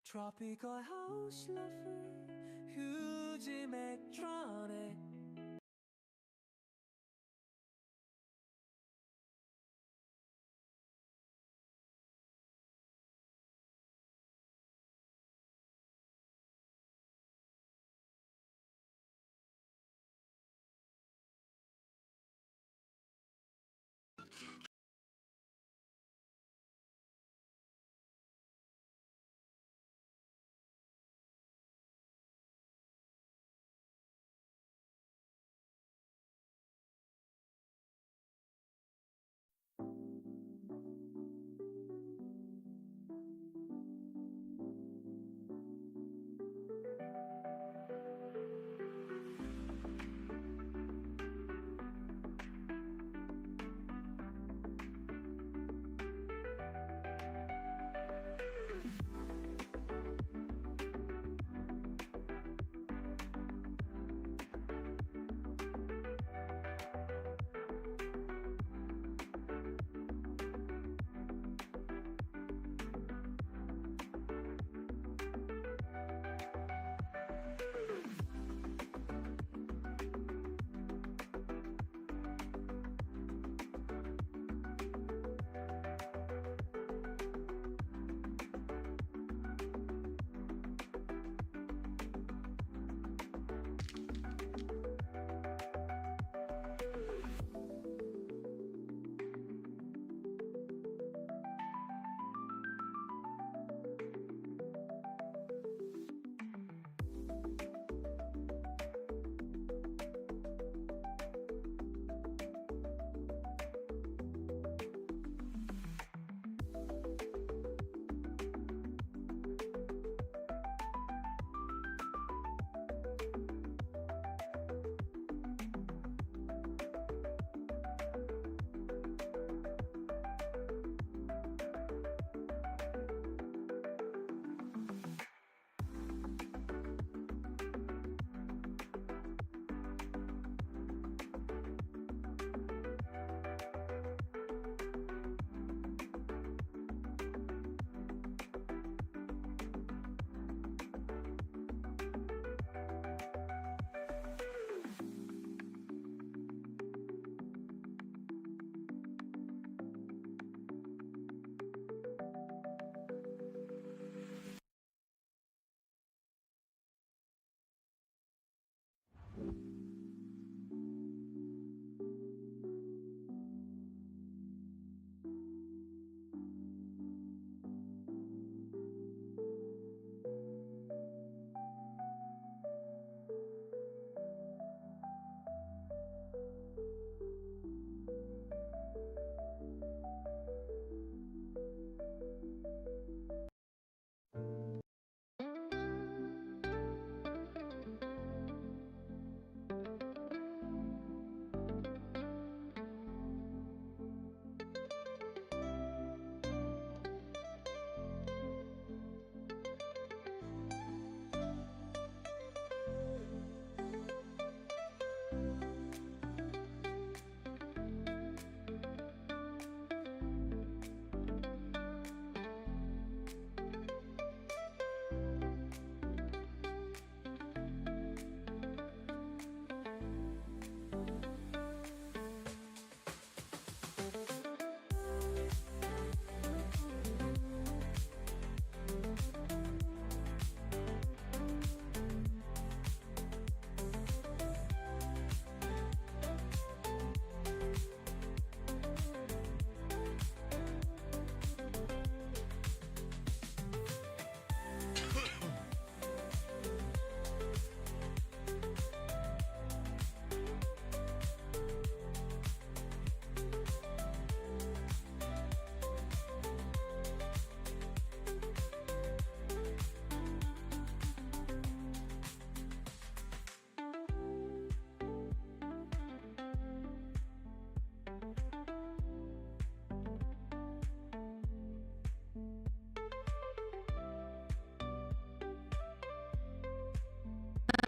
Tropical house lover, huge electronic.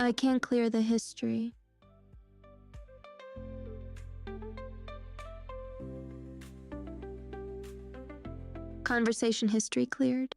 I can't clear the history. Conversation history cleared.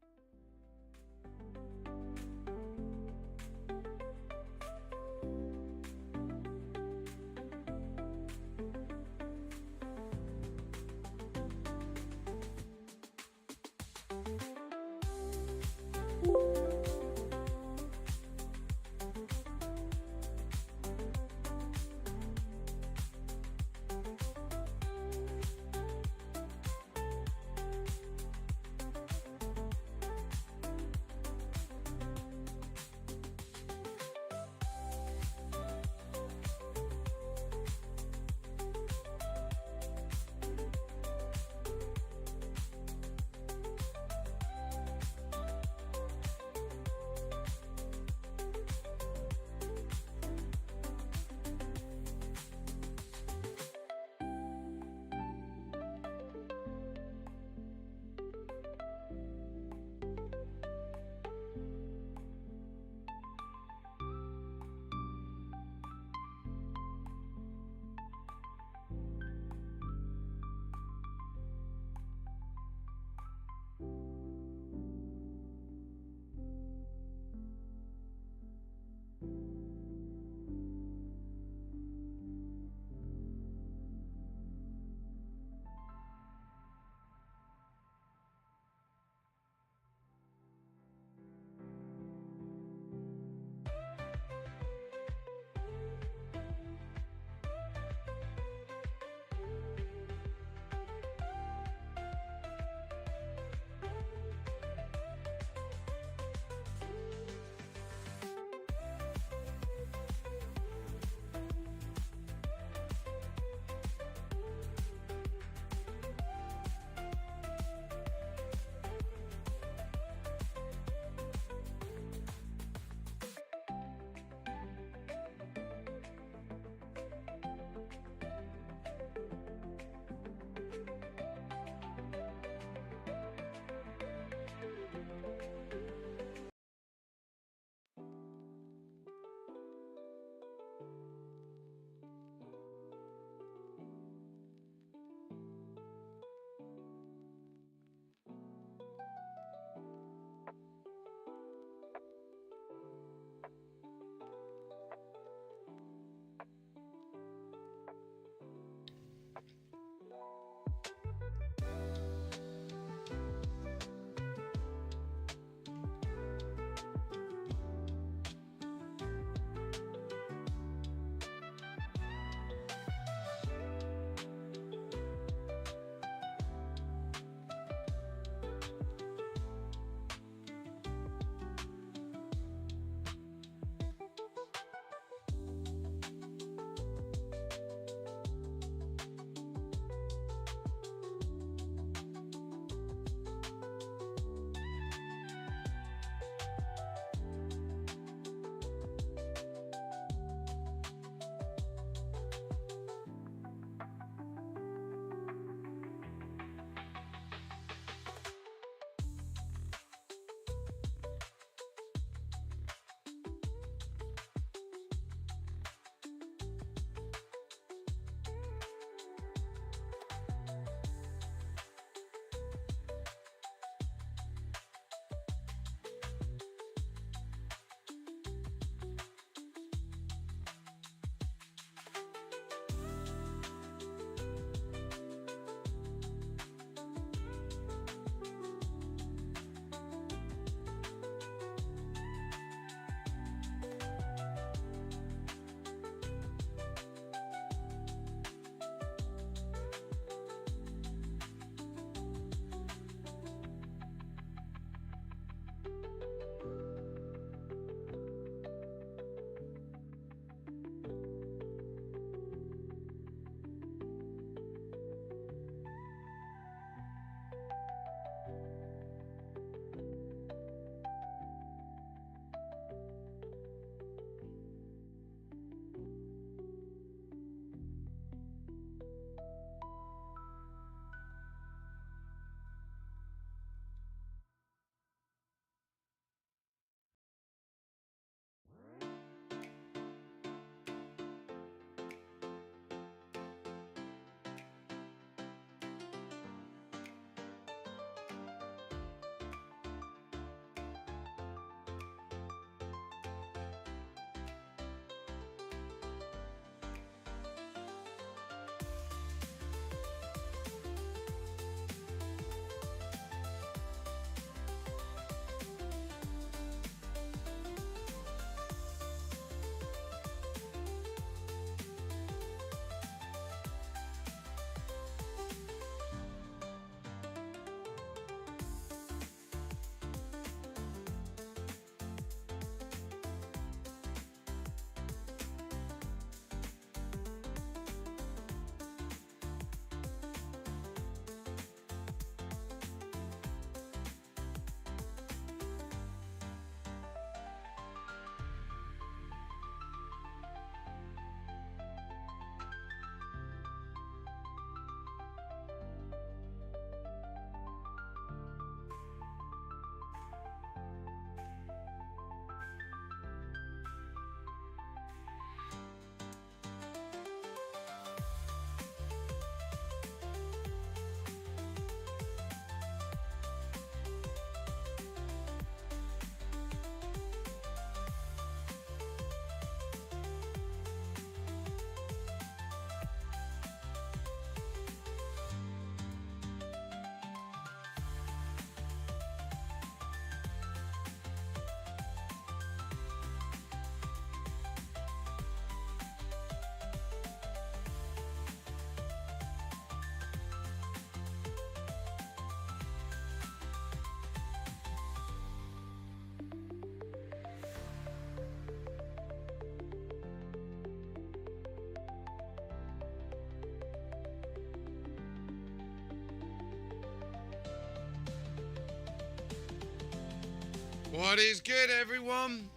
What is good, everyone?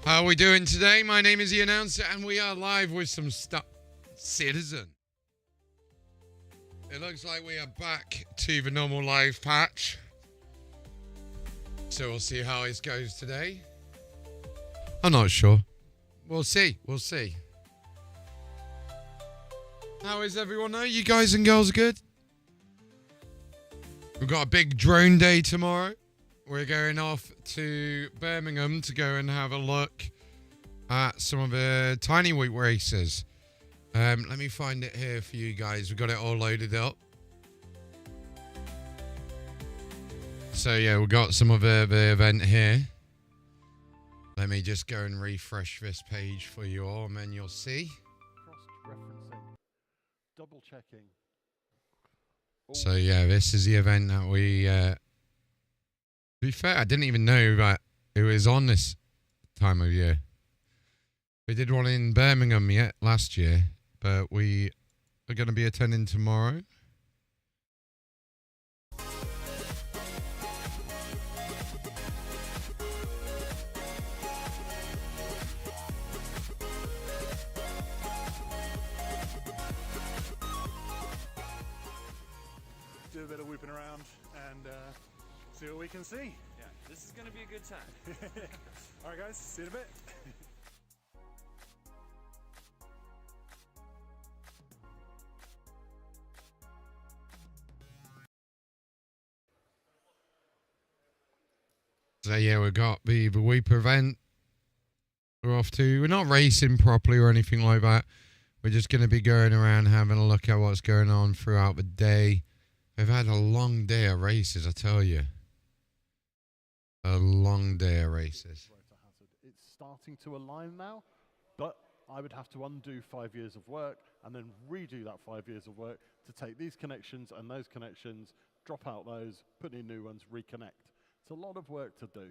How are we doing today? My name is the announcer, and we are live with some stuff. Citizen. It looks like we are back to the normal live patch. So we'll see how it goes today. I'm not sure. We'll see. We'll see. How is everyone though? You guys and girls good? We've got a big drone day tomorrow. We're going off to Birmingham to go and have a look at some of the tiny wheat races. Let me find it here for you guys. We've got it all loaded up. So yeah, we've got some of the event here. Let me just go and refresh this page for you all, and then you'll see. Cross-referencing, double-checking. So yeah, this is the event that we... to be fair, I didn't even know that it was on this time of year. We did one in Birmingham last year, but we are going to be attending tomorrow. Do a bit of whooping around and see what we can see. Yeah, this is going to be a good time. All right, guys, see you in a bit. So yeah, we've got the Weep event we're off to. We're not racing properly or anything like that. We're just going to be going around having a look at what's going on throughout the day. We've had a long day of races, I tell you. A long day of races. It's starting to align now, but I would have to undo 5 years of work and then redo that 5 years of work to take these connections and those connections, drop out those, put in new ones, reconnect. It's a lot of work to do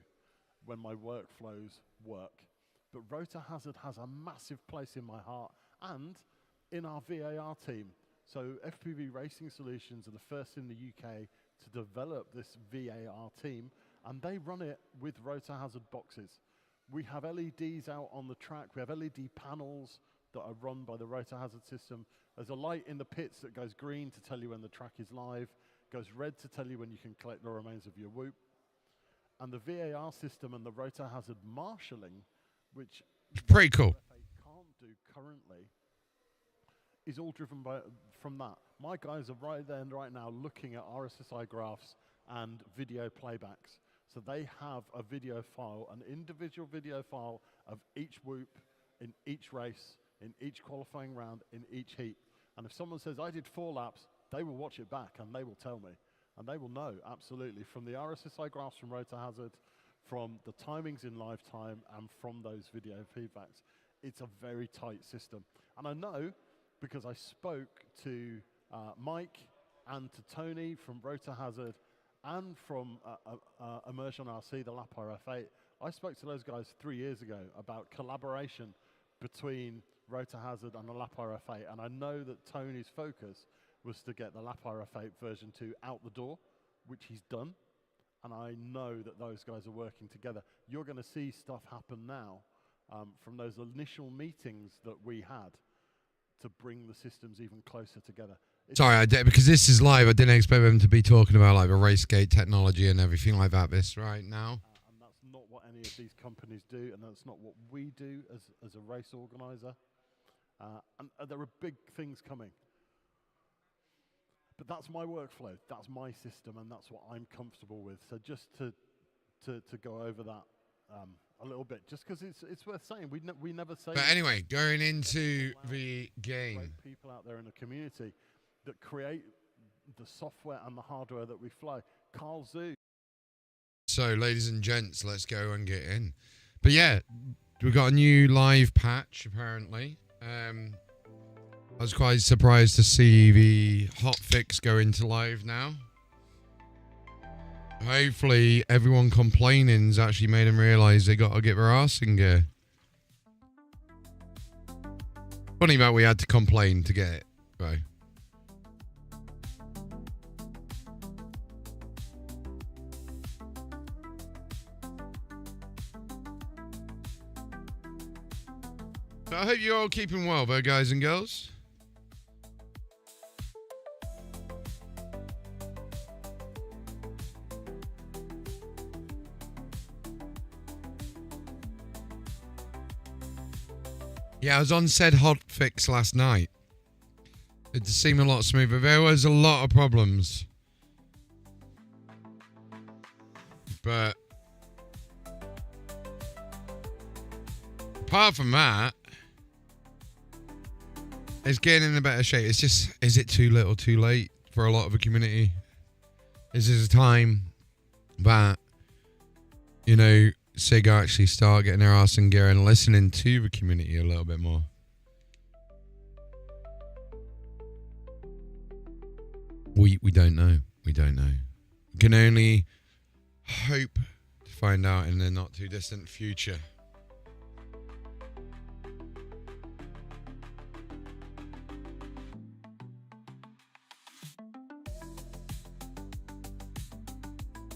when my workflows work. But Rotor Hazard has a massive place in my heart and in our VAR team. So FPV Racing Solutions are the first in the UK to develop this VAR team, and they run it with Rotor Hazard boxes. We have LEDs out on the track. We have LED panels that are run by the Rotor Hazard system. There's a light in the pits that goes green to tell you when the track is live, goes red to tell you when you can collect the remains of your whoop. And the VAR system and the Rotor Hazard marshalling, which it's pretty cool. Can't do currently, is all driven from that. My guys are right there and right now looking at RSSI graphs and video playbacks. So they have a video file, an individual video file of each whoop in each race, in each qualifying round, in each heat. And if someone says, I did 4 laps, they will watch it back and they will tell me. And they will know, absolutely, from the RSSI graphs from Rotor Hazard, from the timings in live time, and from those video feedbacks. It's a very tight system. And I know, because I spoke to Mike and to Tony from Rotor Hazard and from Immersion RC, the Lap RF8, I spoke to those guys 3 years ago about collaboration between Rotor Hazard and the Lap RF8. And I know that Tony's focus was to get the Lap RF8 version 2 out the door, which he's done. And I know that those guys are working together. You're going to see stuff happen now from those initial meetings that we had to bring the systems even closer together. Sorry, because this is live, I didn't expect them to be talking about like the RaceGate technology and everything like that this right now. And that's not what any of these companies do, and that's not what we do as a race organizer. And there are big things coming. But that's my workflow, that's my system, and that's what I'm comfortable with. So just to go over that a little bit, just because it's worth saying. We never say. But anyway, going into the game. Great people out there in the community that create the software and the hardware that we fly. Carl Zoo. So, ladies and gents, let's go and get in. But yeah, we've got a new live patch, apparently. I was quite surprised to see the hotfix go into live now. Hopefully, everyone complaining's actually made them realise they got to get their arse in gear. Funny that we had to complain to get it, though. But I hope you're all keeping well there, guys and girls. Yeah, I was on said hotfix last night. It seemed a lot smoother. There was a lot of problems. But apart from that, it's getting in a better shape. It's just, is it too little too late for a lot of the community? Is this a time that, you know, SIG actually start getting their arse in gear and listening to the community a little bit more? We don't know. We don't know. We can only hope to find out in the not too distant future.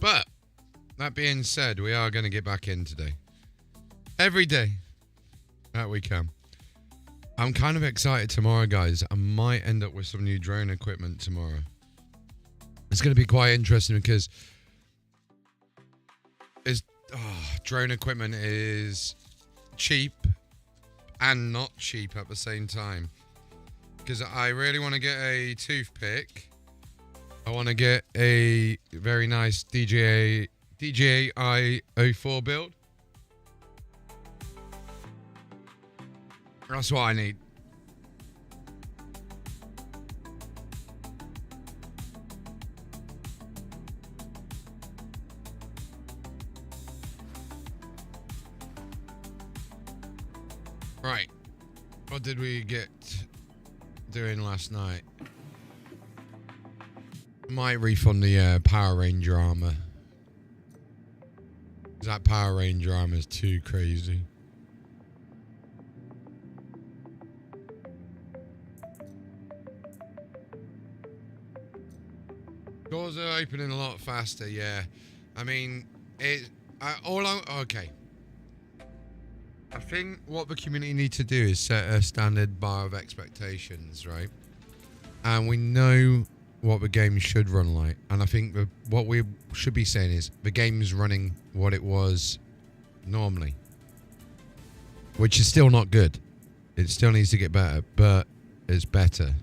But that being said, we are going to get back in today. Every day that we can. I'm kind of excited tomorrow, guys. I might end up with some new drone equipment tomorrow. It's going to be quite interesting because drone equipment is cheap and not cheap at the same time. Because I really want to get a toothpick. I want to get a very nice DJI 04 build. That's what I need. Right. What did we get doing last night? Might refund the Power Ranger armor. That Power Ranger armor is too crazy. Doors are opening a lot faster, yeah. I mean, okay. I think what the community need to do is set a standard bar of expectations, right? And we know what the game should run like. And I think what we should be saying is the game's running what it was normally. Which is still not good. It still needs to get better, but it's better.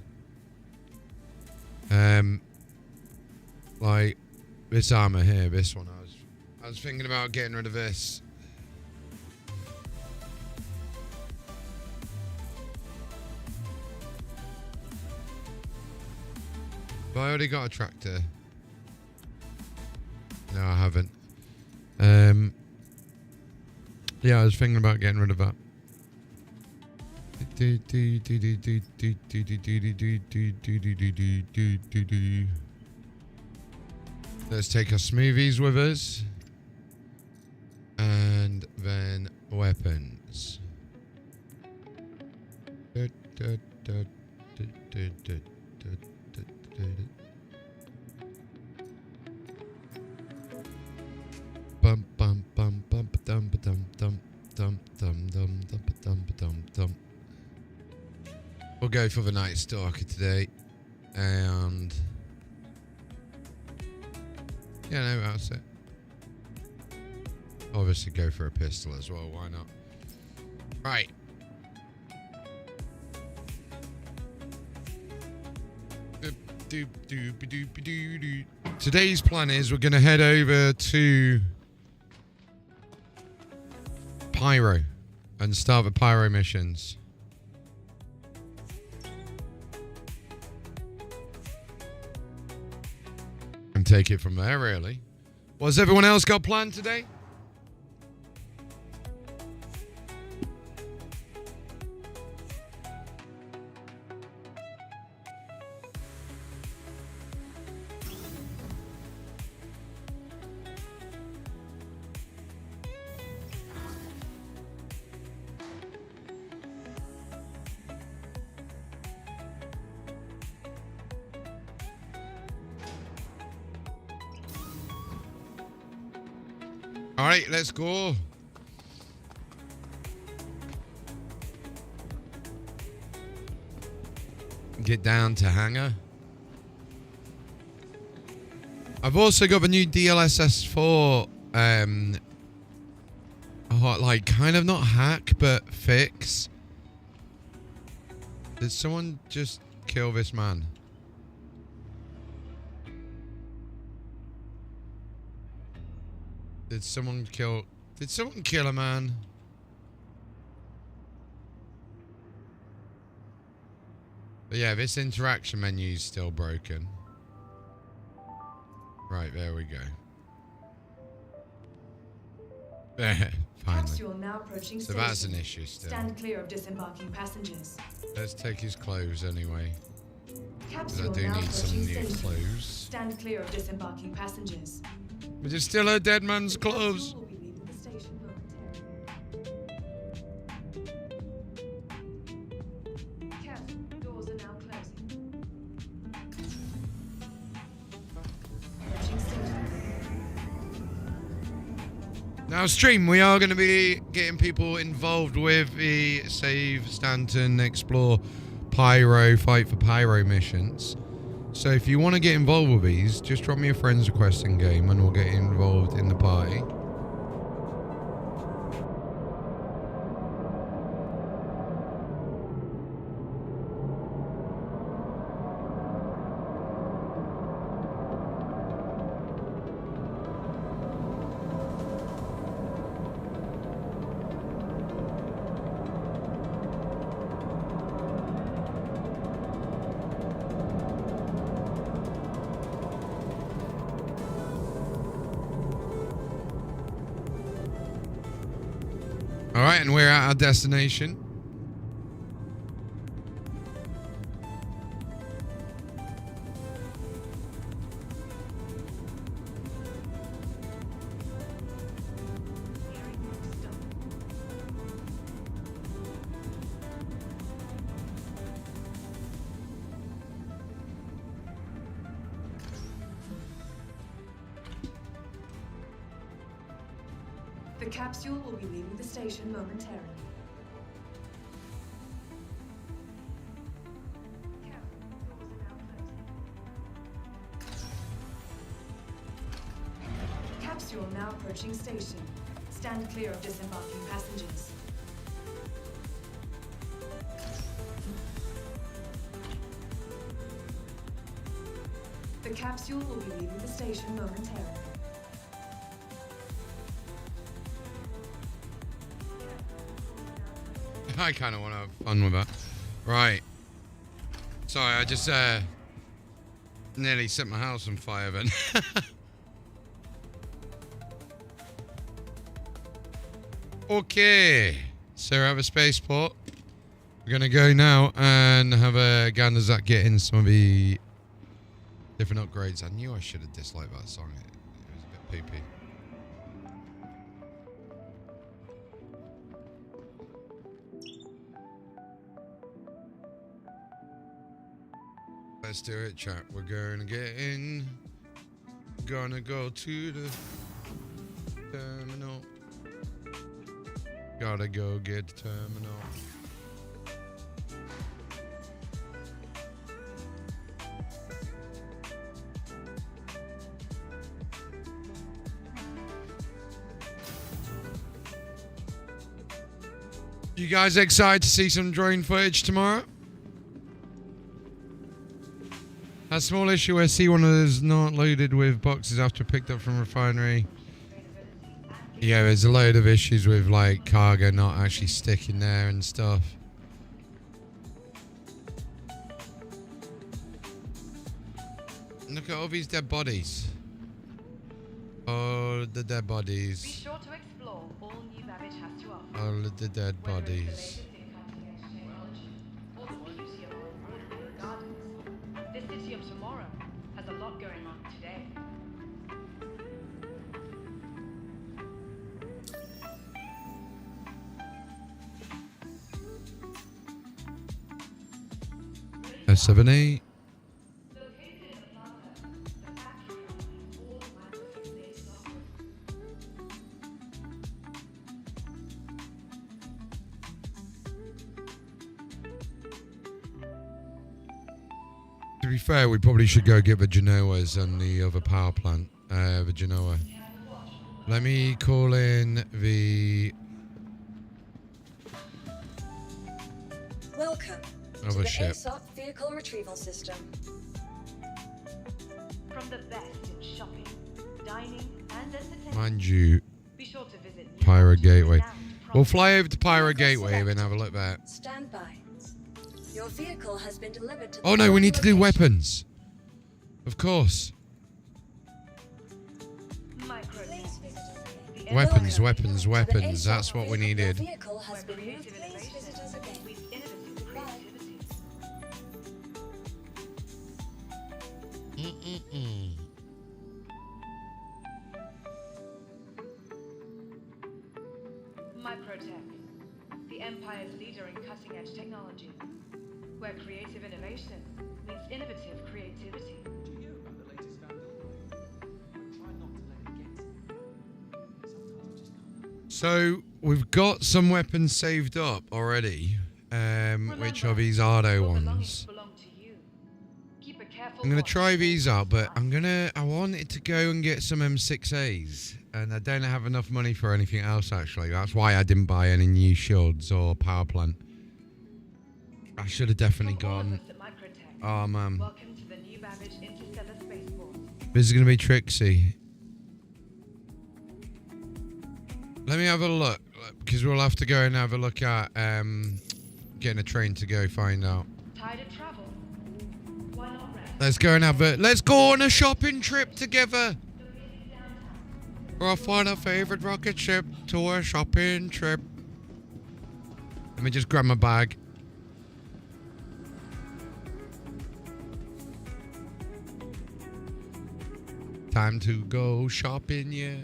Like this armor here, this one, I was thinking about getting rid of this. But I already got a tractor. No, I haven't. Yeah, I was thinking about getting rid of that. Let's take our smoothies with us. And then weapons. Bum bum bum bum dum dum dum dum dum dum dum dum dum. We'll go for the Night Stalker today, and yeah, no, that's it. Obviously, go for a pistol as well. Why not? Right. Today's plan is we're going to head over to Pyro and start the Pyro missions. And take it from there, really. What's everyone else got planned today? All right, let's go. get down to hangar. I've also got the new DLSS4 like kind of not hack but fix. Did someone just kill this man? Did someone kill a man? But yeah, this interaction menu is still broken. Right, there we go. There, finally. Capsule now approaching So station. that's an issue still. Stand clear of disembarking passengers. Let's take his clothes anyway. Because I Capsule do now need some approaching new station. clothes. Stand clear of disembarking passengers. But it's still a dead man's clothes. Capsule will be leaving the station momentarily. Careful, doors are now closing. Approaching station. Now, stream, we are going to be getting people involved with the Save Stanton, Explore, Pyro, Fight for Pyro missions. So if you want to get involved with these, just drop me a friend's request in game and we'll get you involved in the party. Alright, and we're at our destination. The capsule will be leaving the station momentarily. Capsule now approaching station. Stand clear of disembarking passengers. The capsule will be leaving the station momentarily. I kind of want to have fun with that. Right. Sorry, I just nearly set my house on fire then. Okay. So we're at the spaceport. We're going to go now and have a gander at getting some of the different upgrades. I knew I should have disliked that song. It was a bit poopy. Let's do it, chat. We're gonna get in. Gonna go to the terminal. Gotta go get the terminal. You guys excited to see some drone footage tomorrow? A small issue where C1 is not loaded with boxes after picked up from refinery. Yeah, there's a load of issues with like cargo not actually sticking there and stuff. Look at all these dead bodies. Oh, the dead Be bodies. sure to explore all New Babbage has to offer. All of the dead bodies. Or the beauty of our award-winning gardens. This city of tomorrow has a lot going on today. S78. be fair, we probably should go get the Genoas and the other power plant. The Genoa. Let me call in the Welcome other to the ship. ASOP vehicle retrieval system. From the best in shopping, dining, and entertainment. Mind you, Be sure to visit Pyro Newport's Gateway. renowned We'll promenade. fly over to Pyro Vehicle Gateway and selected. have a look there. Stand by. Your vehicle has been delivered to Oh the no, we need to do location. weapons. Of course. Microtech. The Weapons, Welcome weapons, To the weapons. ASOP That's what we vehicle. needed. Your vehicle has Where been moved. creative Please innovation visit us again. meets innovative creativity. Microtech, the Empire's leader in cutting-edge technology, where creative innovation meets innovative creativity. Do you hear about the latest vandal? I try not to let it get to me. Sometimes I just can't help it. So we've got some weapons saved up already, which are these Ardo Your belongings ones. belong to you. Keep a careful I'm gonna watch try over these your out, but supplies. I wanted to go and get some M6As, and I don't have enough money for anything else actually. That's why I didn't buy any new shields or power plant. I should have definitely From all of gone. us at Microtech, Oh man, welcome to the new Babbage Interstellar Spaceport. this is gonna be tricksy. Let me have a look, because we'll have to go and have a look at getting a train to go find out. Tired of travel? Why not rest? Let's go on a shopping trip together. We'll find our favorite rocket ship to a shopping trip. Let me just grab my bag. Time to go shopping, yeah.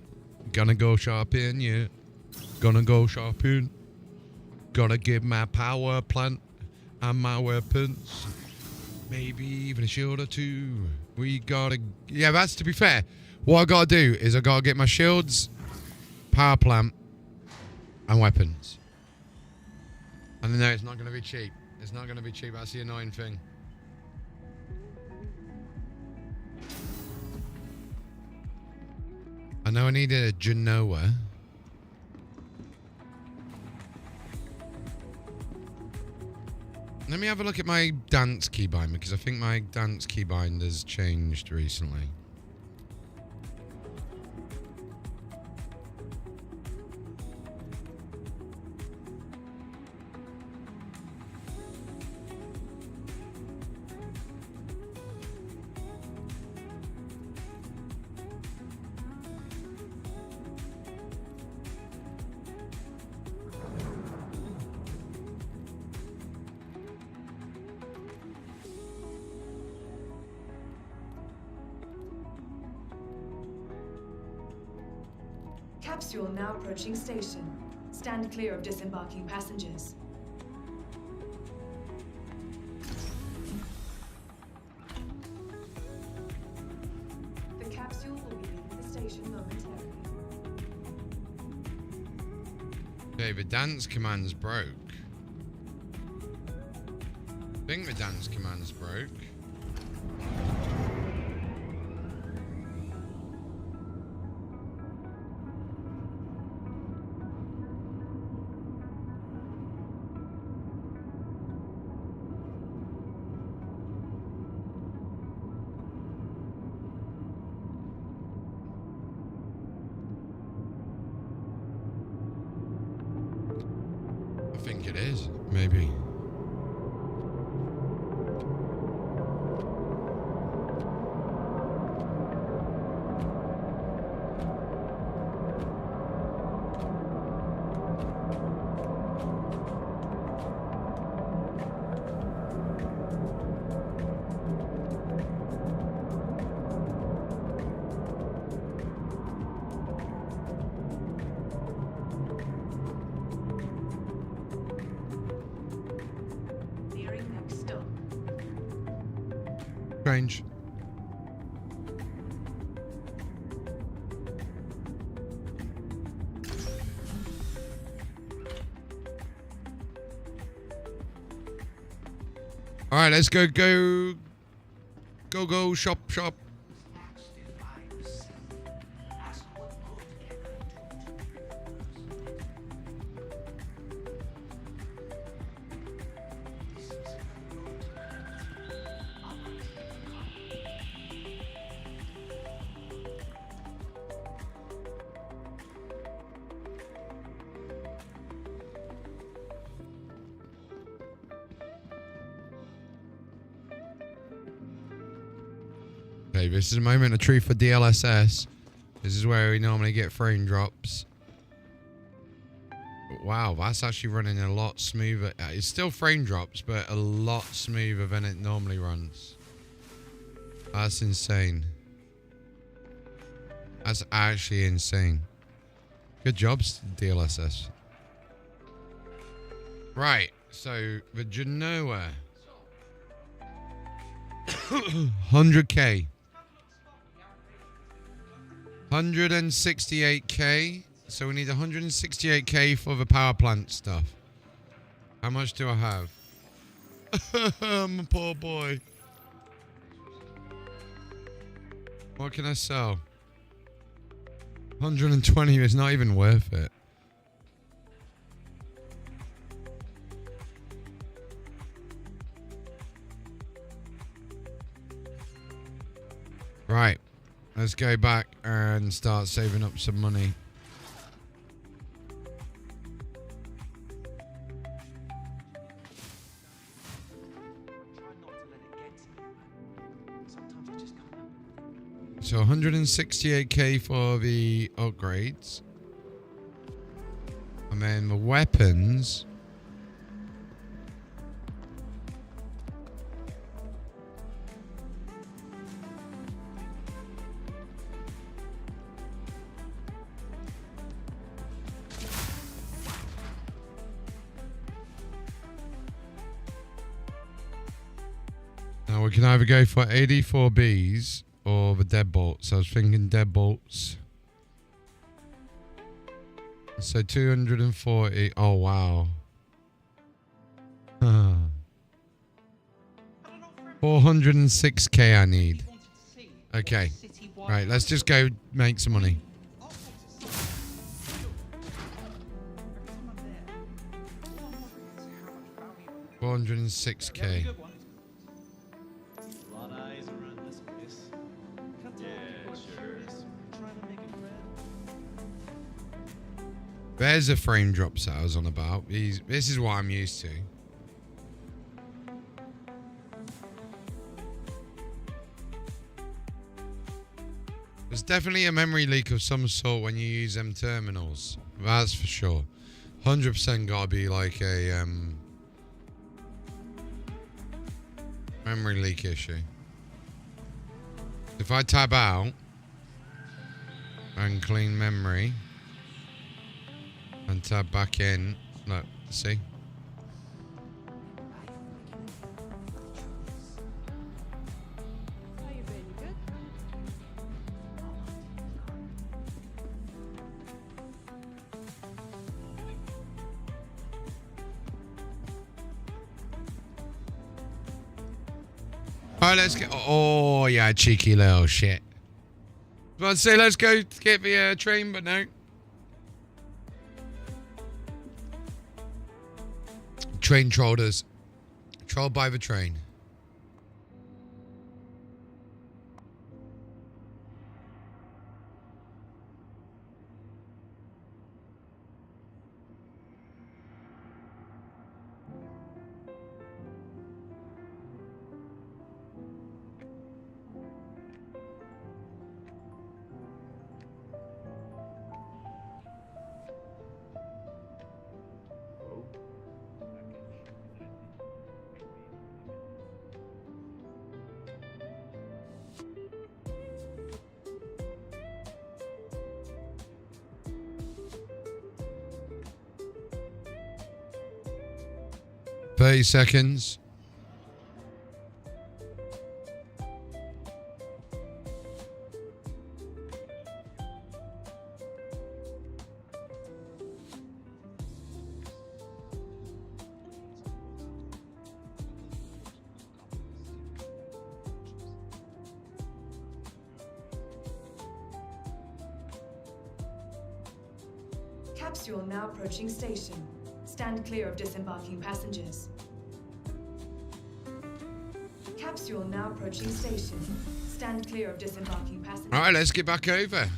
Gonna go shopping, yeah. Gonna go shopping. Gotta get my power plant and my weapons. Maybe even a shield or two. We gotta... Yeah, that's to be fair. What I gotta do is I gotta get my shields, power plant, and weapons. And no, it's not gonna be cheap. It's not gonna be cheap. That's the annoying thing. I know I needed a Genoa. Let me have a look at my dance keybind, because I think my dance keybind has changed recently. Capsule now approaching station. Stand clear of disembarking passengers. The capsule will be leaving the station momentarily. Okay, the dance command's broke. I think the dance command's broke. I think it is, maybe. Nearing next stop. Strange. All right, let's go Go, go, shop, shop. Okay, this is a moment of truth for DLSS. This is where we normally get frame drops. But wow, that's actually running a lot smoother. It's still frame drops, but a lot smoother than it normally runs. That's insane. That's actually insane. Good jobs, DLSS. Right, so the Genoa. 100k. 168k. So we need 168k for the power plant stuff. How much do I have? I'm a poor boy. What can I sell? 120 is not even worth it. Right. Let's go back and start saving up some money. So 168k for the upgrades. And then the weapons. Now we can either go for 84Bs or the deadbolts. I was thinking deadbolts. So 240. Oh wow. 406k I need. Okay. Right, let's just go make some money. 406k. There's the frame drops that I was on about. This is what I'm used to. There's definitely a memory leak of some sort when you use them terminals. That's for sure. 100% gotta be like a memory leak issue. If I tab out and clean memory and tab back in, look, see? Alright, let's get. Oh, yeah, cheeky little shit. I was about to say, let's go get the train, but no. Train trolled us. Trolled by the train. Seconds. Capsule now approaching station. Stand clear of disembarking passengers. Capsule now approaching station. Stand clear of disembarking passengers. All right, let's get back over.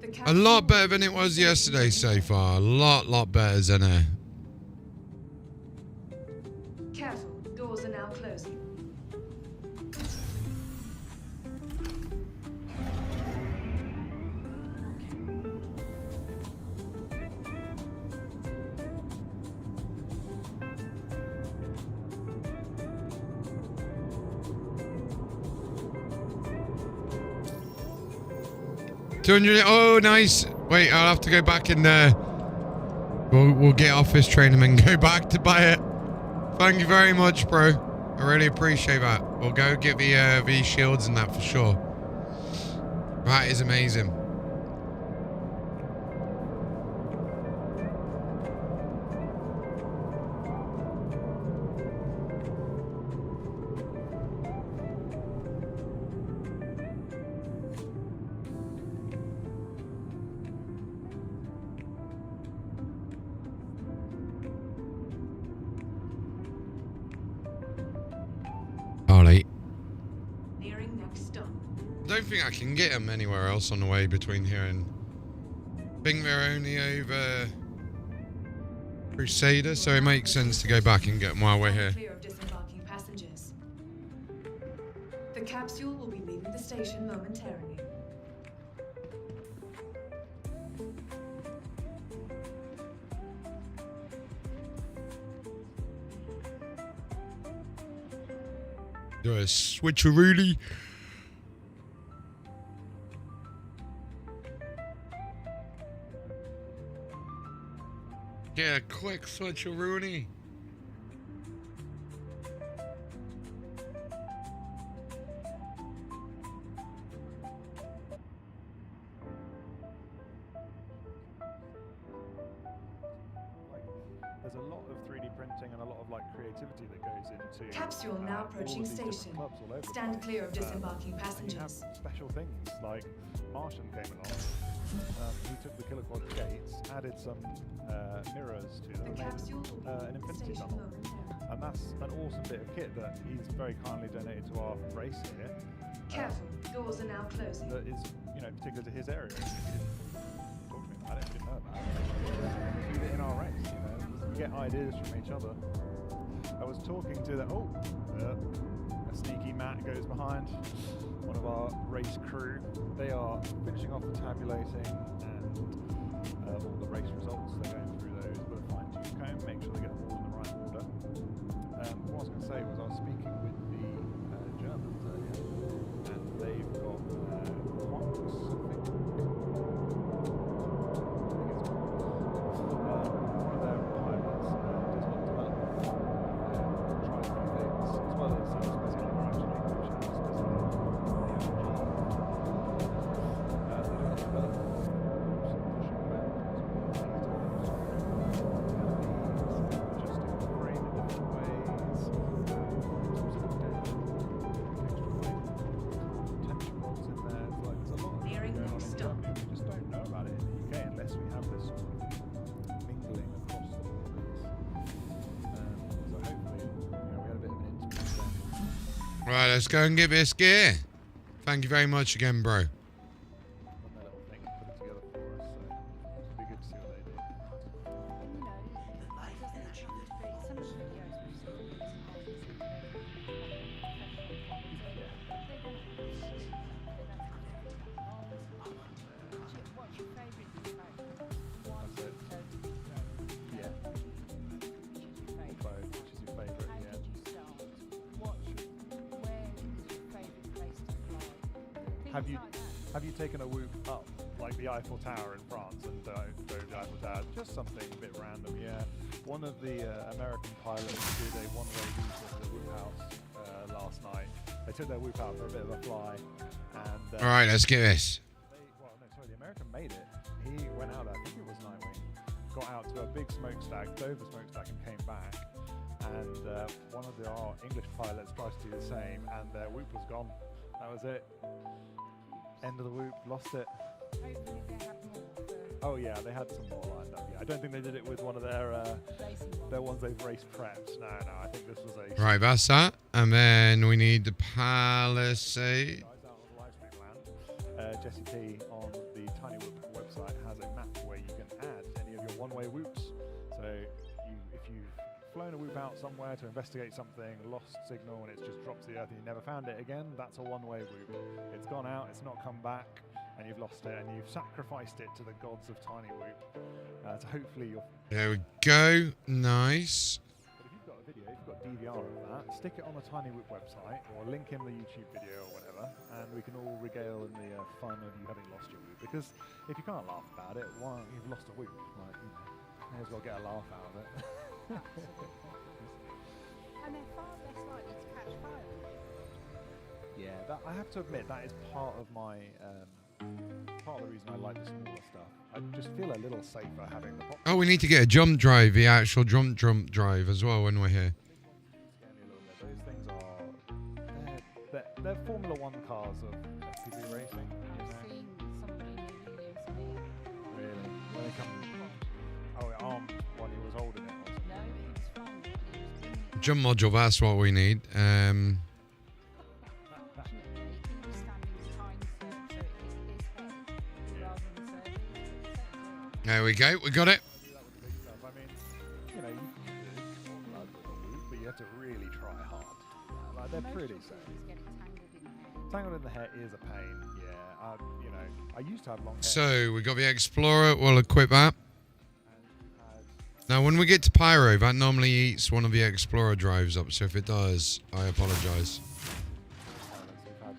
The A capsule lot better will than be it was leaving yesterday station so far. A lot better than it. Careful, doors are now closing. $200. Oh, nice. Wait, I'll have to go back and we'll get off this train and then go back to buy it. Thank you very much, bro. I really appreciate that. We'll go get the shields and that for sure. That is amazing. Ollie. Nearing next stop. Don't think I can get them anywhere else on the way between here and... I think they're only over Crusader, so it makes sense to go back and get them while we're here. Clear of disembarking passengers. The capsule will be leaving the station momentarily. Do a switcherooly. Get a quick switcherooly. There's a lot of 3D printing and a lot of like creativity that goes into Capsule now all approaching of these different station. clubs all over the Stand place. clear of disembarking And you have passengers. special things like Martian came along. He took the Kiloquad gates, added some mirrors to them, The and capsule made will be an leaving the infinity station tunnel. momentarily. And that's an awesome bit of kit that he's very kindly donated to our race here. Careful, doors are now closing. That is, you know, particular to his area. He didn't talk to me about it, didn't know about it. Keep it in our race, you know. We get ideas from each other. I was talking to the a sneaky Matt goes behind one of our race crew. They are finishing off the tabulating and all the race results. They're going through those with a fine-tooth comb, make sure they get them all in the right order. What I was going to say was I was speaking with the Germans earlier, and they've got Quanx, I think. One of their pilots does a lot of development, tries new things, as well as special actually, which is specifically they do a lot of development, pushing the boundaries adjusting the frame in different ways, tension rods in there. It's like there's a lot of Nearing going on next in stop. Germany. We just don't know about it in the UK unless we have this sort of mingling across the borders. So hopefully, we had a bit of an intimate then. Right, let's go and get this gear. Thank you very much again, bro. On their little thing and put it together for us. So it'll be good to see what they do. That's it. Yeah. Which is your favourite? Yeah. Have you taken a whoop up like the Eiffel Tower in France and drove the Eiffel Tower? Just something a bit random, yeah. One of the American pilots did a one-way loop at the whoop house last night. They took their whoop out for a bit of a fly, and All right, let's get this. the American made it. He went out there, I think it was Nightwing, got out to a big smokestack, dove the smokestack and came back. And one of our English pilots tries to do the same, and their whoop was gone. That was it. End of the whoop, lost it. Hopefully they have more for Oh yeah, they had some more lined up. Yeah, I don't think they did it with one of their ones they've race prepped. No, I think this was a Right, that's that. And then we need the Palisade. guys out on Livestream Land. Jesse P on the Tiny Whoop website has a map where you can add any of your one-way whoops. So if you've flown a whoop out somewhere to investigate something, lost signal, and it's just dropped to the earth and you never found it again, that's a one-way whoop. It's gone out, it's not come back, and you've lost it, and you've sacrificed it to the gods of Tiny Whoop. So hopefully you'll... There we go. Nice. But if you've got a video, if you've got DVR of that, stick it on the Tiny Whoop website, or link in the YouTube video or whatever, and we can all regale in the fun of you having lost your whoop. Because if you can't laugh about it, why you've lost a whoop? Like, you may as well get a laugh out of it. And they're far less likely to catch fire. Yeah, that, I have to admit, that is part of my... part of the reason I like the smaller stuff. I just feel a little safer having the pop. Oh, we need to get a jump drive, the actual jump drive as well when we're here. Those things are... They're Formula 1 cars of FPV racing. I've seen somebody near videos of it. Really? When they come... Oh, it armed when he was holding it. Or No, he was fine. He was bringing it. Jump module, that's what we need. There we go, we got it. I mean, you know, you can do blood with a whoop, but you have to really try hard. Like, they're pretty safe. Tangled in the hair is a pain, yeah. You know, I used to have long hair. So, we got the Explorer, we'll equip that. Now, when we get to Pyro, that normally eats one of the Explorer drives up, so if it does, I apologise. We've had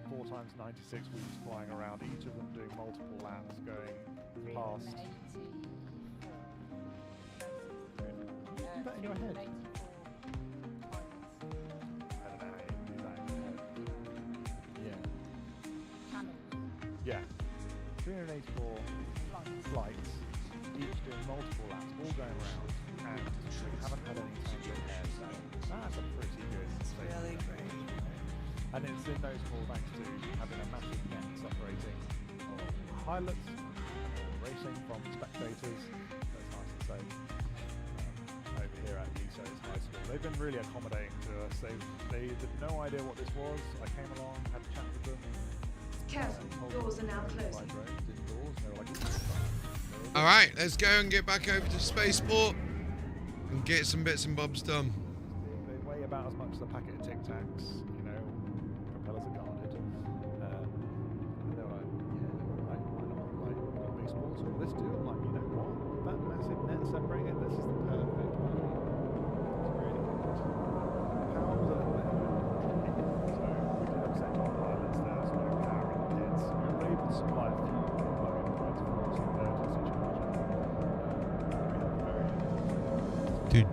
4 times 96 whoops flying around, each of them doing multiple laps, going past. Do that in your head? I don't know how you do that in your head. Yeah. 384 flights, each doing multiple laps, all going around, and we haven't had any tangled hair, so that's a pretty good safety thing. And it's in those small thanks to having a massive net separating pilots racing from spectators. That's nice to say. Over here at Liso's High School, they've been really accommodating to us. They had no idea what this was. I came along, had a chat with them. Careful, doors are now closing. All right, let's go and get back over to Spaceport and get some bits and bobs done. They weigh about as much as a packet of Tic Tacs, you know, propellers are guarded. And they're like, yeah, why not? Like, got a big sports all this do? I'm like, you know what? With that massive net separating it, this is the perfect value. It's really good. The power was a little bit so we did upset our pilots there, so no power in the pits. We were able to supply a few plug-in points for us in there just to charge them. Dude.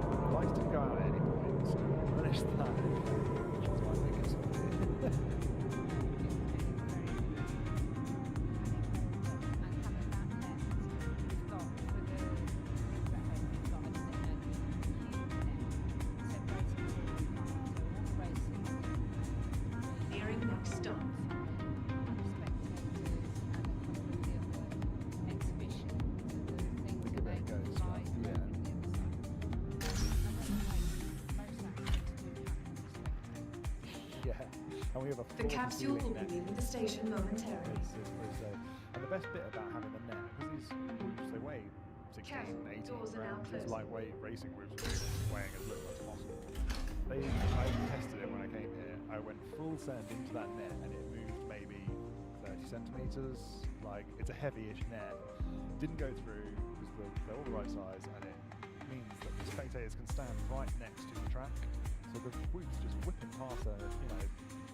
The lights didn't go out at any point, so we managed that, which was my biggest fear. Nearing next stop. Yeah, and we have a The capsule will be leaving the station momentarily. And the best bit about having the net, because these whoops, they weigh 16, 18 Doors are now grams, these closing. lightweight racing whoops weighing as little as possible. I tested it when I came here. I went full send into that net and it moved maybe 30 centimeters. Like, it's a heavy-ish net. Didn't go through because they're all the right size, and it means that the spectators can stand right next to the track. So the whoops just whipping past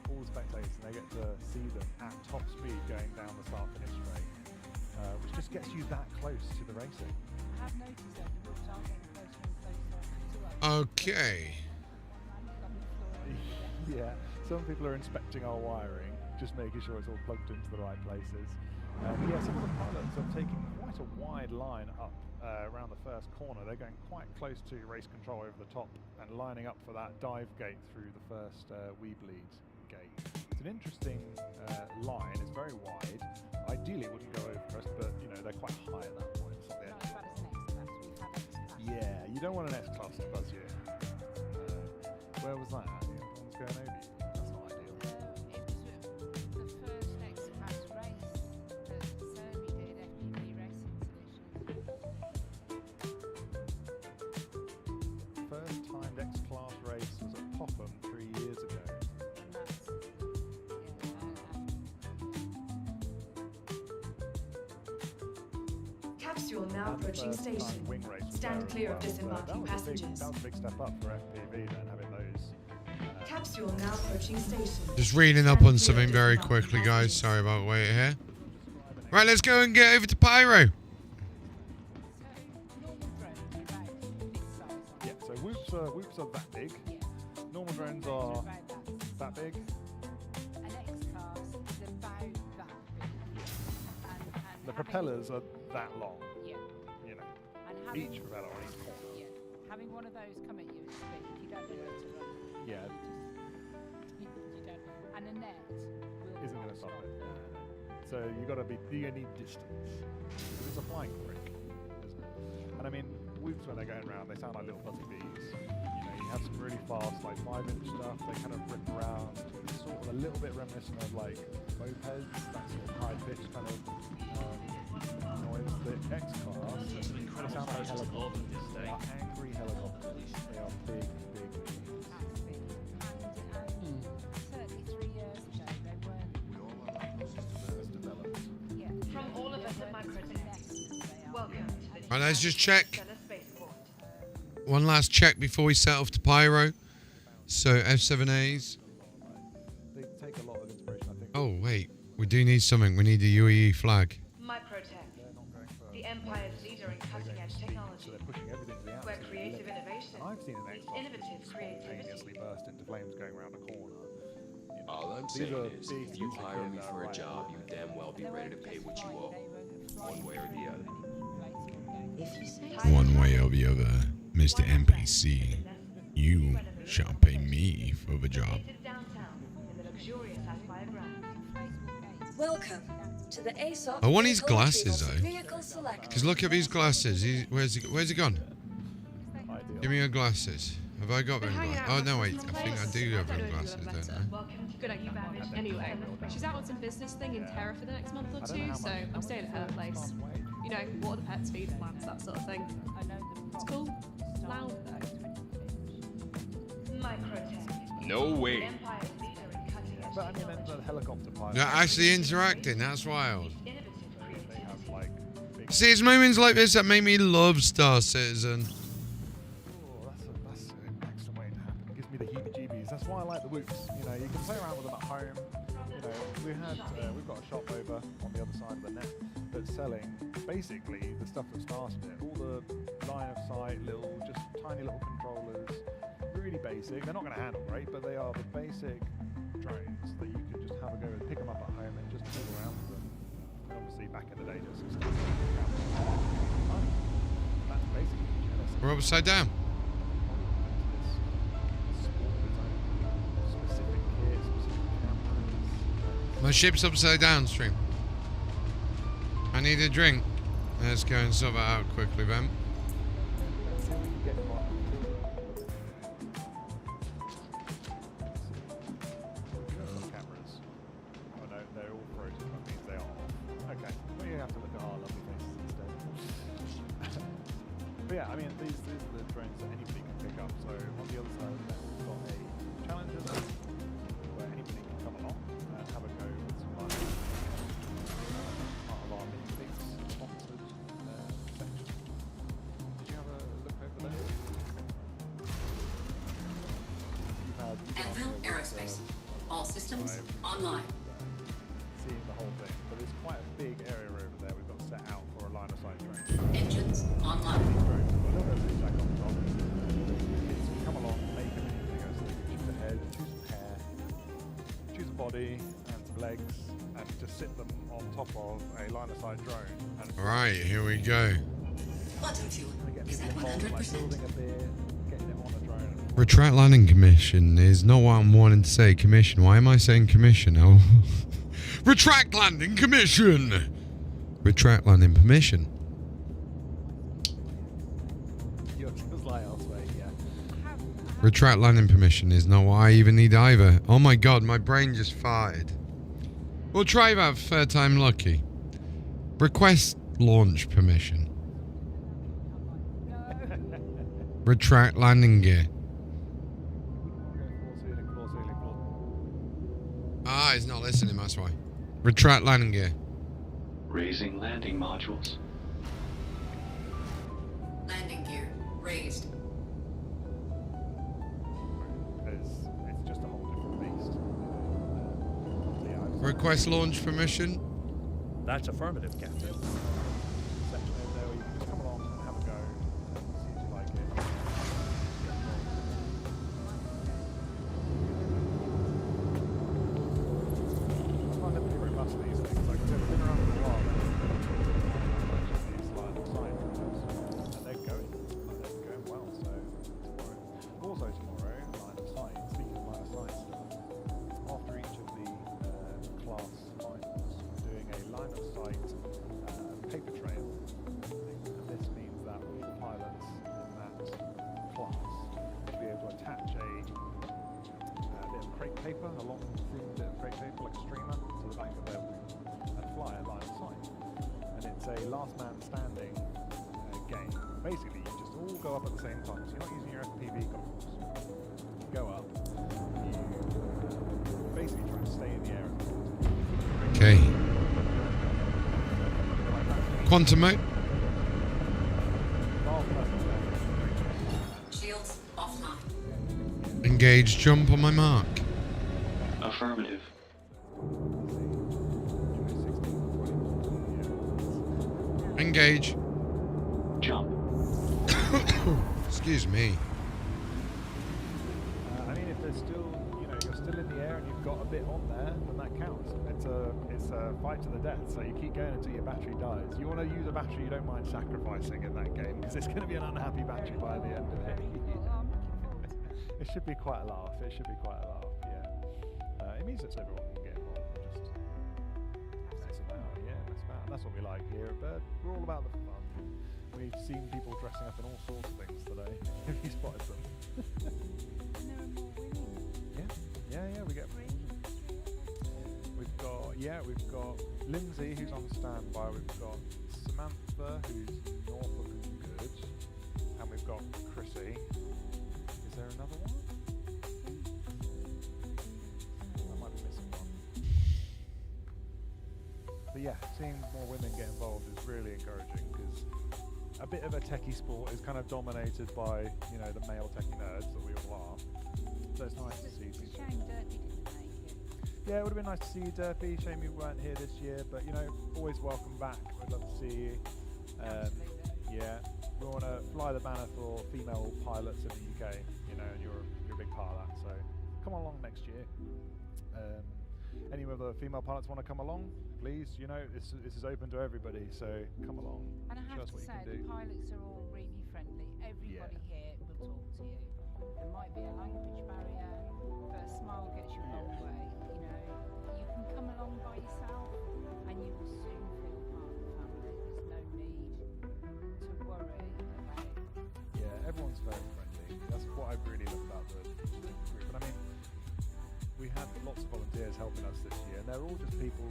all the spectators, and they get to see them at top speed going down the start-finish straight, which just gets you that close to the racing. I have noticed that the whoops are getting closer and closer to us. Okay. Yeah, some people are inspecting our wiring, just making sure it's all plugged into the right places. Yeah, some of the pilots are taking quite a wide line up around the first corner. They're going quite close to race control over the top and lining up for that dive gate through the first wee bleed gate. To an interesting line. It's very wide. Ideally, it wouldn't go over crest, but you know they're quite high at that point. So Not as bad as an X-Class. We've had X-Class. yeah, you don't want an S-Class to buzz you. Where was that? The other one's going over you. That's not ideal. It was the first X-Class race that Sermi did, FPV Racing Solutions. First timed X-Class race was at Popham 3 years ago. And that's, Capsule now And the approaching first time station. wing race was Stand there as clear of well. So disembarking passengers. That was a big step up for FPV then, having those. Capsule now approaching station. Just reading up on something very quickly, guys. Sorry about waiting here. Right, let's go and get over to Pyro. normal drones are about this size. Yeah, so whoops are that big. Yeah. Normal drones Drones are about that big. An X-Class is about that big. And The having- propellers are that long. Yeah. You know, And having, each propeller on each corner. yeah, having one of those come at you at speed, you don't know where to run. Yeah, You don't. And a net will isn't not going to stop it. them. So you need distance. Because it's a flying brick, isn't it? And I mean, whoops when they're going around, they sound like little fuzzy bees. You know, you have some really fast, like 5-inch stuff. They kind of rip around, sort of a little bit reminiscent of like mopeds, that sort of high pitched kind of noise. The X-Class, they sound like helicopters. They are angry helicopters. They are big, big bees. That's big. And certainly 3 years ago, they weren't. It's developed. Yeah. From all of us at They weren't Microtech, finessed as they are. welcome to the Right, let's just check. Stellar Spaceport. One last check before we set off to Pyro. So F7As. They take a lot of inspiration, I think. Oh wait, we do need something. We need a UAE flag. Microtech, They're not going for the empire's leader in cutting-edge so technology, they're pushing everything to the where absolute creative limit. innovation And I've seen an meets X-Class innovative creativity. spontaneously burst into flames going around a corner. You know, All I'm these saying are is, big if you pieces of hire kit me that for are a right job, you there. damn well be They ready to weren't pay just what you flying, owe. they were flying One way or the around other. any place or game. One way or the other, Mr. NPC. You shall pay me for the job. Located downtown in the luxurious Aspire grounds. Welcome to the ASOP. I want his Vehicle glasses, Retrieval though. Vehicle Select. Because look at these glasses. Where's he gone? Ideal. Give me your glasses. Have I got them hanging glasses? out Oh with no, my wait. personal I think I place. do I have don't them know if you glasses, have don't better. I? Welcome to Good the idea. Savage Anyway, Stellar she's out on some business thing in Terra for the next month or I don't know two, how so much- I'm staying at her place. You know, what are the pets, feed plans, that sort of thing. I know the It's cool. Loud though. Microtech, No the way. empire's leader in cutting-edge But I mean, then technology, the helicopter pilot. They're actually interacting. That's wild. meets innovative They creativity. have like big. See, it's moments like this that make me love Star Citizen. Oh, that's an excellent way to happen. It gives me the heebie-jeebies. That's why I like the whoops. You know, you can play around with them at home. You know, we've got a shop over on the other side of the net that's selling basically the stuff that started it. All the line of sight, just tiny little controllers, really basic. They're not going to handle great, but they are the basic drones that you can just have a go with, pick them up at home and just tool around with them. And obviously, back in the day, just stuff. That's basically Genesis. We're upside down. Specific kit, specific cameras. My ship's upside down, stream. I need a drink. Let's go and sort that out quickly, then. Let's see if we can get one. Cameras. Oh no, they're all frozen. That means they are off. Okay, well you have to look at our lovely faces instead. But yeah, I mean these are the drones that anybody can pick up. So on the other side of that, we've got a Challenger there, where anybody can come along and have a go with some live part of our mini fleets sponsored section. Did you have a look over there? Anvil Aerospace. All systems online. Seeing the whole thing, but it's quite a big area over there we've got set out for a line of sight drone. Engines online. These drones have got a little bit of feedback on the top. Kids can come along, make them anything else. So you can choose a head, choose some hair, choose a body and some legs, and just sit them on top of a line of sight drone. And Right, here we go. Quantum fuel kind of get is people at involved, like 100%. building a beer, getting it on a drone, and Retract landing commission is not what I'm wanting to say. Commission. Why am I saying commission? Oh. Retract landing commission! Retract landing permission. You're just like elsewhere, yeah. Retract landing permission is not what I even need either. Oh my god, my brain just farted. We'll try that third time lucky. Request launch permission. Retract landing gear. Ah, he's not listening, that's why. Retract landing gear. Raising landing modules. Landing gear raised. It's just a whole different beast. Request launch permission. That's affirmative, Captain. Section over there where you can just come along and have a go and see if you like it. I find them pretty robust, these things. Like, I've been around for a while. These like side routes, and they're going well. So tomorrow, line of sight. Speaking of line of sight stuff, after each of the class finals, we're doing a line of sight paper trail. And this means that all the pilots in that class will be able to attach a bit of crepe paper, a long thin bit of crepe paper like a streamer, to the back of their wing and fly a line of sight. And it's a last man standing game. Basically, you just all go up at the same time. So you're not using your FPV goggles. You go up, you basically try and stay in the air. Okay. Quantum mode. Shields offline. Engage jump on my mark. Affirmative. Engage. Jump. Excuse me. I mean, if there's still, you're still in the air and you've got a bit on there, then that counts. It's a fight to the death, so you keep going until your battery dies. You want to use a battery you don't mind sacrificing in that game, because it's going to be an unhappy battery by the end of it. It should be quite a laugh. Yeah. It means that everyone can get involved. Just mess about. That's what we like here at Bird. We're all about the fun. We've seen people dressing up in all sorts of things today. Have you spotted them? Yeah, we get. We've got Lindsay, who's on standby. We've got Samantha, who's Norfolk and good, and we've got Chrissy. Is there another one? I might be missing one. But yeah, seeing more women get involved is really encouraging, because a bit of a techie sport is kind of dominated by, the male techie nerds that we all are. So it's nice to see people. Yeah, it would have been nice to see you, Derpy. Shame you weren't here this year, but always welcome back. We'd love to see you. Yeah, we want to fly the banner for female pilots in the UK. And you're a big part of that. So come along next year. Any other female pilots want to come along? Please, this is open to everybody. So come along. And I have to say, the pilots are all really friendly. Everybody here will talk to you. There might be a language barrier, but a smile gets you a long way. You can come along by yourself and you will soon feel part of the family. There's no need to worry about it. Yeah, everyone's very friendly. That's what I really love about the group. And I mean, we had lots of volunteers helping us this year, and they're all just people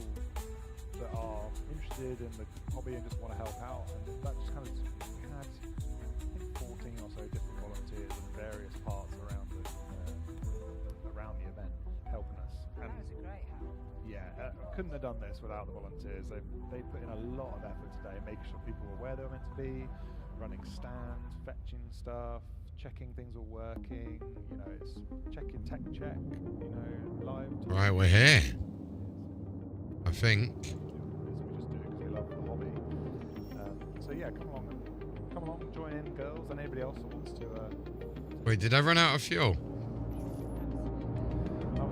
that are interested in the hobby and just want to help out. And that just kind of, we had, I think, 14 or so different volunteers in various parts around the event helping us. And that was a great help. Yeah, couldn't have done this without the volunteers. They put in a lot of effort today, making sure people were where they were meant to be, running stands, fetching stuff, checking things are working. It's checking tech check. Live. Right, we're here. I think. We just do it because we love the hobby. So yeah, come along, join in, girls, and anybody else that wants to. Wait, did I run out of fuel?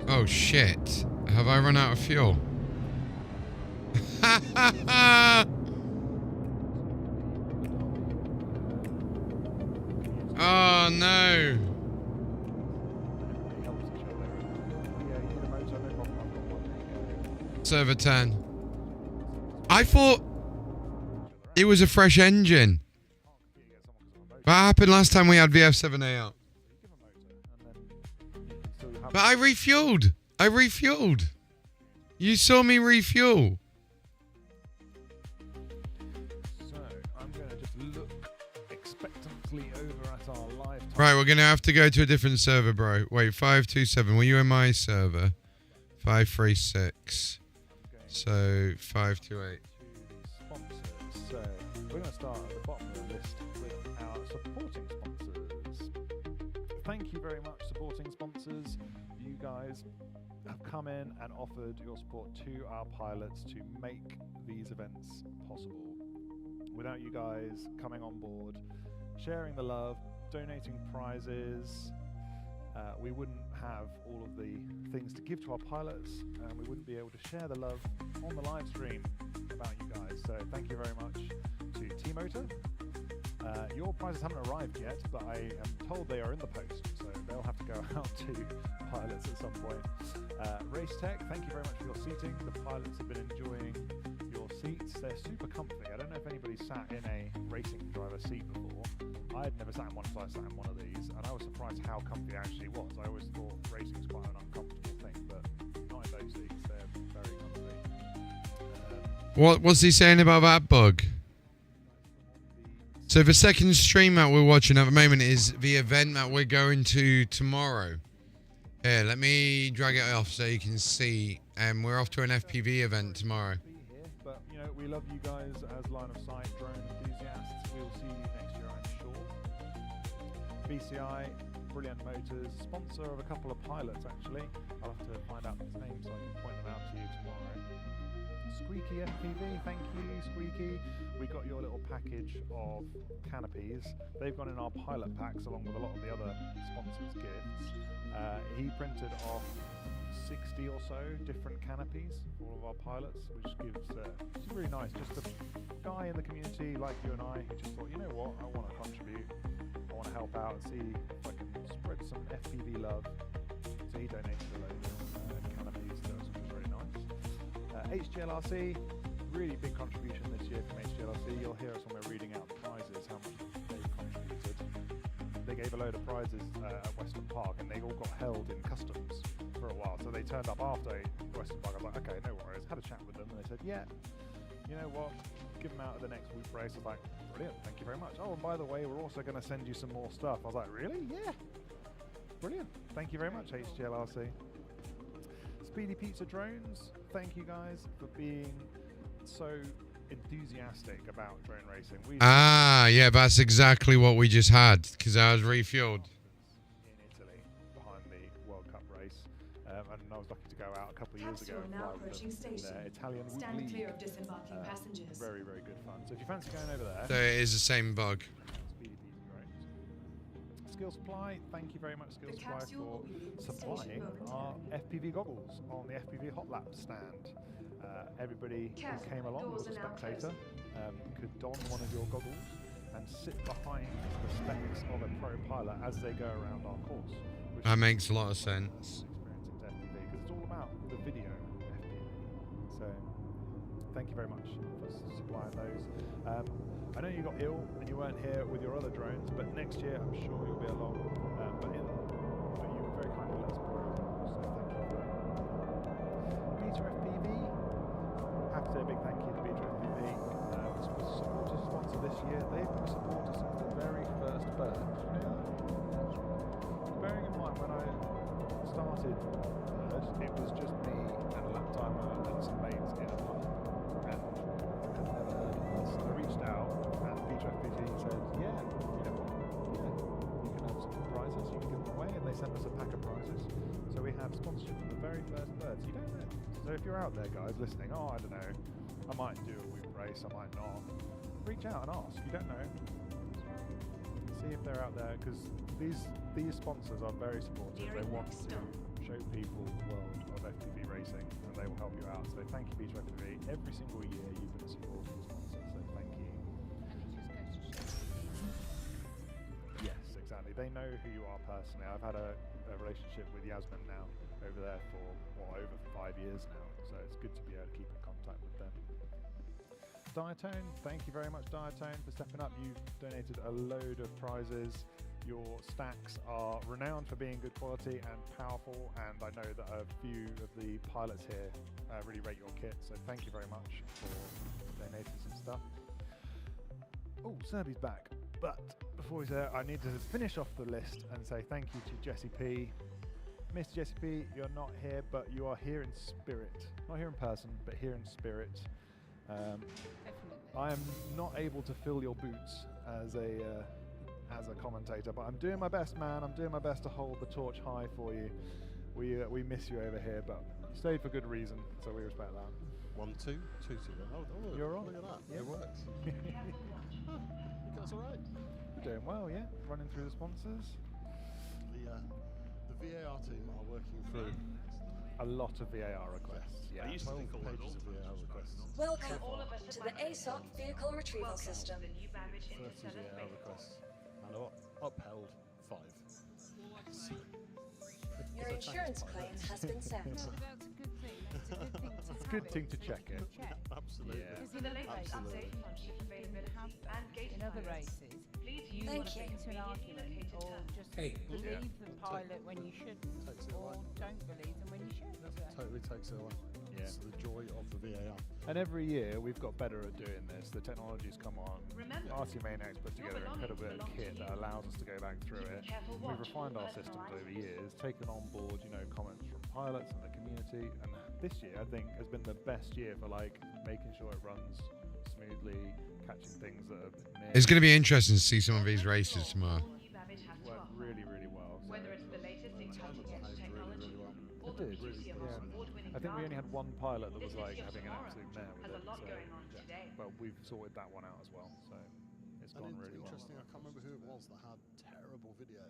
Oh shit. Have I run out of fuel? Oh no. server 10. I thought it was a fresh engine. What happened last time we had VF7A out? But I refueled. You saw me refuel. So I'm going to just look expectantly over at our live time. Right, we're going to have to go to a different server, bro. Wait, 527. Were you in my server? 536. So 528. Sponsors. So we're going to start at the bottom of the list with our supporting sponsors. Thank you very much, supporting sponsors. You guys have come in and offered your support to our pilots to make these events possible. Without you guys coming on board, sharing the love, donating prizes, we wouldn't have all of the things to give to our pilots, and we wouldn't be able to share the love on the live stream about you guys. So thank you very much to T-Motor. Your prizes haven't arrived yet, but I am told they are in the post, so they'll have to go out to pilots at some point. Race Tech, thank you very much for your seating. The pilots have been enjoying your seats. They're super comfy. I don't know if anybody sat in a racing driver seat before. I had never sat in one, so I sat in one of these, and I was surprised how comfy it actually was. I always thought racing was quite an uncomfortable thing, but not in those seats. They're very comfy. What's he saying about that bug? So the second stream that we're watching at the moment is the event that we're going to tomorrow. Here, let me drag it off so you can see. We're off to an FPV event tomorrow. But you know, we love you guys as line of sight drone enthusiasts. We'll see you next year, I'm sure. BCI, Brilliant Motors, sponsor of a couple of pilots actually. I'll have to find out his name so I can point them out to you tomorrow. Squeaky FPV, thank you Squeaky. We got your little package of canopies. They've gone in our pilot packs along with a lot of the other sponsors' gifts. He printed off 60 or so different canopies for all of our pilots, which gives it's really nice. Just a guy in the community like you and I who just thought, you know what, I want to contribute, I want to help out and see if I can spread some FPV love. So he donated a load of canopies to us, which was very nice. HGLRC, really big contribution this year from HGLRC. You'll hear us when we're reading out the prizes, how much they've contributed. They gave a load of prizes at Western Park, and they all got held in customs for a while. So they turned up after Western Park. I was like, okay, no worries. Had a chat with them, and they said, yeah, you know what? Give them out at the next week race. I was like, brilliant, thank you very much. Oh, and by the way, we're also going to send you some more stuff. I was like, really? Yeah. Brilliant. Thank you very much, HGLRC. Speedy Pizza Drones, thank you guys for being so enthusiastic about drone racing. Yeah, that's exactly what we just had, because I was refueled. In Italy, behind the World Cup race, and I was lucky to go out a couple of years ago and fly with their Italian Stand clear of disembarking passengers. Very, very good fun. So if you fancy going over there... So it is the same bug. Skill Supply, thank you very much, Skill Supply, for supplying our FPV goggles on the FPV Hot Lap stand. Everybody who came along as a spectator could don one of your goggles and sit behind the specs of a pro pilot as they go around our course. That makes a lot of sense. Experience into FPV, because it's all about the video FPV. So thank you very much for supplying those. I know you got ill and you weren't here with your other drones, but next year I'm sure you'll be along. But you were very kind to let us borrow your goggles, so thank you for that. Beta FPV, have to say a big thank you to Beta FPV. This was a supporter sponsor this year. They've been a supporter since the very first bird. Did you know that? Bearing in mind when I started Bird, it was just me and a lap timer and some mates in a pub, and I had never heard of us. I reached out and Beta FPV said, yeah, you know what, yeah, you can have some prizes, you can give them away, and they sent us a pack of prizes. So we have sponsorship from the very first birds. You don't know. So if you're out there, guys, listening, I don't know, I might do a whoop race, I might not. Reach out and ask. You don't know. See if they're out there, because these sponsors are very supportive. They want to show people the world of FPV racing, and they will help you out. So thank you, Beta FPV. Every single year you've been a supporting sponsor, so thank you. Yes, exactly. They know who you are personally. I've had a relationship with Yasmin now over there for over 5 years now. So it's good to be able to keep in contact with them. Diatone, thank you very much, Diatone, for stepping up. You've donated a load of prizes. Your stacks are renowned for being good quality and powerful, and I know that a few of the pilots here really rate your kit, so thank you very much for donating some stuff. Oh, Serby's back, but before he's there, I need to finish off the list and say thank you to Jessie P. Mr. Jessie P, you're not here, but you are here in spirit. Not here in person, but here in spirit. I am not able to fill your boots as a commentator, but I'm doing my best, man. I'm doing my best to hold the torch high for you. We miss you over here, but you stayed for good reason, so we respect that. 1, 2, 2, 2. Oh, you're on. Look at that. Yep. It works. That's all right. We're doing well, yeah. Running through the sponsors. The VAR team are working through a lot of VAR requests. Yeah. I used to think all pages of VAR requests. Welcome to the ASOC Vehicle Retrieval System. 30 VAR requests and upheld 5. Your insurance claim has been sent. That's a good thing. That's a good thing to It's a good thing to check it. Absolutely. Because in other races, in other races, you Thank want to you. get into an argument or just believe the pilot when you shouldn't, or don't believe them when you should. Totally takes it away. Yeah. It's the joy of the VAR. And every year we've got better at doing this. The technology's come on. RT Maniacs put together an incredible kit that allows us to go back through it. We've refined our systems over years, taken on board, comments from pilots and the community. And this year, I think, has been the best year for making sure it runs smoothly, catching things that are missed. It's going to be interesting to see some of these races tomorrow. Worked really, really well. So. Whether it's the latest in cutting-edge technology or It the did, beauty of yeah. our award-winning I think we only had one pilot that was This is your having an tomorrow. absolute mare with Has it. a lot So, going on today. but we've sorted that one out as well. So it's gone really well. Interesting, I can't remember who it was that had terrible video.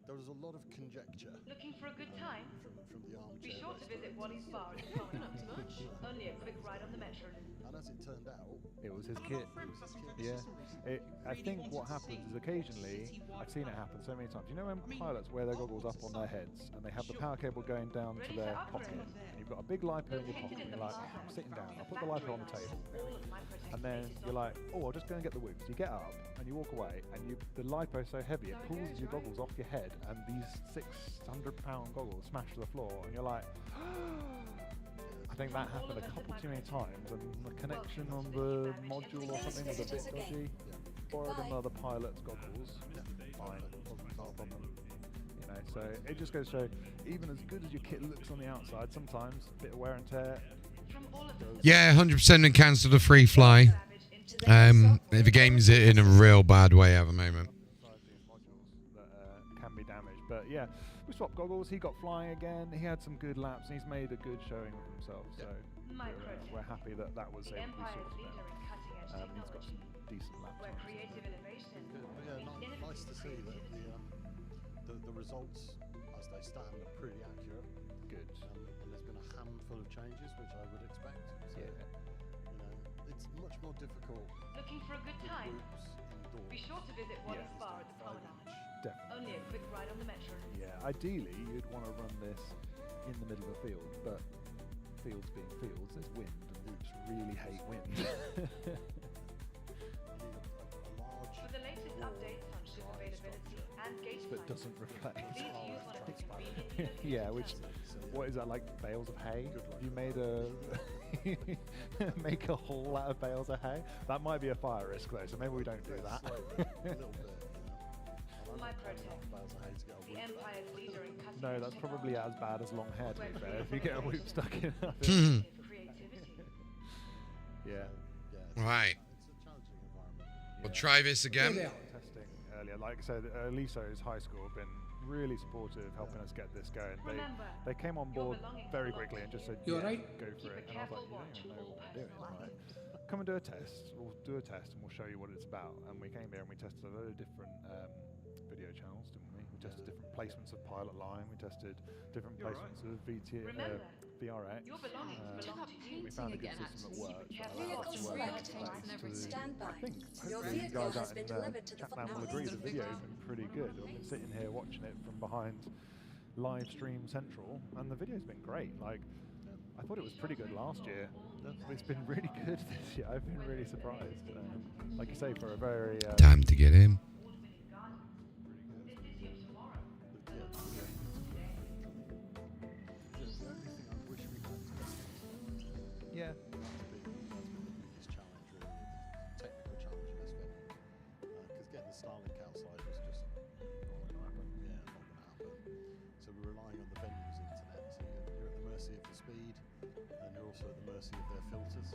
There was a lot of conjecture. Looking for a good time? From the armchair. Be sure to visit Wally's bar at the promenade. Only a quick ride on the metro. And as it turned out, it was his kit. Yeah. I think what happens is occasionally, I've seen it happen so many times. You know when pilots wear their goggles up on their heads and they have the power cable going down to their pocket, and you've got a big LiPo in your pocket, and you're like, I'm sitting down, I'll put the LiPo on the table. And then you're like, oh, I'll just go and get the whoops. You get up and you walk away, and the LiPo is so heavy, it pulls your goggles off your head, and these 600-pound goggles smash to the floor, and you're like, I think that happened a couple too many times, and the connection on the module or something was a bit dodgy. Borrowed another pilot's goggles. Fine, wasn't not a problem. So it just goes to show, even as good as your kit looks on the outside, sometimes a bit of wear and tear. Yeah, 100% and cancel the free fly. The game's in a real bad way at the moment. That can be damaged, but yeah, we swapped goggles. He got flying again. He had some good laps, and he's made a good showing of himself. So we're happy that was able to be sorted out. He's got some decent laps. Nice to see that the results as they stand are pretty accurate. Good. And there's been a handful of changes, which I would expect. So, it's much more difficult. Looking for a good time? Be sure to visit Wally's bar at the promenade. Definitely. Only a quick ride on the metro. Yeah, ideally you'd want to run this in the middle of a field, but fields being fields, there's wind, and Loops really hate wind. For the latest updates on ship availability and gate But time, doesn't reflect. please use one of the conveniently Yeah, which, what is that, like bales of hay? You made make a hole out of bales of hay? That might be a fire risk though, so maybe we don't do that. My Protect, the Empire's leader in cutting No, that's probably as bad as long hair, to be fair, if you get a whoop stuck in it. Yeah. Right. We'll try this again. Testing earlier. Like I said, Liso's high school have been really supportive, helping us get this going. They came on board very quickly and just said, go for it. And I was like, you don't even know what we're doing, right? Come and do a test. We'll do a test and we'll show you what it's about. And we came here and we tested a load of different video channels, didn't we? We tested different placements of pilot line. We tested different placements of Remember, VRX. your belongings belong to you. We found a good system that works. That allowed us to work Vehicle out selected. space to, Stand by. I think, Your hopefully you vehicle guys has out been in delivered to the Chatman will agree the video's been pretty good. I've been sitting here watching it from behind live stream central, and the video's been great. Like, I thought it was pretty good last year. It's been really good this year. I've been really surprised. Like you say, for a very Time to get in. yeah. Biggest challenge, really, technical challenge in this venue. Because getting the Starlink outside was just not going to happen. Yeah, not going to happen. So we're relying on the venue's internet. So you're at the mercy of the speed, and you're also at the mercy of their filters.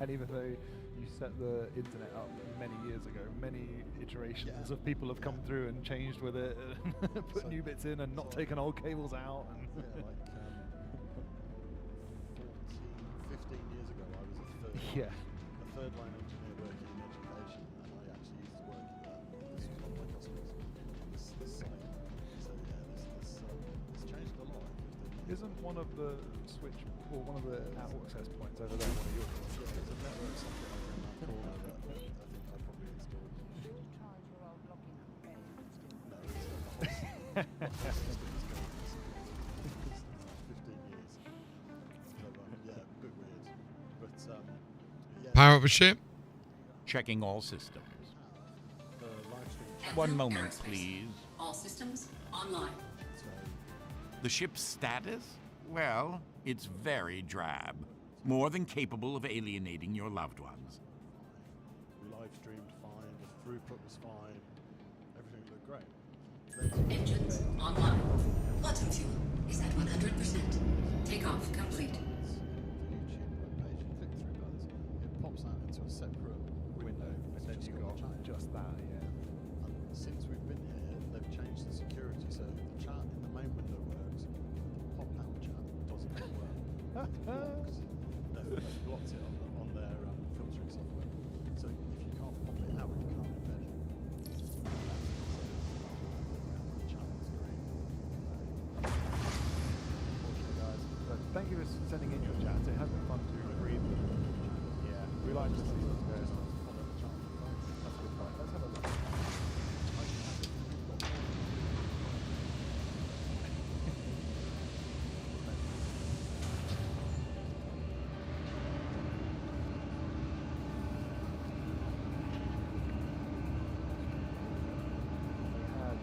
And even though you set the internet up many years ago, many iterations of people have come through and changed with it, and put new bits in, and not taken old cables out. And like 15 years ago, I was a third line engineer working in education, and I actually used to work in that. This was one of my customers, this site. So yeah, this changed a lot. Isn't one of the switch, or one of the out access points over there one of yours? Yeah, there's a network socket over in that corner that I think I probably installed. Should you try your old login upgrade? No, it's not. My whole system is going. It's 15 years. So yeah, a bit weird. But yeah. Power up a ship. Checking all systems. Live stream. One moment, please. All systems online. The ship's status? Well, it's very drab. More than capable of alienating your loved ones. We live streamed fine, the throughput was fine, everything looked great. Engines online. Bottom fuel is at 100%. Takeoff complete. YouTube webpage, you click through those, it pops out into a separate window, And then you got just that, yeah. And since we've been here, they've changed the security, so the chat in the main window works, the pop-out chat doesn't work. It's blocked. They've blocked it on their filtering software. So if you can't pop it out, you can't embed it. The chat was great. Unfortunately, guys. But thank you for sending in your chats. It has been fun to read them. Yeah, we like to see what's going on. That's good fun. Let's have a look.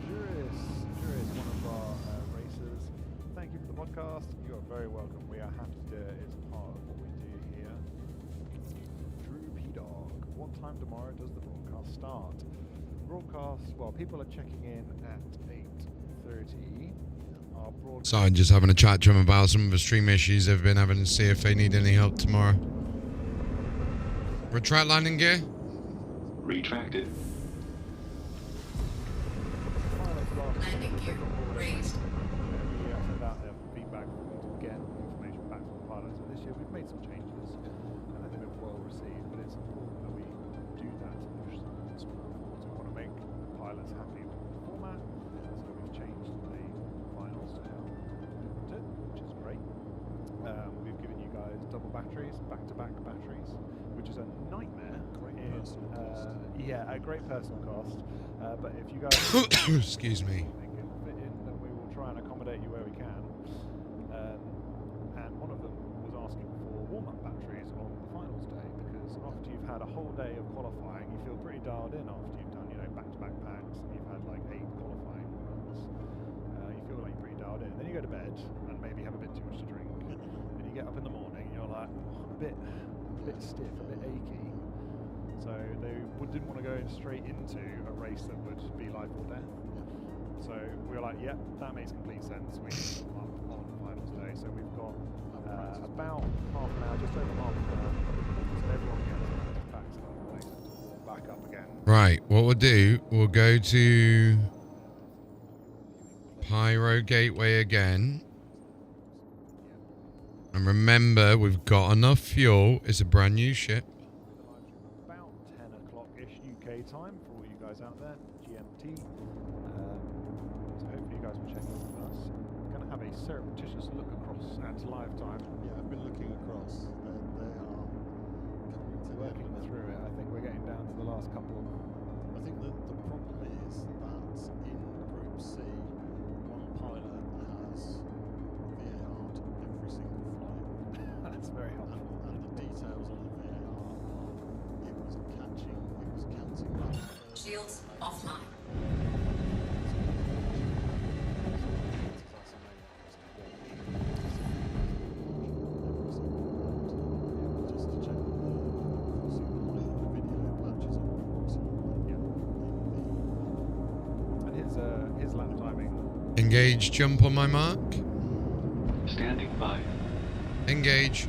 Juris, one of our racers. Thank you for the podcast. You are very welcome. We are happy to do it. It's part of what we do here. Drew P. Dog. What time tomorrow does the broadcast start? Broadcast, well, people are checking in at 8:30. Our broadcast. So I'm just having a chat to them about some of the stream issues they've been having and see if they need any help tomorrow. Retract landing gear. Retracted. Landing gear raised. We send out their feedback to get information back from the pilots. And this year we've made some changes, and they've been well received. But it's important that we do that to push the sport forward. We want to make pilots happy with the format, so we've changed the finals to help do it, which is great. We've given you guys double batteries, back-to-back batteries, which is a nightmare. Yeah, a great personal cost. But if you guys excuse me. think it'll fit in, then we will try and accommodate you where we can. And one of them was asking for warm-up batteries on the finals day, because after you've had a whole day of qualifying, you feel pretty dialed in after you've done, back-to-back packs, and you've had like 8 qualifying runs. You feel like you're pretty dialed in. Then you go to bed and maybe have a bit too much to drink, and you get up in the morning and you're like, a bit stiff, a bit achy. So they didn't want to go straight into a race that would be life or death. So we were like, yep, that makes complete sense. We need them up on finals day. So we've got about half an hour, just over half an hour. So everyone gets back to that place to warm back up again. Right, what we'll do, we'll go to Pyro Gateway again. And remember, we've got enough fuel. It's a brand new ship. About 10 o'clock-ish UK time for all you guys out there, GMT. guys for checking in with us. We're going to have a surreptitious look across at live time. Yeah, I've been looking across. They are working through it. I think we're getting down to the last couple. I think the problem is that in Group C, one pilot has VAR to every single flight. That's very helpful. And the details on the VAR are, it was counting laps. Shields offline. His lap timing. Engage, jump on my mark. Standing by. Engage.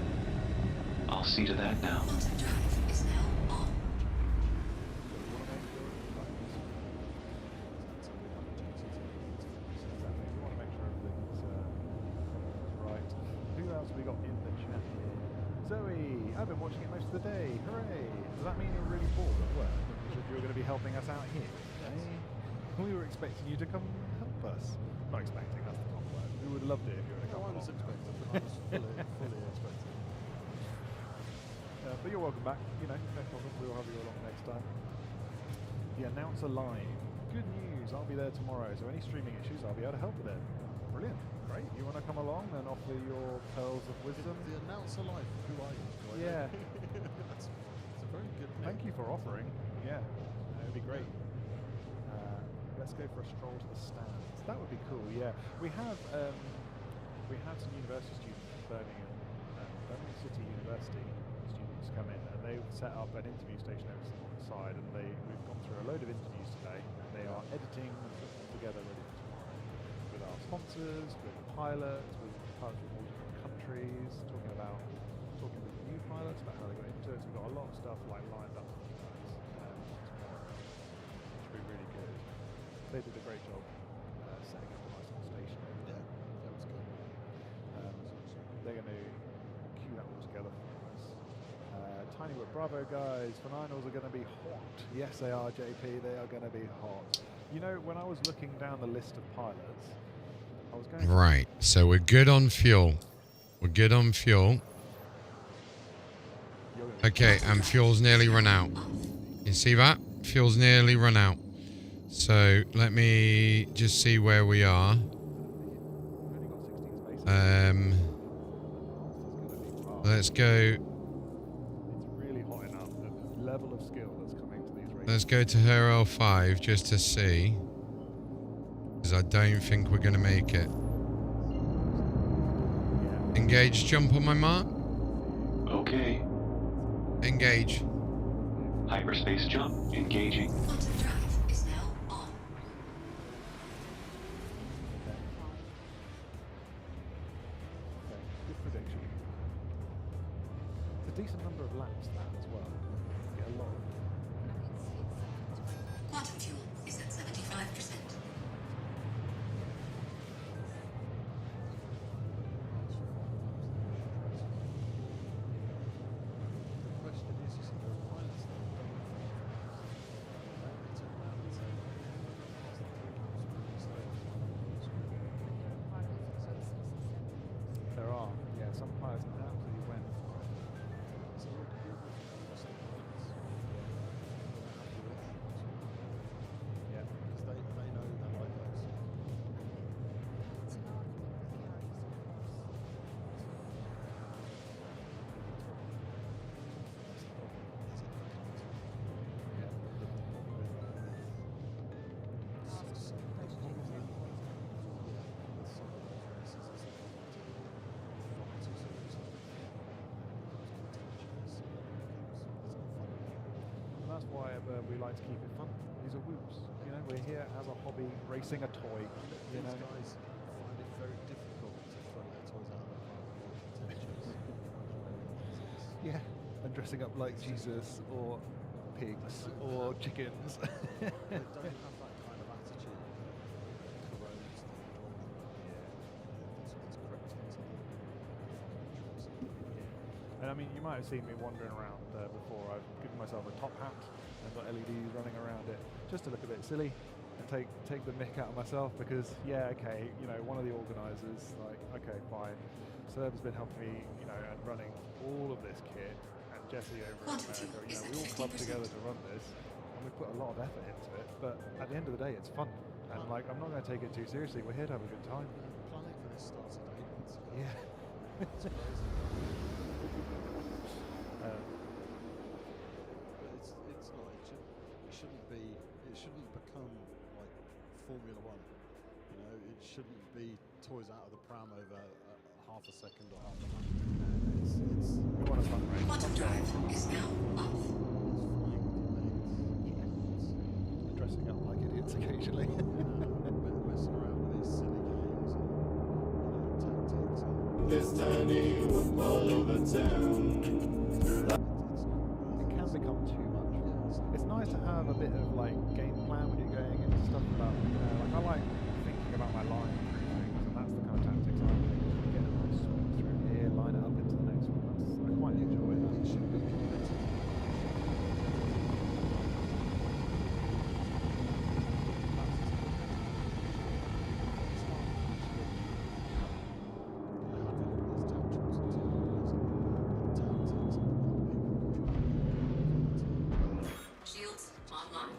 I'll see to that now. Right. Who else have we got in the chat here? Zoe, I've been watching it most of the day. Hooray! Does that mean you're really bored at work? You said you were going to be helping us out here. We were expecting you to come help us. Not expecting, that's the wrong word. We would have loved it if you were to come I was along. expecting, but I was fully expecting. But you're welcome back. You know, no problem. We'll have you along next time. The announcer live. Good news. I'll be there tomorrow. So any streaming issues, I'll be able to help with it. Brilliant. Great. You want to come along and offer your pearls of wisdom? The announcer live. Who are you? Yeah. That's a very good name. Thank you for offering. Yeah. It would be great. Let's go for a stroll to the stands. That would be cool. Yeah. We have some university students from Birmingham City University students come in, and they've set up an interview station over on the side, and we've gone through a load of interviews today, and they are editing and putting them together ready for tomorrow with our sponsors, with pilots from all different countries, talking with new pilots about how they got into it. So we've got a lot of stuff like lined up for you guys tomorrow, which will be really good. They did a great job setting up a nice little station. Yeah, that was good. They're going to queue that all together for us. Tiny Whip Bravo guys, finals are going to be hot. Yes, they are, JP. They are going to be hot. You know, when I was looking down the list of pilots, I was going. Right. So we're good on fuel. We're good on fuel. Okay, and fuel's nearly run out. You see that? Fuel's nearly run out. So let me just see where we are. Let's go. It's really hot enough. The level of skill that's coming to these races. Let's go to her L5 just to see, because I don't think we're going to make it. Engage, jump on my mark. Okay. Engage. Hyperspace jump, engaging. A decent number of laps that as well. Get a lot of. Quantum fuel is at 75%. The question is, you see, there are pilots that don't turn around and say, there are, yeah, some pilots absolutely went. Yeah, because they know that like those. And that's why we like to keep it fun. These are whoops. You know, we're here as a hobby, racing a toy. You These know, guys find it very difficult to throw their toys out of the car. yeah, and dressing up like Jesus or pigs or chickens. They don't have that kind of attitude that corrodes the it's crept into the And I mean, you might have seen me wandering around before. I've given myself a top hat and got LEDs running around it just to look a bit silly. take the mick out of myself because yeah, okay, you know, one of the organisers, like, okay, fine. Serve's been helping me, you know, and running all of this kit, and Jesse over in America, you know, we all clubbed together to run this, and we put a lot of effort into it. But at the end of the day, it's fun, and like, I'm not going to take it too seriously. We're here to have a good time. Planning for this started 8 months ago. Yeah. It's crazy. But it's not. It shouldn't be. It shouldn't become like Formula One. You know, it shouldn't be toys out of the pram over half a second or half a minute. It's we want a fun race. Quantum drive is now off. We're dressing up like idiots occasionally. Messing around with these silly games and, you know, tactics. And This tiny all over town. It can become too much. It's nice to have a bit of like game plan when you're going into stuff about, you know, like I like thinking about my line through things, and that's the kind of tactics I like. Get a nice swing through here, line it up into the next one. I quite enjoy that. it should be competitive. Shields online.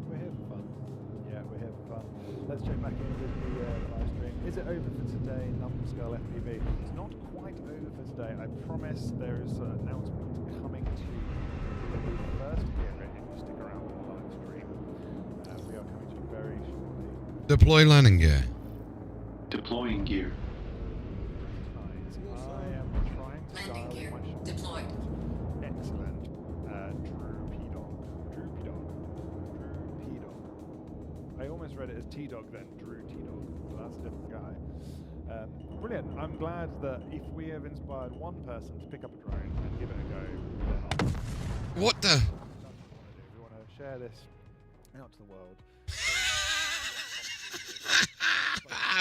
We're here for fun. Yeah, we're here for fun. Let's check back in with the live stream. Is it over for today, Numbskull FPV? It's not quite over for today. I promise there is an announcement coming to you. You'll be the first to hear it if you stick around for the live stream. We are coming to you very shortly. Deploy landing gear. Deploying gear. I am trying to Landing dial gear my shot. deployed. Excellent. Drew P-Dog. I almost read it as T-Dog then, Drew T-Dog, but that's a different guy. Brilliant. I'm glad that if we have inspired one person to pick up a drone and give it a go, then I'll... What the? That's what we want to do. We want to share this out to the world.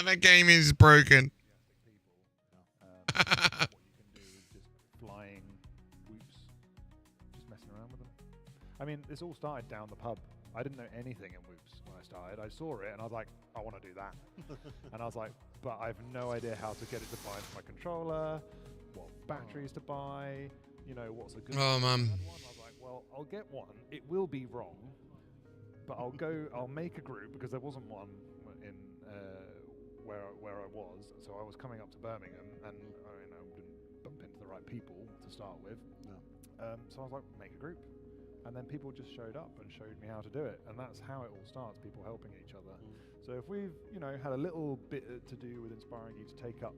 The game is broken. What you can do is just flying whoops, just messing around with them. I mean, this all started down the pub. I didn't know anything in whoops when I started. I saw it and I was like, I want to do that. And I was like, but I have no idea how to get it to bind to my controller, what batteries to buy, you know, what's a good Oh, man. I was like, well, I'll get one. It will be wrong, but I'll make a group because there wasn't one in where I was. So I was coming up to Birmingham and I didn't bump into the right people to start with. No. So I was like, make a group. And then people just showed up and showed me how to do it. And that's how it all starts, people helping each other. So if we've, you know, had a little bit to do with inspiring you to take up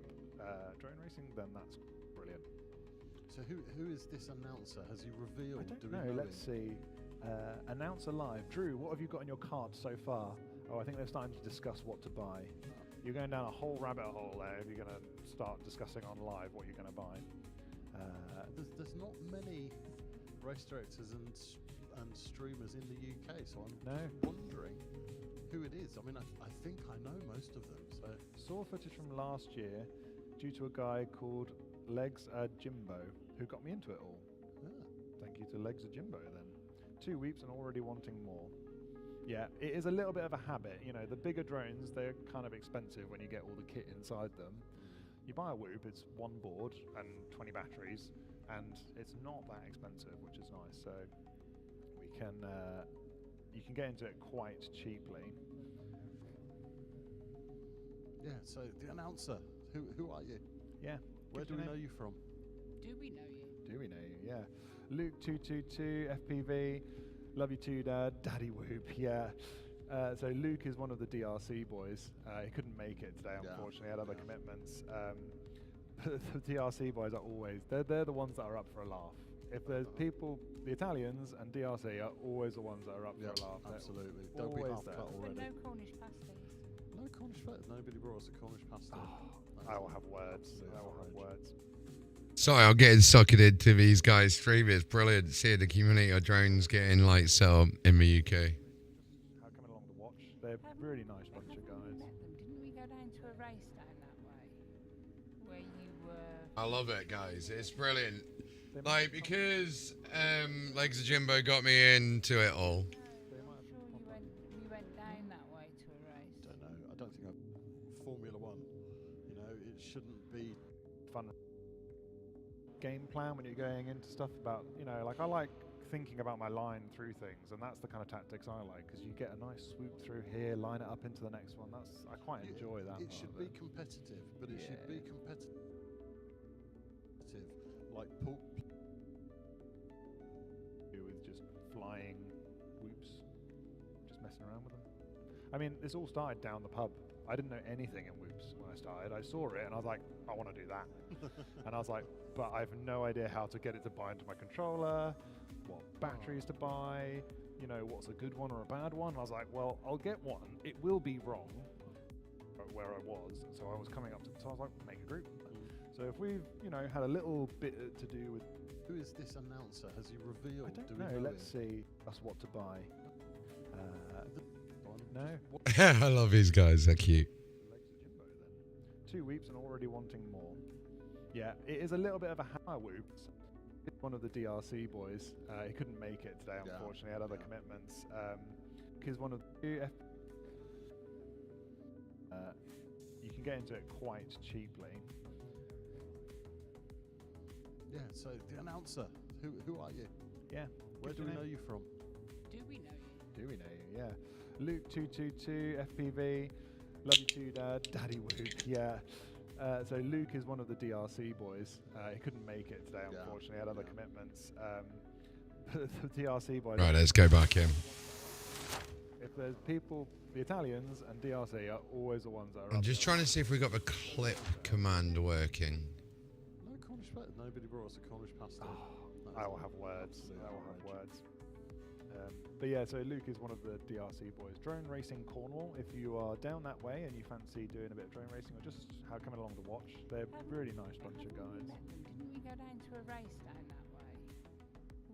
drone racing, then that's brilliant. So who is this announcer? Has he revealed? I don't Do we know. know Let's him? see. Announcer live. Drew, what have you got on your card so far? Oh, I think they're starting to discuss what to buy. You're going down a whole rabbit hole there if you're going to start discussing on live what you're going to buy. There's not many race directors and streamers in the UK, so I'm wondering who it is. I mean, I think I know most of them. So Saw footage from last year due to a guy called Legs Jimbo who got me into it all. Thank you to Legs Jimbo then. 2 weeks and already wanting more. Yeah, it is a little bit of a habit. You know, the bigger drones, they're kind of expensive when you get all the kit inside them. You buy a Whoop, it's one board and 20 batteries, and it's not that expensive, which is nice. So we can, you can get into it quite cheaply. yeah, so the announcer, who are you? Yeah. Where do we know you from? Do we know you? Do we know you? Yeah. Luke222 FPV. Love you too, Dad. Daddy Whoop. Yeah. So Luke is one of the DRC boys. He couldn't make it today, unfortunately. He had other commitments. But the DRC boys are always they're the ones that are up for a laugh. If there's people, the Italians and DRC are always the ones that are up for a laugh. Absolutely. They're Don't be always half there. cut But already. no Cornish pasties. No Cornish pasty. Nobody brought us a Cornish pasty. I will have words. I will have words. Sorry, I'm getting sucked into these guys' stream. It's brilliant seeing the community of drones getting like set up in the UK. How coming along to watch? They're really nice bunch of guys. Didn't we go down to a race down that way? Where you were... I love it, guys. It's brilliant. Like, because Legs of Jimbo got me into it all. I'm sure you went game plan when you're going into stuff about, you know, like I like thinking about my line through things, and that's the kind of tactics I like, because you get a nice swoop through here, line it up into the next one. I quite enjoy that. It should be competitive, but it should be competitive like with just flying whoops, just messing around with them. I mean, this all started down the pub. I didn't know anything in whoops when I started. I saw it and I was like, I want to do that. And I was like, but I have no idea how to get it to bind to my controller, what batteries to buy, you know, what's a good one or a bad one. And I was like, well, I'll get one. It will be wrong where I was. So I was coming up to, so I was like, make a group. So if we've, you know, had a little bit to do with... Who is this announcer? Has he revealed? I don't know. Let's see. That's what to buy. No. I love these guys. They're cute. 2 weeks and already wanting more. Yeah, it is a little bit of a hammer whoop. One of the DRC boys, he couldn't make it today, unfortunately. He had other commitments. Because one of the you can get into it quite cheaply. Yeah, so the announcer, who are you? Yeah. Where do we know you from? Do we know you? Do we know you? Yeah. Luke222 FPV. Love you too, Dad. Daddy Whoop. Yeah. So Luke is one of the DRC boys. He couldn't make it today, unfortunately. He had other commitments. The DRC boys. Right, let's go back in. If there's people, the Italians and DRC are always the ones that are. I'm just trying to see if we got the clip command working. No Cornish pasta. Nobody brought us a Cornish pasta. Oh, I will have words. I will have words. But yeah, so Luke is one of the DRC boys. Drone Racing Cornwall, if you are down that way and you fancy doing a bit of drone racing or just coming along to watch, they're a really nice bunch of guys. Didn't we go down to a race down that way?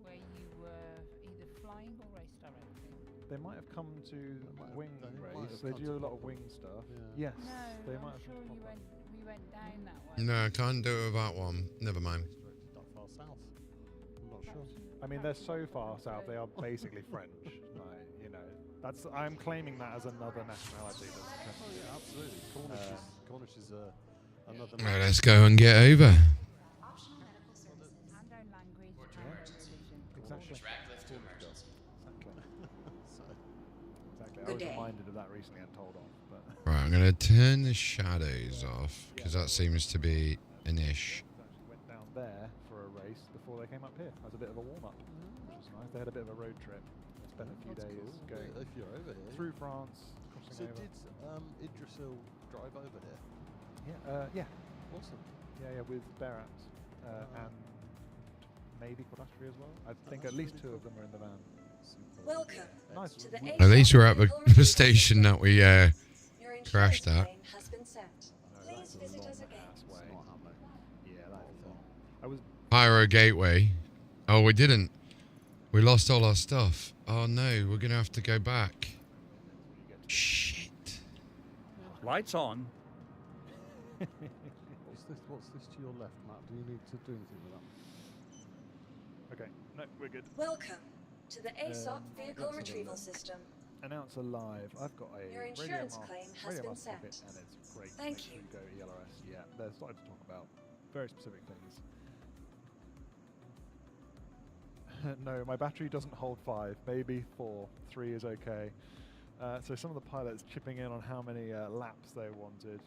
Where you were either flying or race directing? They might have come to wing race. They do a lot of wing stuff. Yeah. Yes, no, they I'm might have. sure we went down that way. No, I can't do it with that one. Never mind. That far south. I'm not sure. I mean, they're so far south, they are basically French. Like, you know, I'm claiming that as another nationality. Yeah, absolutely. Cornish is another. Right, let's go and get over. Exactly. I was reminded of that recently and told off. But Right, I'm going to turn the shadows off because that seems to be an ish. Went down there for a race before they came up here as a bit of a warm-up, which was nice. They had a bit of a road trip. They spent a few days going if you're over here through France, crossing over. Did Idrisil drive over here? Yeah. Awesome. Yeah, with Berat and maybe Kodashri as well. I think at least 2 of them were in the van. Welcome nice. to the At least we're at the station that we crashed at. has been sent. Please visit us again. Yeah, that was Pyro Gateway. Oh, we didn't. We lost all our stuff. Oh no, we're going to have to go back. Shit. Lights on. What's this to your left, Matt? Do you need to do anything with that? Okay, no, we're good. Welcome to the ASOC vehicle retrieval system. Announcer live. I've got a Your insurance claim has been sent. And it's great. Thank Make sure you. Go ELRS. Yeah, they're starting to talk about very specific things. No, my battery doesn't hold 5, maybe 4. 3 is okay. So some of the pilots chipping in on how many laps they wanted.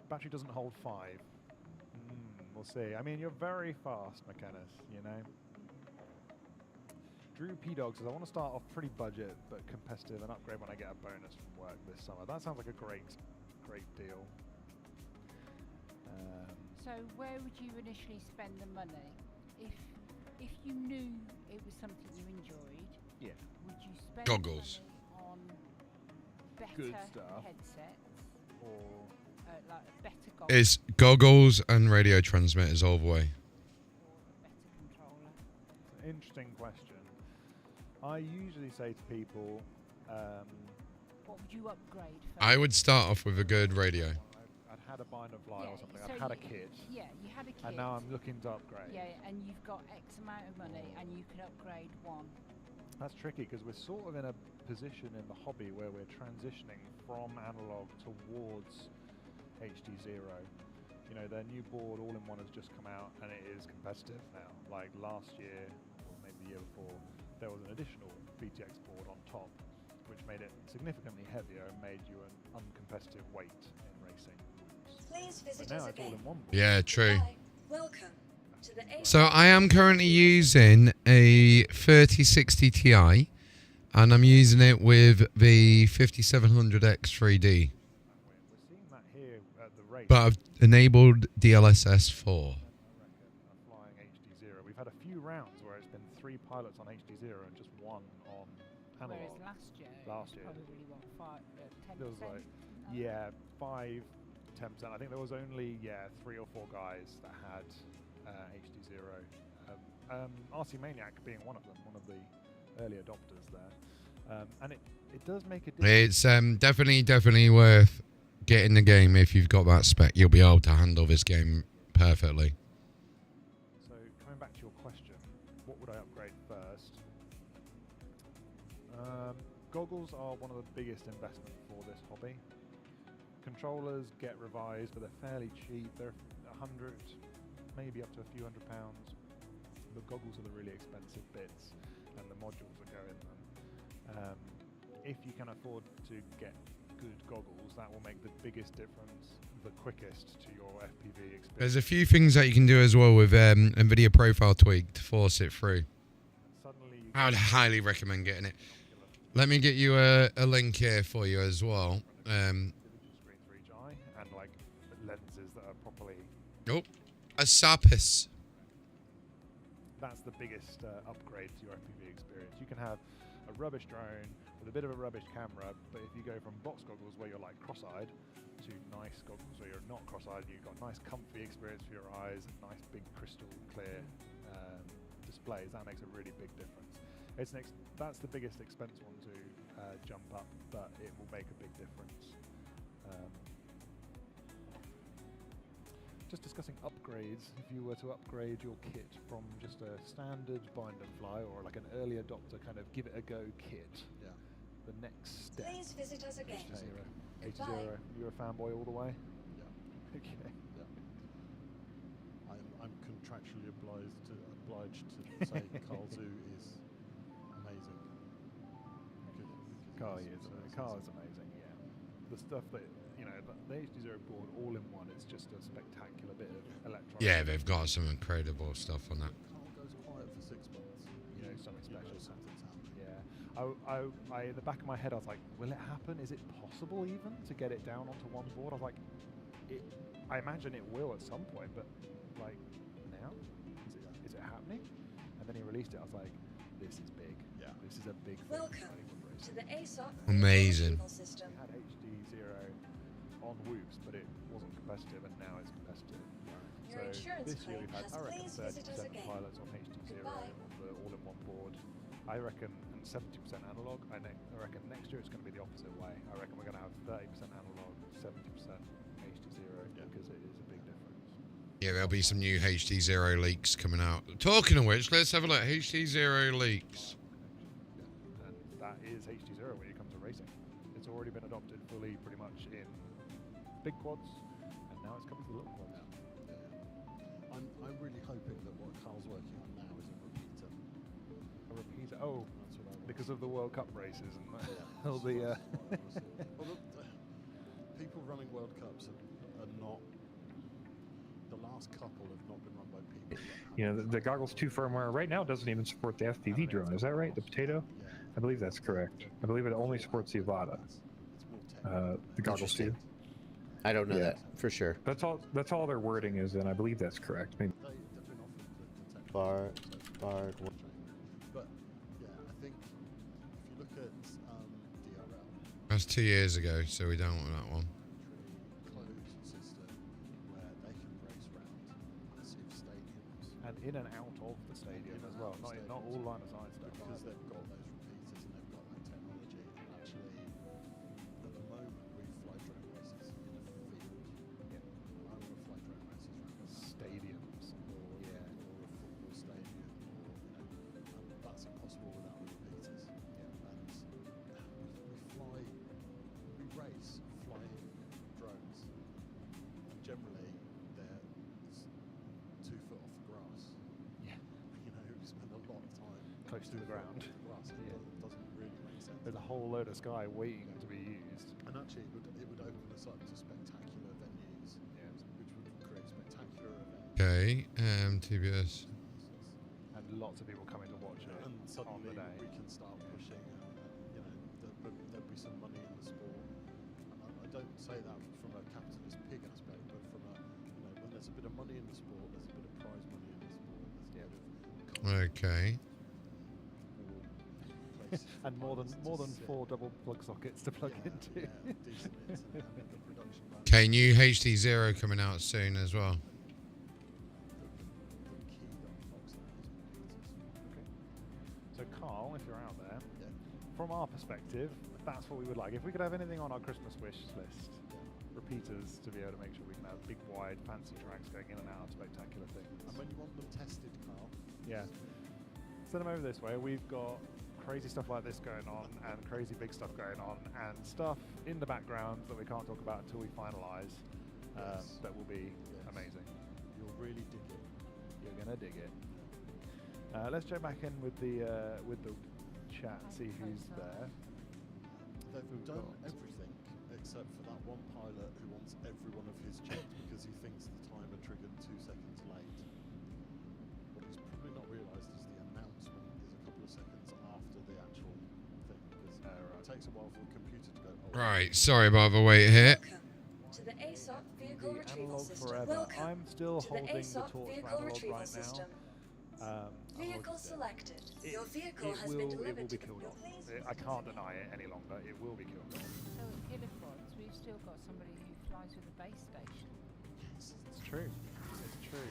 Battery doesn't hold 5. We'll see. I mean, you're very fast, McKennis, you know. Drew P-Dog says, I want to start off pretty budget, but competitive and upgrade when I get a bonus from work this summer. That sounds like a great deal. So where would you initially spend the money? If you knew it was something you enjoyed, would you spend Goggles. money on better Good stuff. headsets or like better goggles? It's goggles and radio transmitters all the way. Better controller. Interesting question. I usually say to people, what would you upgrade first? I would start off with a good radio. I'd had a bind of fly or something. so I'd had a you- kit. Yeah, you had a kit. And now I'm looking to upgrade. Yeah, and you've got X amount of money and you can upgrade one. That's tricky because we're sort of in a position in the hobby where we're transitioning from analog towards HD0. You know, their new board all-in-one has just come out, and it is competitive now. Like last year, or maybe the year before, there was an additional VTX board on top, which made it significantly heavier and made you an uncompetitive weight in racing. Please visit But now us it's all again. in one board. Yeah, true. Hi. Welcome to the So I am currently using a 3060 Ti, and I'm using it with the 5700X3D. We're seeing that here at the race. But I've enabled DLSS 4. Flying HD0. We've had a few rounds where it's been 3 pilots on HD0 and just 1 on analog. Whereas last year, probably what, 10%? There was like, yeah, 5, 10%. I think there was only 3 or 4 guys that had HD0. RC Maniac being one of them, one of the early adopters there. And it does make a difference. It's definitely worth getting the game. If you've got that spec, you'll be able to handle this game perfectly. So coming back to your question, what would I upgrade first? Goggles are one of the biggest investments for this hobby. Controllers get revised, but they're fairly cheap. They're 100, maybe up to a few £100. The goggles are the really expensive bits, and the modules that go in them. If you can afford to get good goggles, that will make the biggest difference, the quickest to your FPV experience. There's a few things that you can do as well with NVIDIA Profile Tweak to force it through. I would highly recommend getting it. Let me get you a link here for you as well. Screen for each eye, and like lenses that are properly. Oh, a Sapis. That's the biggest upgrade to your FPV experience. You can have a rubbish drone with a bit of a rubbish camera, but if you go from box goggles where you're like cross-eyed to nice goggles where you're not cross-eyed, you've got nice comfy experience for your eyes, and nice big crystal clear displays, that makes a really big difference. That's the biggest expense one to jump up, but it will make a big difference. Just discussing upgrades, if you were to upgrade your kit from just a standard bind and fly or like an early adopter kind of give it a go kit, the next step. Please visit us again. H0, you're a fanboy all the way? Yeah. Okay. Yeah. I'm contractually obliged to say Carl Zoo is amazing. Carl is amazing, yeah. The stuff that, you know, the HD0 board all in one, it's just a spectacular bit of electronics. Yeah, they've got some incredible stuff on that. Carl goes quiet for 6 months. You know, something special. Something's happening. Yeah. I in the back of my head, I was like, will it happen? Is it possible even to get it down onto one board? I was like, I imagine it will at some point, but like now? Is it happening? And then he released it. I was like, this is big. Yeah. This is a big thing. Welcome to the ASOC Amazing. system. We had HD0 on Whoops, but it wasn't competitive, and now it's competitive. Your insurance this year claim we've had, has I reckon, please visit us 30% again. pilots on HD0 Goodbye. on the all-in-one board. I reckon, and 70% analog. I reckon next year it's going to be the opposite way. I reckon we're going to have 30% analog, 70% HD0, because it is a big difference. Yeah, there'll be some new HD0 leaks coming out. Talking of which, let's have a look. HD0 leaks. And that is HD0 when it comes to racing. It's already been adopted fully, pretty much in big quads, and now it's coming to the little quads. I'm really hoping that what Carl's working on now is a repeater. A repeater? Oh, that's what I want. Because of the World Cup races and all the. People running World Cups are not. The last couple have not been run by people. You know, the Goggles 2 firmware right now doesn't even support the FPV drone. Is that right? The Potato? Yeah. I believe that's correct. I believe it only supports the Avata. The Goggles 2. I don't know that for sure. That's all their wording is, and I believe that's correct. Maybe. They've been offered the content. Bar. But yeah, I think if you look at DRL. That's 2 years ago, so we don't want that one. Closed system where they can race around massive stadiums. And in and out of the stadium as well, not all line of sight stuff. Because they've got those repeaters and they've got that technology. And actually, at the moment, we fly drone races in a field. Yeah. I want to fly drone races around stadiums or a football stadium, or that's impossible without the repeaters. Yeah. And we race flying drones. And generally, close to the ground. Well, so it doesn't really make sense. There's a whole load of sky waiting to be used. And actually, it would open us up to spectacular venues, which would create spectacular events. Okay, TBS. And lots of people coming to watch it And on suddenly the day. we can start pushing, you know, there'll be some money in the sport. And I don't say that from a capitalist pig aspect, but from a, you know, when there's a bit of money in the sport, there's a bit of prize money in the sport. There's a bit of Okay. And more than 4 double plug sockets to plug into. decent internet and the production value. Okay, new HD0 coming out soon as well. So Carl, if you're out there, from our perspective, that's what we would like. If we could have anything on our Christmas wish list, repeaters to be able to make sure we can have big, wide, fancy tracks going in and out of spectacular things. And when you want them tested, Carl, Yeah. Send them over this way. We've got crazy stuff like this going on and crazy big stuff going on and stuff in the background that we can't talk about until we finalise. That will be amazing. You'll really dig it. You're gonna dig it. Let's check back in with the chat, see who's there. They've done everything except for that one pilot who wants every one of his checked because he thinks the timer triggered 2 seconds late. What he's probably not realised is the announcement is a couple of seconds after the actual thing because it takes a while for the computer to go. Oh, Right, sorry about the wait here. To the ASOC vehicle retrieval Analog system. forever. Welcome I'm still to holding the ASOC torch for vehicle analog retrieval right system. now. Vehicle selected. Your vehicle It has will, been it delivered will be to killed the off. I can't deny it any longer. It will be killed off. So at Killipods, we've still got somebody who flies with a base station. It's true. It's true.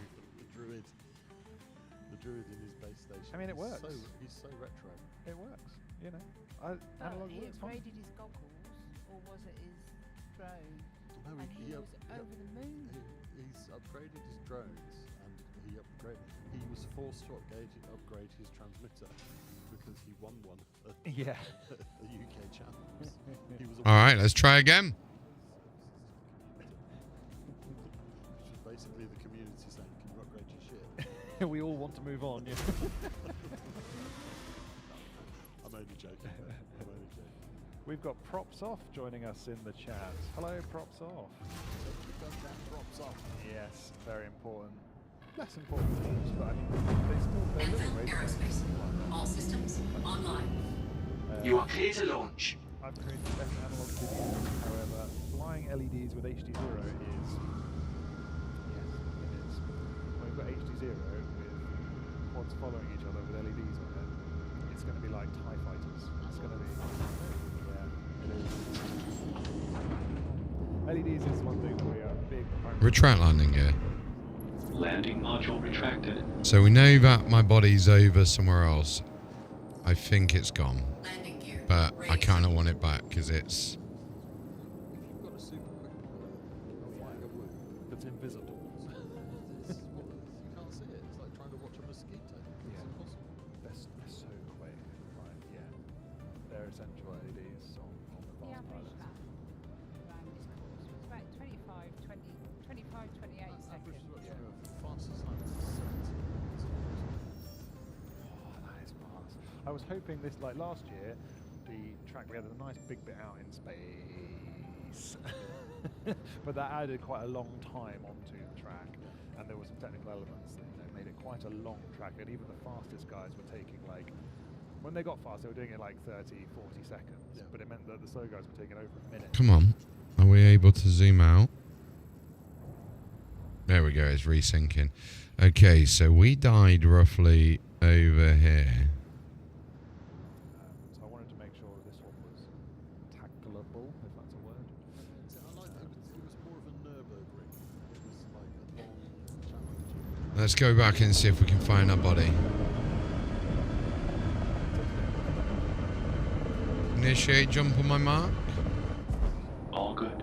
The druid in his base station. I mean, it works. He's so retro. It works. You know, But analog he works fine. upgraded his goggles, or was it his drone? No, And he was over the moon. He's upgraded his drones and he was forced to upgrade his transmitter because he won one at Yeah. the UK Champs. He was All right, let's try again. Which is basically the community saying, "Can you upgrade your shit?" We all want to move on. Yeah. I'm only joking. I'm only joking. We've got Props Off joining us in the chat. Hello, Props Off. Props off. Yes, very important. Less important things, but I mean, they're living ways. Aerospace. All systems online. You are clear to launch. I've created the best analog video. However, flying LEDs with HD0 is... Yes, it is. When we've got HD0 with quads following each other with LEDs on it, it's going to be like TIE fighters. It's going to be... Yeah, it is. LEDs is one thing that we are big proponents. Retract landing gear. Landing module retracted. So we know that my body's over somewhere else. I think it's gone. Landing gear. But I kind of want it back because it's... If you've got a super quick pilot flying a wood That's invisible. you can't see it. It's like trying to watch a mosquito. It's impossible. They're so quick. Right, yeah. They're essential LEDs on the The fast average pilots. lap around this course was about 25, 28 seconds. Fastest lap is 70. Oh, that is fast. I was hoping this, like last year, the track, we had a nice big bit out in space. But that added quite a long time onto the track. And there were some technical elements that made it quite a long track. And even the fastest guys were taking like, when they got fast, they were doing it like 30, 40 seconds. But it meant that the slow guys were taking over a minute. Come on. Are we able to zoom out? There we go, it's resyncing. Okay, so we died roughly over here. So I wanted to make sure that this one was tackleable, if that's a word. I like it was more of a Nürburgring. It was like a long challenge. Let's go back and see if we can find our body. Initiate jump on my mark. All good.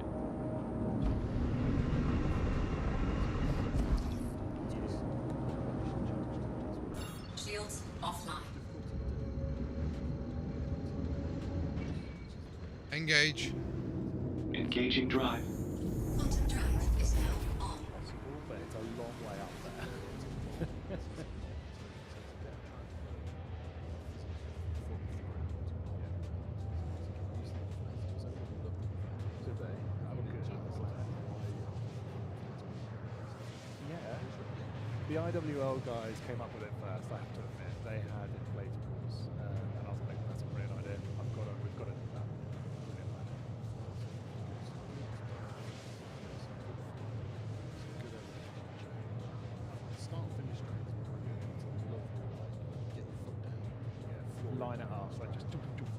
Shields offline. Engage. Engaging drive. Quantum drive is now on. But it's a long way up there. The IWL guys came up with it first, I have to admit. They had inflatables, and I was like, that's a brilliant idea. We've got to do that. Brilliant idea. Start and finish straight. Get your foot down. Yeah, line it up, like just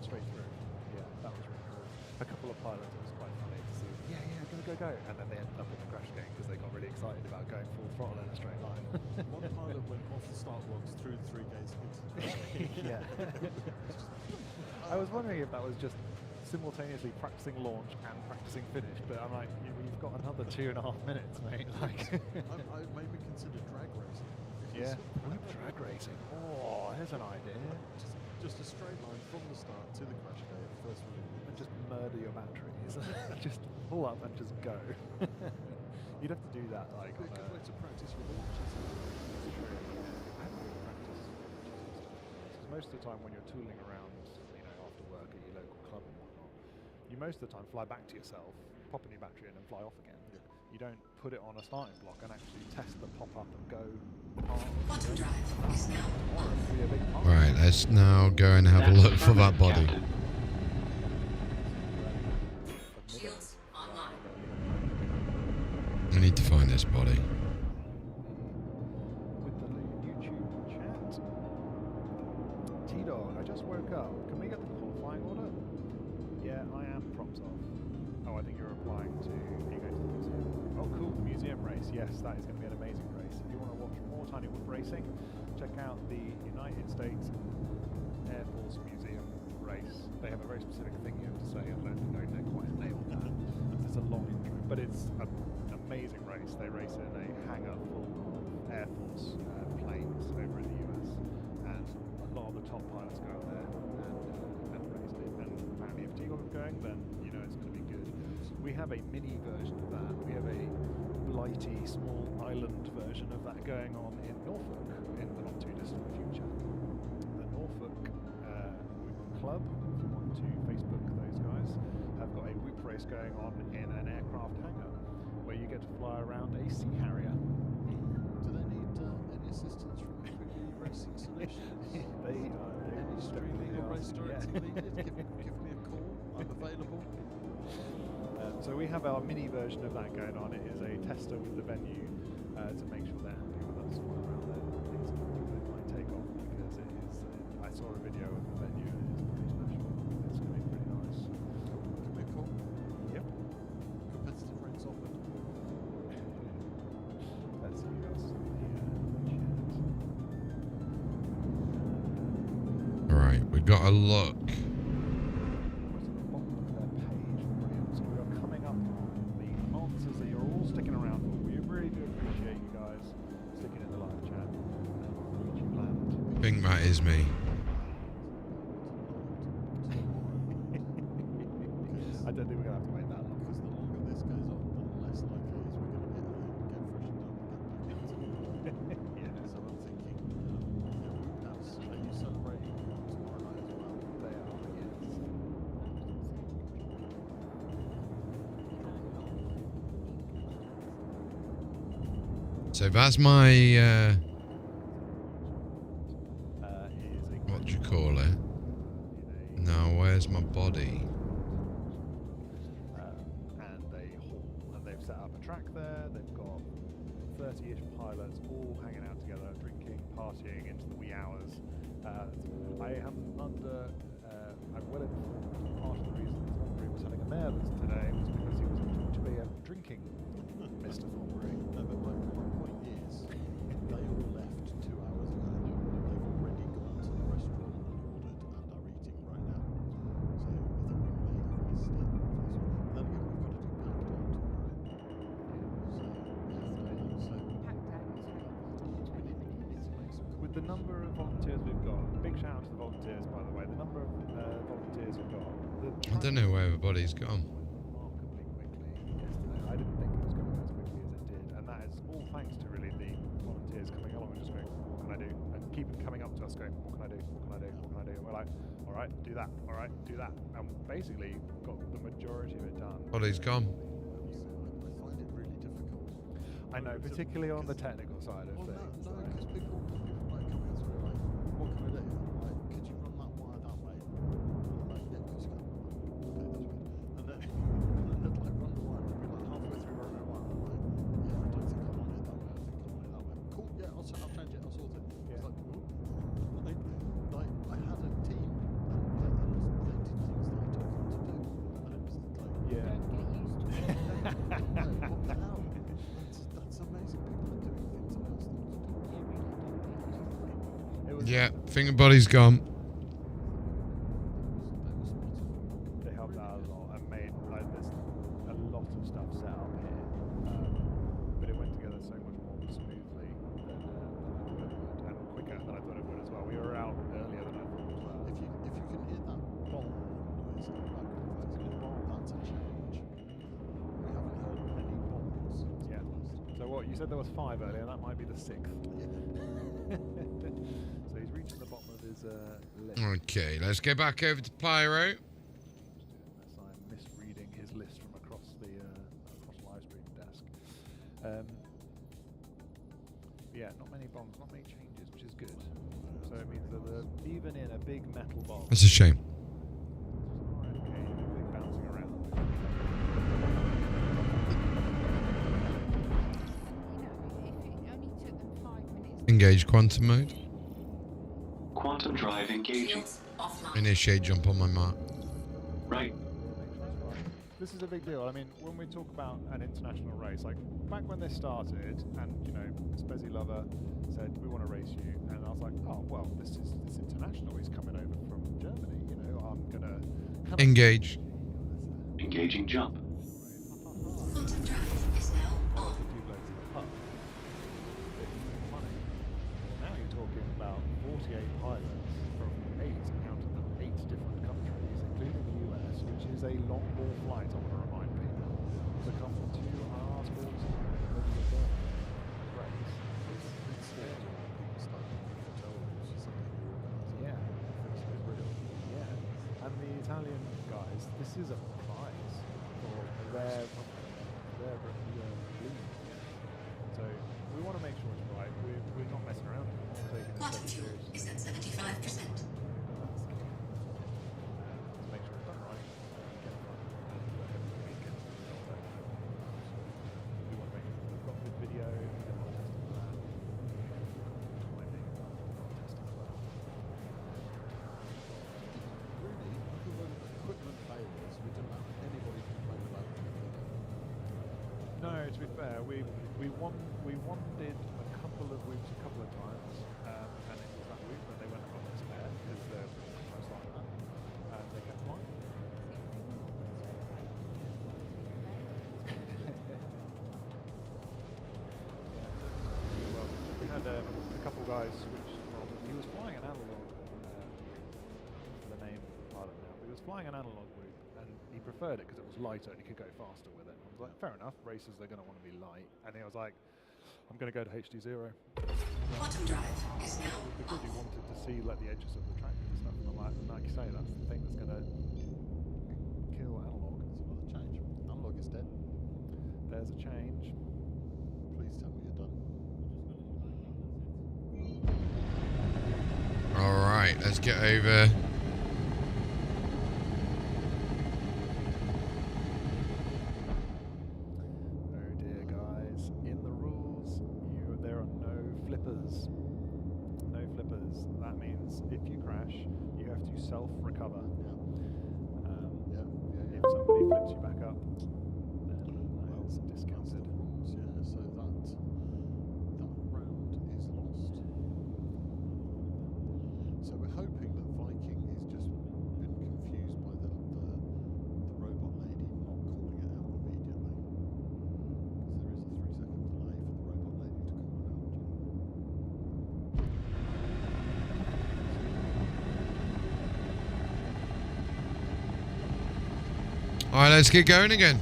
straight through. Yeah, that was really cool. A couple of pilots, it was quite funny to see. Yeah, go. And then they ended up in the crash game because they got really excited about going full throttle in a straight line. One pilot went off the start blocks through the 3 gates into the crash game. Yeah. I was wondering if that was just simultaneously practicing launch and practicing finish, but I'm like, you've got another 2.5 minutes, mate. Like, I maybe consider drag racing. Yeah, drag racing. Oh, here's an idea. Just a straight line from the start to the crash gate, first one. And just murder your batteries. Just pull up and just go. You'd have to do that like on a good way to practice your launches. I haven't really practiced because most of the time when you're tooling around, after work at your local club and whatnot, you most of the time fly back to yourself, pop a new battery in and fly off again. Yeah. You don't put it on a starting block and actually test the pop up and go. Quantum drive is now on. Right, let's now go and have a look for that body. Shields online. I need to find this body. With the YouTube chat. T-Dog, I just woke up. Can we get the qualifying order? Yeah, I am props off. Oh, I think you're applying to... Are you going to the museum? Oh, cool. Museum race. Yes, that is going to be an amazing race. If you want to watch more Tiny Whoop racing, check out the United States Air Force Museum race. They have a very specific thing you have to say. I don't think they quite nailed that. It's a long intro, but it's an amazing race. They race in a hangar full of Air Force planes over in the US, and a lot of the top pilots go out there and race it. And apparently, if T-Dog is going, then you know it's going to be good. We have a mini version of that. We have a blighty, small island version of that going on in Norfolk in the not too distant future. The Norfolk Club, if you want to Facebook those guys, have got a whoop race going on in an aircraft hangar where you get to fly around a Sea Harrier. Do they need any assistance from FPV Racing Solutions? They any streaming or race directing needed? Give me a call. I'm available. So we have our mini version of that going on. It is a tester with the venue to make sure they're happy with us while around there. Things that might take off because it is. I saw a video of the venue and it is pretty special. It's going to be pretty nice. Give me a call. Yep. Competitive rates offered. Let's see what's in the chat. Alright, we've got a look. Sticking around for. We really do appreciate you guys sticking in the live chat and reaching land. I think that is me. I don't think we're going to have to wait that long. Because the longer this goes on, the less likely it is we're going to get freshened up and get back into it. Yeah. So I'm thinking, perhaps are you celebrating tomorrow night as well? They are, yes. So that's my, what do you call it? Now, where's my body? And they haul, and they've set up a track there. They've got 30-ish pilots all hanging out together, drinking, partying into the wee hours. I am under, I'm well informed. Part of the reason Thornbury was having a nervous today was because he was to be drinking, Mr. Thornbury. No, but my point is, they all left 2 hours ago. They've already gone to the restaurant and ordered and are eating right now. So I think we may have missed it for this one. Then again, we've got to do pack down tomorrow. So with the number of volunteers we've got, big shout out to the volunteers, by the way. The number of volunteers we've got. I don't know where everybody's gone. Remarkably quickly yesterday. I didn't think it was going to go as quickly as it did, and that is all thanks to really the volunteers coming along and just going, what can I do? And keep coming up to us going, what can I do? What can I do? What can I do? And we're like, all right, do that. All right, do that. And basically got the majority of it done. Body's gone. I find it really difficult. I know, particularly on the technical side of things. No, because people like coming through like, what can I do? Like, could you run that wire that way? I'm like, yeah, of course you can. Okay, that's weird. And then they'd like run the wire and be like halfway through running the wire. I'm like, yeah, I don't think I want it that way. I think I want it that way. Cool, yeah, I'll change it. I'll sort it. Yeah. It's like, like I had a team and they did things that I told them to do. And it was like, yeah. No, what the hell? That's amazing. People are doing things I asked them to do. Yeah, finger body's gone. They helped out a lot and made like there's a lot of stuff set up here, but it went together so much more smoothly than I thought it would, and quicker than I thought it would as well. We were out earlier than I thought as well. If you can hear that bomb noise in the background, that's a change. We haven't heard many bombs. Yeah. So what you said there was 5 earlier. That might be the 6th. So he's reaching the bottom of his list. Okay, let's get back over to Pyro. Unless I'm misreading his list from across the live stream desk. Yeah, not many bombs, not many changes, which is good. So it means that even in a big metal bomb. That's a shame. Okay, big bouncing around. Engage quantum mode. Quantum drive engaging. Initiate jump on my mark. Right. This is a big deal. I mean, when we talk about an international race, like back when they started, and you know, Spezzy Lover said we want to race you, and I was like, oh well, this is international. He's coming over from Germany. You know, I'm gonna engage. Engaging jump. Quantum drive is now on. Now you're talking about 48 pilots from 8 different countries, including the US, which is a long haul flight, I want to remind people, to come to our sports race. Yeah. Yeah. And the Italian guys, this is a prize for their lead. So we want to make sure it's right. We're not messing around. We're taking Quantum it fuel seriously. is at 75%. Let's make sure it's done right. Get it right. We want to make sure we've got good video. We don't want to test on that. Timing. Test on that. Really, other than equipment failures, we didn't have anybody complain about it. No, to be fair, we wanted a couple of routes a couple of times, and it was that route when they went on the spare because they're most like that, and they kept flying. Well, we had a couple guys switch from. He was flying an analog. The name pardon now. He was flying an analog route, and he preferred it because it was lighter and he could go faster with it. I was like, fair enough. Racers, they're going to want to be light, and he was like, I'm going to go to HD0. Quantum drive is now because he wanted to see like the edges of the track and stuff. And I'm like you say, that's the thing that's going to kill analog. It's another change. Analog is dead. There's a change. Please tell me you're done. All right, let's get over. Oh dear, guys. In the rules, there are no flippers. No flippers. That means if you crash, you have to self-recover. If somebody flips you back up, then it's discounted. Yeah, so that round is lost. So we're hoping that Viking has just been confused by the robot lady not calling it out immediately. Because there is a 3-second delay for the robot lady to call it out. All right, let's get going again.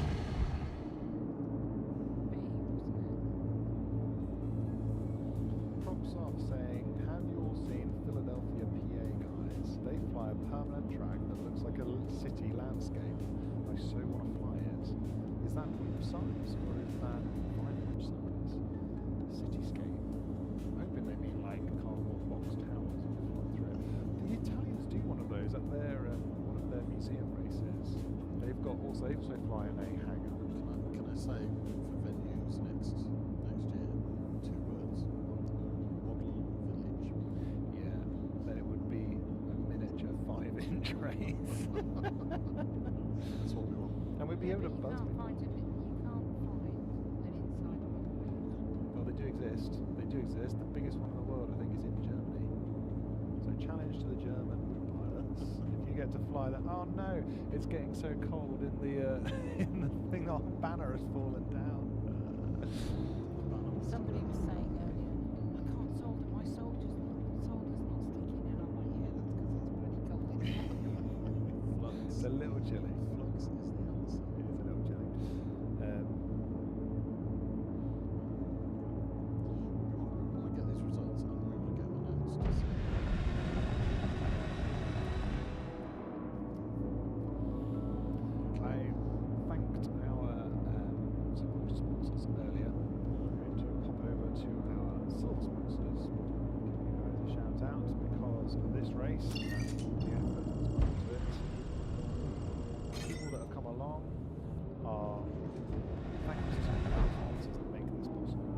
Proxoff saying, have you all seen Philadelphia, PA guys? They fly a permanent track that looks like a city landscape. I so want to fly it. Is that group size or is that 5 group size? cityscape. I'm hoping they mean like cardboard box towers that fly through it. The Italians do one of those at their one of their museum races. They also fly in a hangar. Can I say for venues next year, 2 words? Model village. Yeah, then it would be a miniature 5-inch race. That's what we want. And we'd be able to buzz people. Well, they do exist. They do exist. The biggest one in the world, I think, is in Germany. So challenge to the German pilots. If you get to fly that, oh no, it's getting so cold in the in the thing. Our banner has fallen down. Somebody was saying earlier, I can't solder my solder's not sticking, and I'm like, yeah, that's because it's pretty cold. It's a little chilly. Flux is the answer. It is a little chilly. We want to get these results and we want to get them announced. I thanked our support sponsors earlier. I'm going to pop over to our silver sponsors. Give you guys a shout out because of this race and the effort that's gone into it. People that have come along are thanks to our sponsors that make this possible.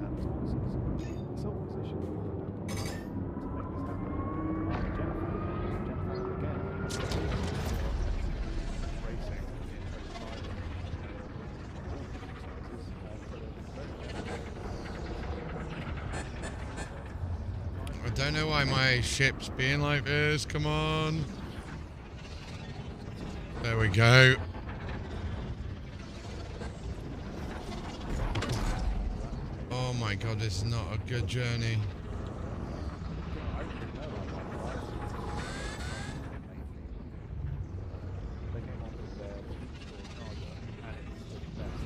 And the sponsors, the silver position that we put up on to make this happen are Jennifer again. Racing in prototyping I don't know why my ship's being like this. Come on. There we go. Oh my god, this is not a good journey. They came on with their charger and it's the best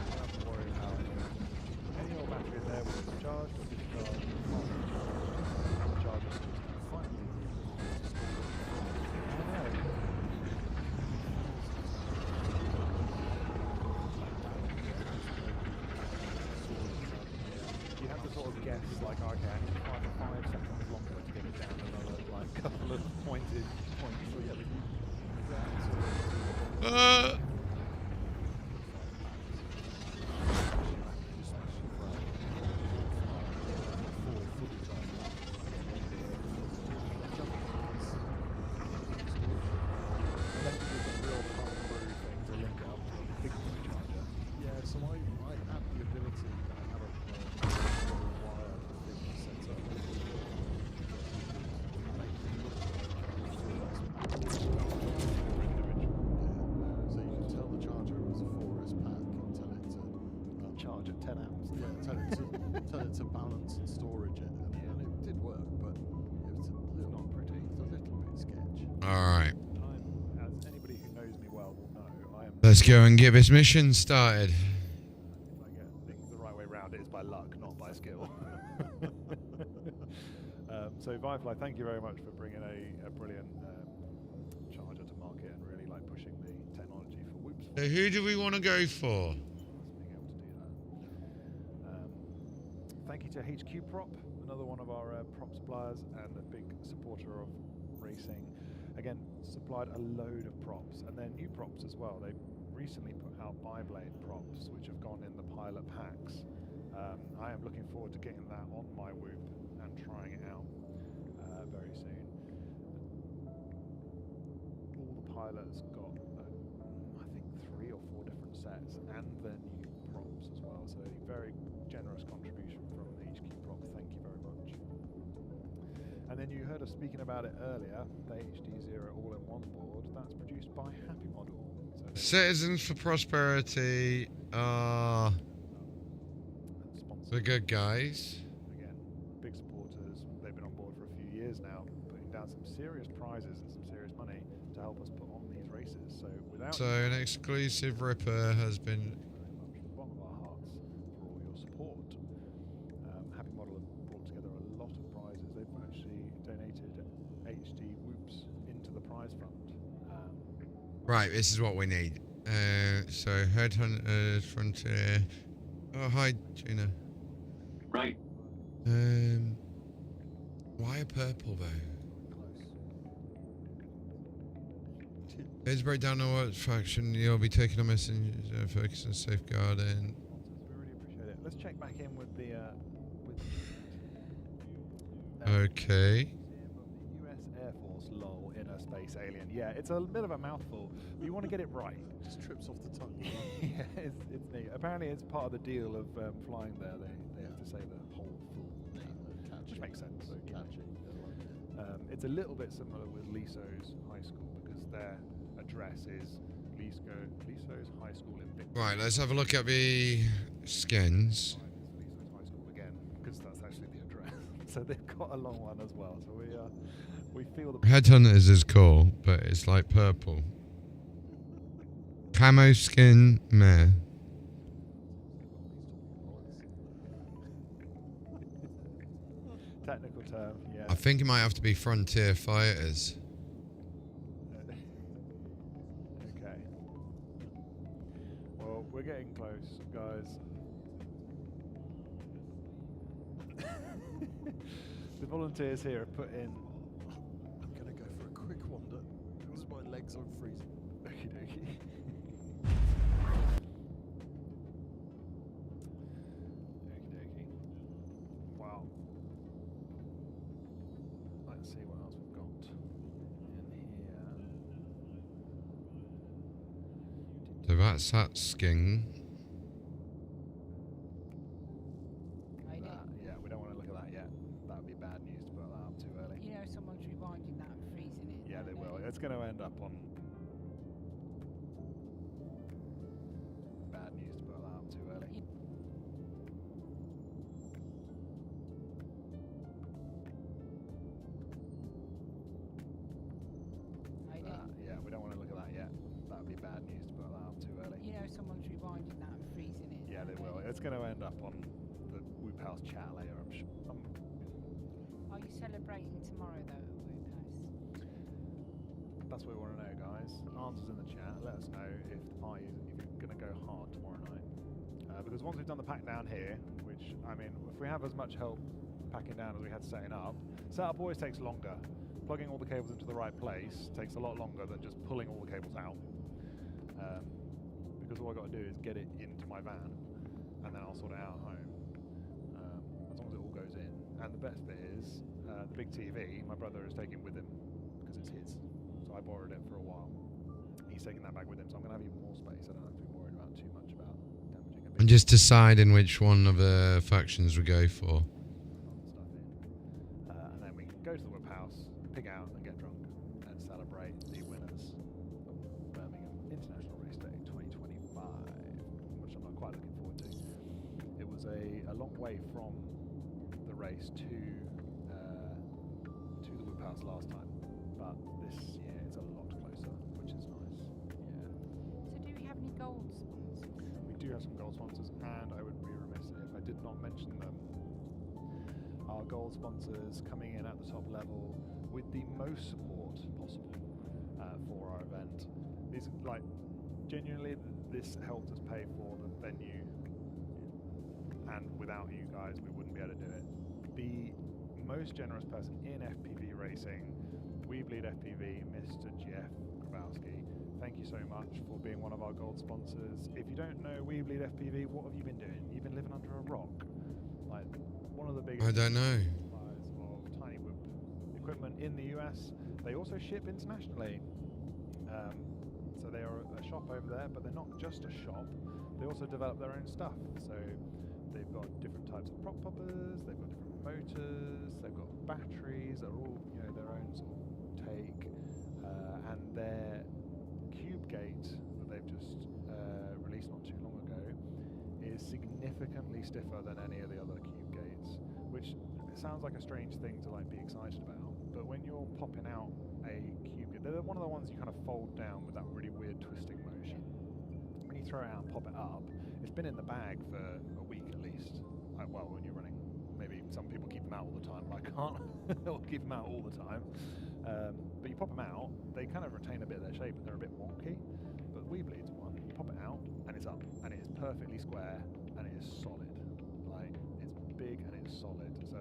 don't have to worry about any old battery in there was charged or discharged. The charger finally you have to sort of guess, like, okay, I need to find 5 seconds longer to get it down another, like, couple of pointed points. So yeah, Yeah, so I have the ability, I have a wire thing set up. So you can tell the charger was a 4S pack and tell it to charge at 10 amps. Yeah, tell it to balance and storage it, and it did work, but it was a little bit sketch. Alright. As anybody who knows me well will know, I am. Let's go and get this mission started. If I get things the right way round, it is by luck, not by skill. So Firefly, thank you very much for bringing a brilliant charger to market and really like pushing the technology for whoops. So who do we want to go for? Being able to do that. Thank you to HQ Prop, another one of our prop suppliers and a big supporter of racing. Again, supplied a load of props and they're new props as well. They recently put out bi-blade props which have gone in the pilot packs. I am looking forward to getting that on my Whoop and trying it out very soon. All the pilots got, I think, 3 or 4 different sets and their new props as well. So a very generous contribution from HQ Prop. Thank you very much. And then you heard us speaking about it earlier, the HD0 all-in-one board. That's produced by Happy Model. So Citizens for Prosperity are the good guys. Again, big supporters. They've been on board for a few years now, putting down some serious prizes and some serious money to help us put on these races. So without So an exclusive Ripper has been... from the bottom of our hearts for all your support. Happy Model have brought together a lot of prizes. They've actually donated HD Whoops into the prize fund. Right, this is what we need. So Headhunters, Frontier. Oh, hi, Gina. Right. Why a purple though? Let's break down on what faction you'll be taking a message, focus on safeguarding. We really appreciate it. Let's check back in with the Okay. US Air Force lol inner space alien. Yeah, it's a bit of a mouthful, but you want to get it right. Just trips off the tongue. Yeah, it's neat. Apparently, it's part of the deal of flying there. They have to say the whole full name, which makes sense. So catchy. It's a little bit similar with Liso's high school because their address is Liso's high school in Victoria. Right, let's have a look at the skins. Liso's high school again because that's actually the address. So they've got a long one as well. So we feel the Headhunters is cool, but it's like purple. Camo skin, meh. technical term. Yeah. I think it might have to be Frontier Fighters. Okay. Well, we're getting close, guys. The volunteers here have put in. I'm gonna go for a quick wander because my legs are freezing. Okie dokie. Okie dokie. Wow. Let's see what else we've got in here. So that's that skin. Yeah, we don't want to look at that yet. That would be bad news to put that up too early. You know, someone's rewinding that and freezing it. Yeah, they will. It's going to end up on bad news to put that up too early. Yeah, we don't want to look at that yet. That would be bad news to put that up too early. You know, someone's rewinding that and freezing it. Yeah, they will. It's going to end up on the Whoop House chat later, I'm sure. Are you celebrating tomorrow, though, at Whoop House? That's what we want to know, guys. Answers in the chat. Let us know if you're going to go hard tomorrow night. Because once we've done the pack down here, which, I mean, if we have as much help packing down as we had setting up, setup always takes longer. Plugging all the cables into the right place takes a lot longer than just pulling all the cables out. Because all I got to do is get it into my van, and then I'll sort it out at home. As long as it all goes in. And the best bit is, the big TV, my brother is taking with him, because it's his. So I borrowed it for a while. He's taking that back with him, so I'm going to have even more space. I don't have to be worried about too much about damaging a big. And just deciding which one of the factions we go for. And then we can go to the Whip House, pig out and get drunk, and celebrate the winners of Birmingham International Race Day 2025, which I'm not quite looking forward to. It was a long way from the race to the Whip House last time, but this year it's a lot closer, which is nice. Yeah. So do we have any gold sponsors? We do have some gold sponsors, and I would be remiss if I did not mention them. Our gold sponsors coming in at the top level with the most support possible for our event. These, like, genuinely, this helped us pay for the venue, and without you guys, we wouldn't be able to do it. The most generous person in FPV racing, We Bleed FPV, Mr. Jeff Grabowski. Thank you so much for being one of our gold sponsors. If you don't know We Bleed FPV, what have you been doing? You've been living under a rock. Like, one of the biggest I don't know. suppliers of tiny whoop equipment in the US. They also ship internationally. So they are a shop over there, but they're not just a shop. They also develop their own stuff. So they've got different types of prop poppers, they've got different motors, they've got batteries that are all, you know, their own sort of take. And their cube gate that they've just released not too long ago is significantly stiffer than any of the other cube gates, which sounds like a strange thing to like be excited about, but when you're popping out a cube gate, they're one of the ones you kind of fold down with that really weird twisting motion. When you throw it out and pop it up, it's been in the bag for a week at least. Well, when you're running, maybe some people keep them out all the time, but I can't or keep them out all the time. But you pop them out, they kind of retain a bit of their shape, but they're a bit wonky. But We Bleed's one pop it out, and it's up, and it is perfectly square, and it is solid. Like, it's big and it's solid. So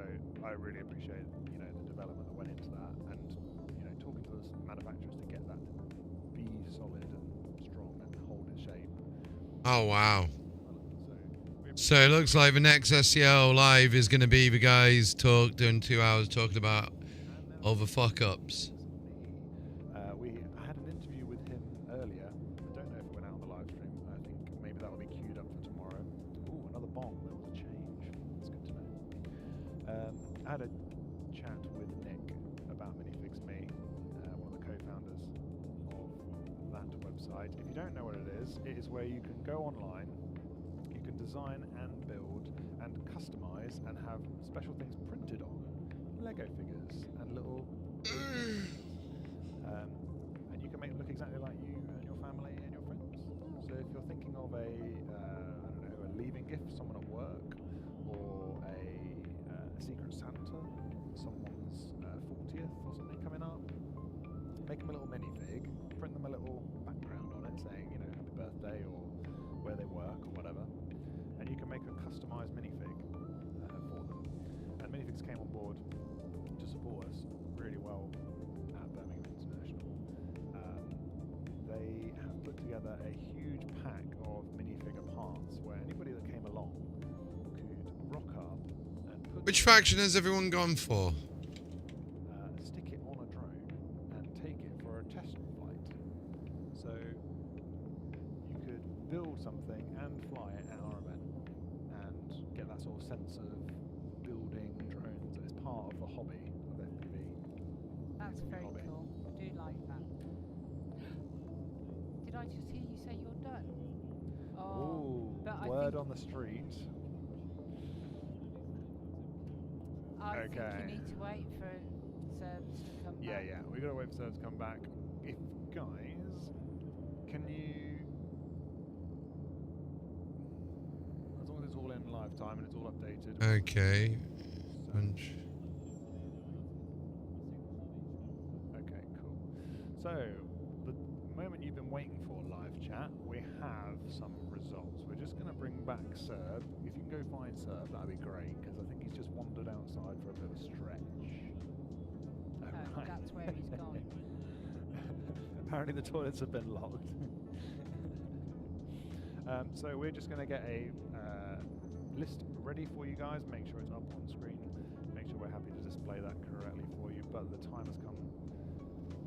I really appreciate, you know, the development that went into that, and you know, talking to the manufacturers to get that to be solid and strong and hold its shape. Oh, wow. So it looks like the next SCL live is going to be the guys doing 2 hours talking about all the fuck-ups. I had an interview with him earlier. I don't know if it went out on the live stream. I think maybe that will be queued up for tomorrow. Ooh, another bomb. There was a change. That's good to know. I had a chat with Nick about Minifigs Me, one of the co-founders of that website. If you don't know what it is where you can go online, you can design and build and customize and have special things printed on Lego figures and little and you can make them look exactly like you and your family and your friends. So if you're thinking of a I don't know, a leaving gift for someone at work, or a secret Santa, someone's 40th or something coming up, make them a little minifig, print them a little background on it saying, you know, happy birthday or where they work or whatever, and you can make a customized minifig for them. And Minifigs came on board to support us really well at Birmingham International. They have put together a huge pack of minifigure parts where anybody that came along could rock up and put... Which faction has everyone gone for? Stick it on a drone and take it for a test flight. So you could build something and fly it at our event and get that sort of sense of building drones as part of the hobby of FPV. That's very cool. I do like that. Did I just hear you say you're done? Oh, but word on the street. I think you need to wait for Serbs to come back. Yeah, we gotta wait for Serbs to come back. If guys, can you, as long as it's all in live time and it's all updated. Okay. Punch. Okay, cool. So, the moment you've been waiting for, live chat, we have some results. We're just going to bring back Serb. If you can go find Serb, that'd be great, because I think he's just wandered outside for a bit of a stretch. Oh, that's where he's gone. Apparently the toilets have been locked. So we're just going to get a list ready for you guys, make sure it's up on screen, make sure we're happy to display that correctly for you, but the time has come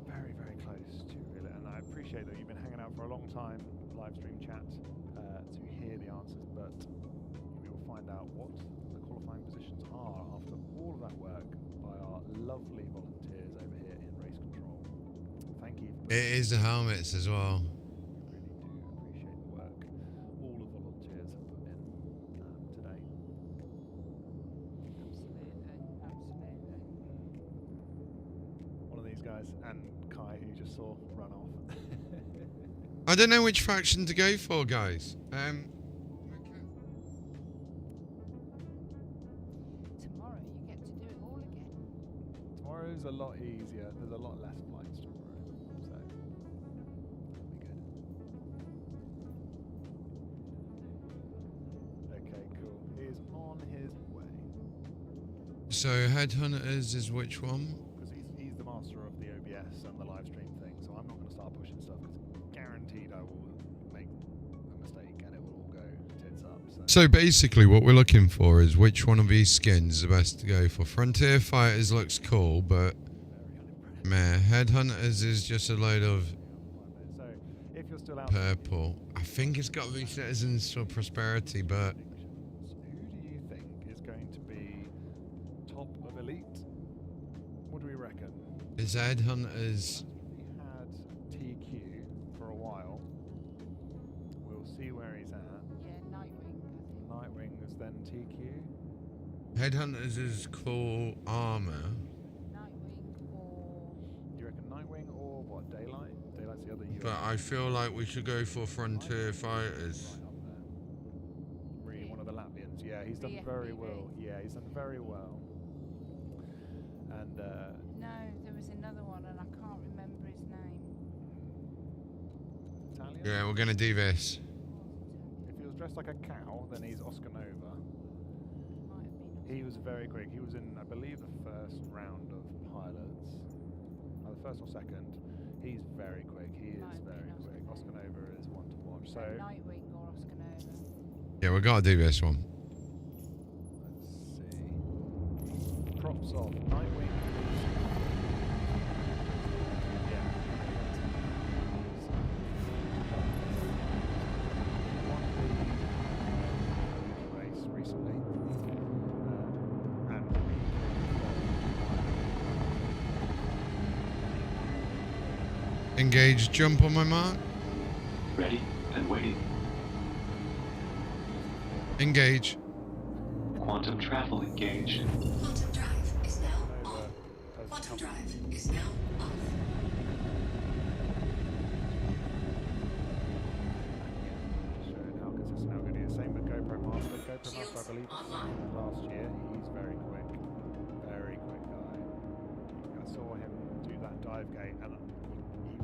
very, very close to it, and I appreciate that you've been hanging out for a long time, live stream chat, to hear the answers, but we will find out what the qualifying positions are after all of that work by our lovely volunteers over here in Race Control. Thank you. It is the helmets as well. And Kai, who you just saw run off. I don't know which faction to go for, guys. Tomorrow you get to do it all again. Tomorrow's a lot easier. There's a lot less flights tomorrow, so that'll be good. Okay, cool. He is on his way. So Headhunters is which one? He's the master of the OBS and the live stream thing, so I'm not going to start pushing stuff because guaranteed I will make a mistake and it will all go tits up. So basically what we're looking for is which one of these skins is the best to go for. Frontier Fighters looks cool, but meh. Headhunters is just a load of so if you're still out purple. I think it's got to be Citizens for Prosperity, but who do you think is going to be top of Elite? What do we reckon? is Headhunters... We had TQ for a while. We'll see where he's at. Yeah, Nightwing. Nightwing is then TQ. Headhunters is cool armor. Nightwing or... You reckon Nightwing or what? Daylight? Daylight's the other US. But I feel like we should go for Frontier Fighters. Really, one of the Latvians. Yeah, he's done The very FPV. well. Yeah, he's done very well. And No, there was another one and I can't remember his name. Italian? Yeah, we're going to do this. dressed like a cow, then he's Oscar Nova. He was very quick. He was in, I believe, the first round of pilots. The first or second. He's very quick. He is very quick. Oscar Nova is one to watch. So Nightwing or Oscar Nova. Yeah, we got to do this one. let's see. Props off. Nightwing. Yeah. Won the race recently. And Engage jump on my mark. Ready and waiting. Engage. Quantum travel engaged. Quantum drive is now on. Quantum drive is now off. showing how consistent, how good he is. Same with GoPro Master. GoPro Master, I believe, last year. He's very quick. Very quick guy. I saw him do that dive gate, and he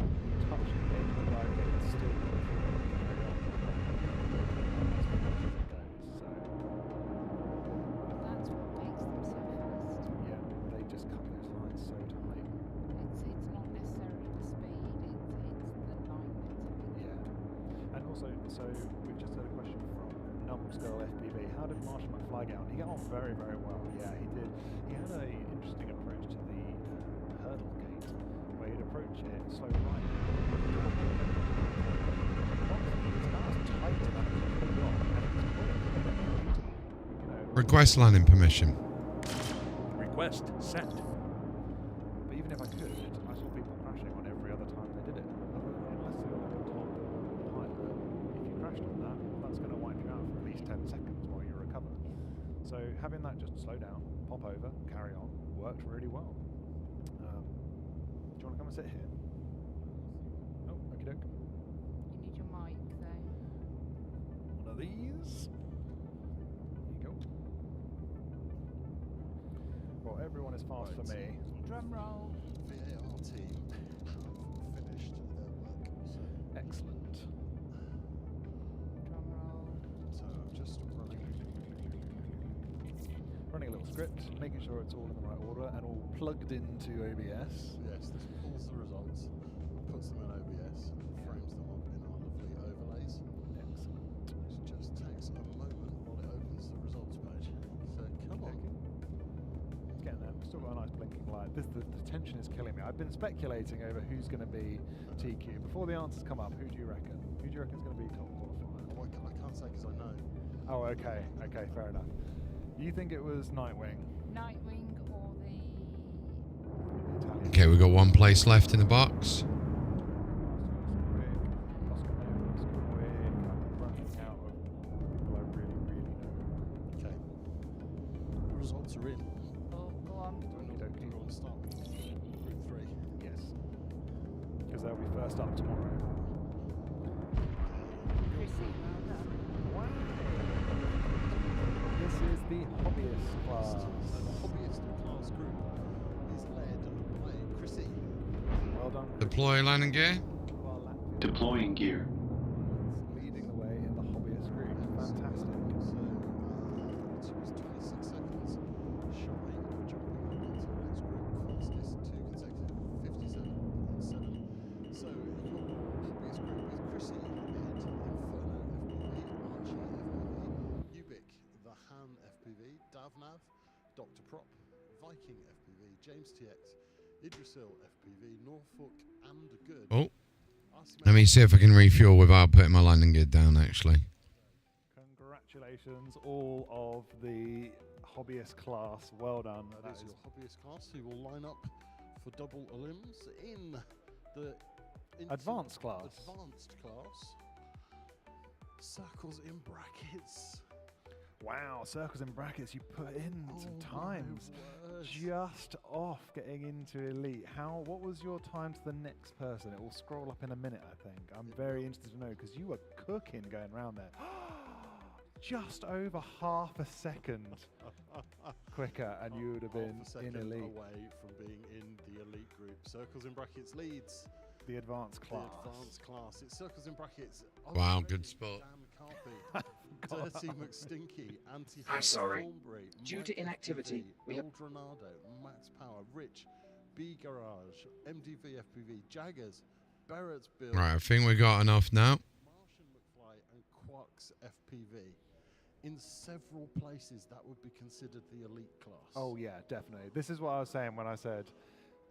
touched the edge of the dive gate and still carry on. That's what makes them so fast. Yeah, they just cut those lines so tight. It's not necessarily the speed, it's the line that's Yeah. And also, so we've just had a question from Numbskull FPV. How did Marshall McFly get on? He got on very, very well. Yeah, he did. He had an interesting approach to the hurdle gate, where he'd approach it slow right. It's about as tight to that as you could have got, and it was quick. You know, Request landing permission. Request sent. but even if I could, I saw people crashing on every other time they did it. Unless they were like a top pilot, if you crashed on that, that's going to wipe you out for at least 10 seconds while you recover. So having that just slow down, pop over, carry on, worked really well. Do you want to come and sit here? Oh, okie doke. You need your mic though. One of these. There you go. Well, everyone is fast for me. Drum roll. VAR team have finished their work. So Excellent. Drum roll. So I'm just Running a little script, making sure it's all in the right order and all plugged into OBS. Yes, this pulls the results, puts them in OBS, frames them up in our lovely overlays. Excellent. It just takes a moment while it opens the results page. So come on. It's getting there. We've still got a nice blinking light. The tension is killing me. I've been speculating over who's going to be TQ. Before the answers come up, who do you reckon? Who do you reckon is going to be top qualifier? Oh, I can't say because I know. Oh, okay. Okay, fair enough. You think it was Nightwing? Nightwing or the Italian. Okay, we got one place left in the box. Okay. The results are in. Oh, go on. Do you want to start with group 3? Yes. Because they'll be first up tomorrow. Chrissy, well done. This is the hobbyist class. So the hobbyist class group is led by Chrissy. Well done. Deploy landing gear. Deploying gear. Leading the way in the hobbyist group. Fantastic. So it was 26 seconds shy of jumping up into the next group. Fastest 2 consecutive 57.7. So your hobbyist group with Chrissy ahead, Inferno FPV, Archie FPV, Ubik, the Han FPV, Davnav, Dr. Prop, Viking FPV, James TX, Idrisil FPV, Norfolk, and Good. Oh. Let me see if I can refuel without putting my landing gear down, actually. Congratulations, all of the hobbyist class. Well done. That is your hobbyist class who will line up for double elims in the Advanced class. Advanced class. Circles in brackets. Wow, circles and brackets you put in some times. Just off getting into elite. What was your time to the next person? It will scroll up in a minute, I think. I'm very interested to know because you were cooking going around there. Just over half a second quicker and you would have been in elite. Away from being in the elite group. Circles in brackets leads. The advanced class. The advanced class. It's circles in brackets. Wow, good spot. Dan Carpy. God. Dirty McStinky, Anti I'm sorry. Thornbury, Due Mike to inactivity, FPV, we have... Eldronado, Max Power, Rich, B Garage, MDV FPV, Jaggers, Barrett's Bill, Right, I think we got enough now. Martian McFly, and Quack's FPV. In several places, that would be considered the elite class. Oh yeah, definitely. This is what I was saying when I said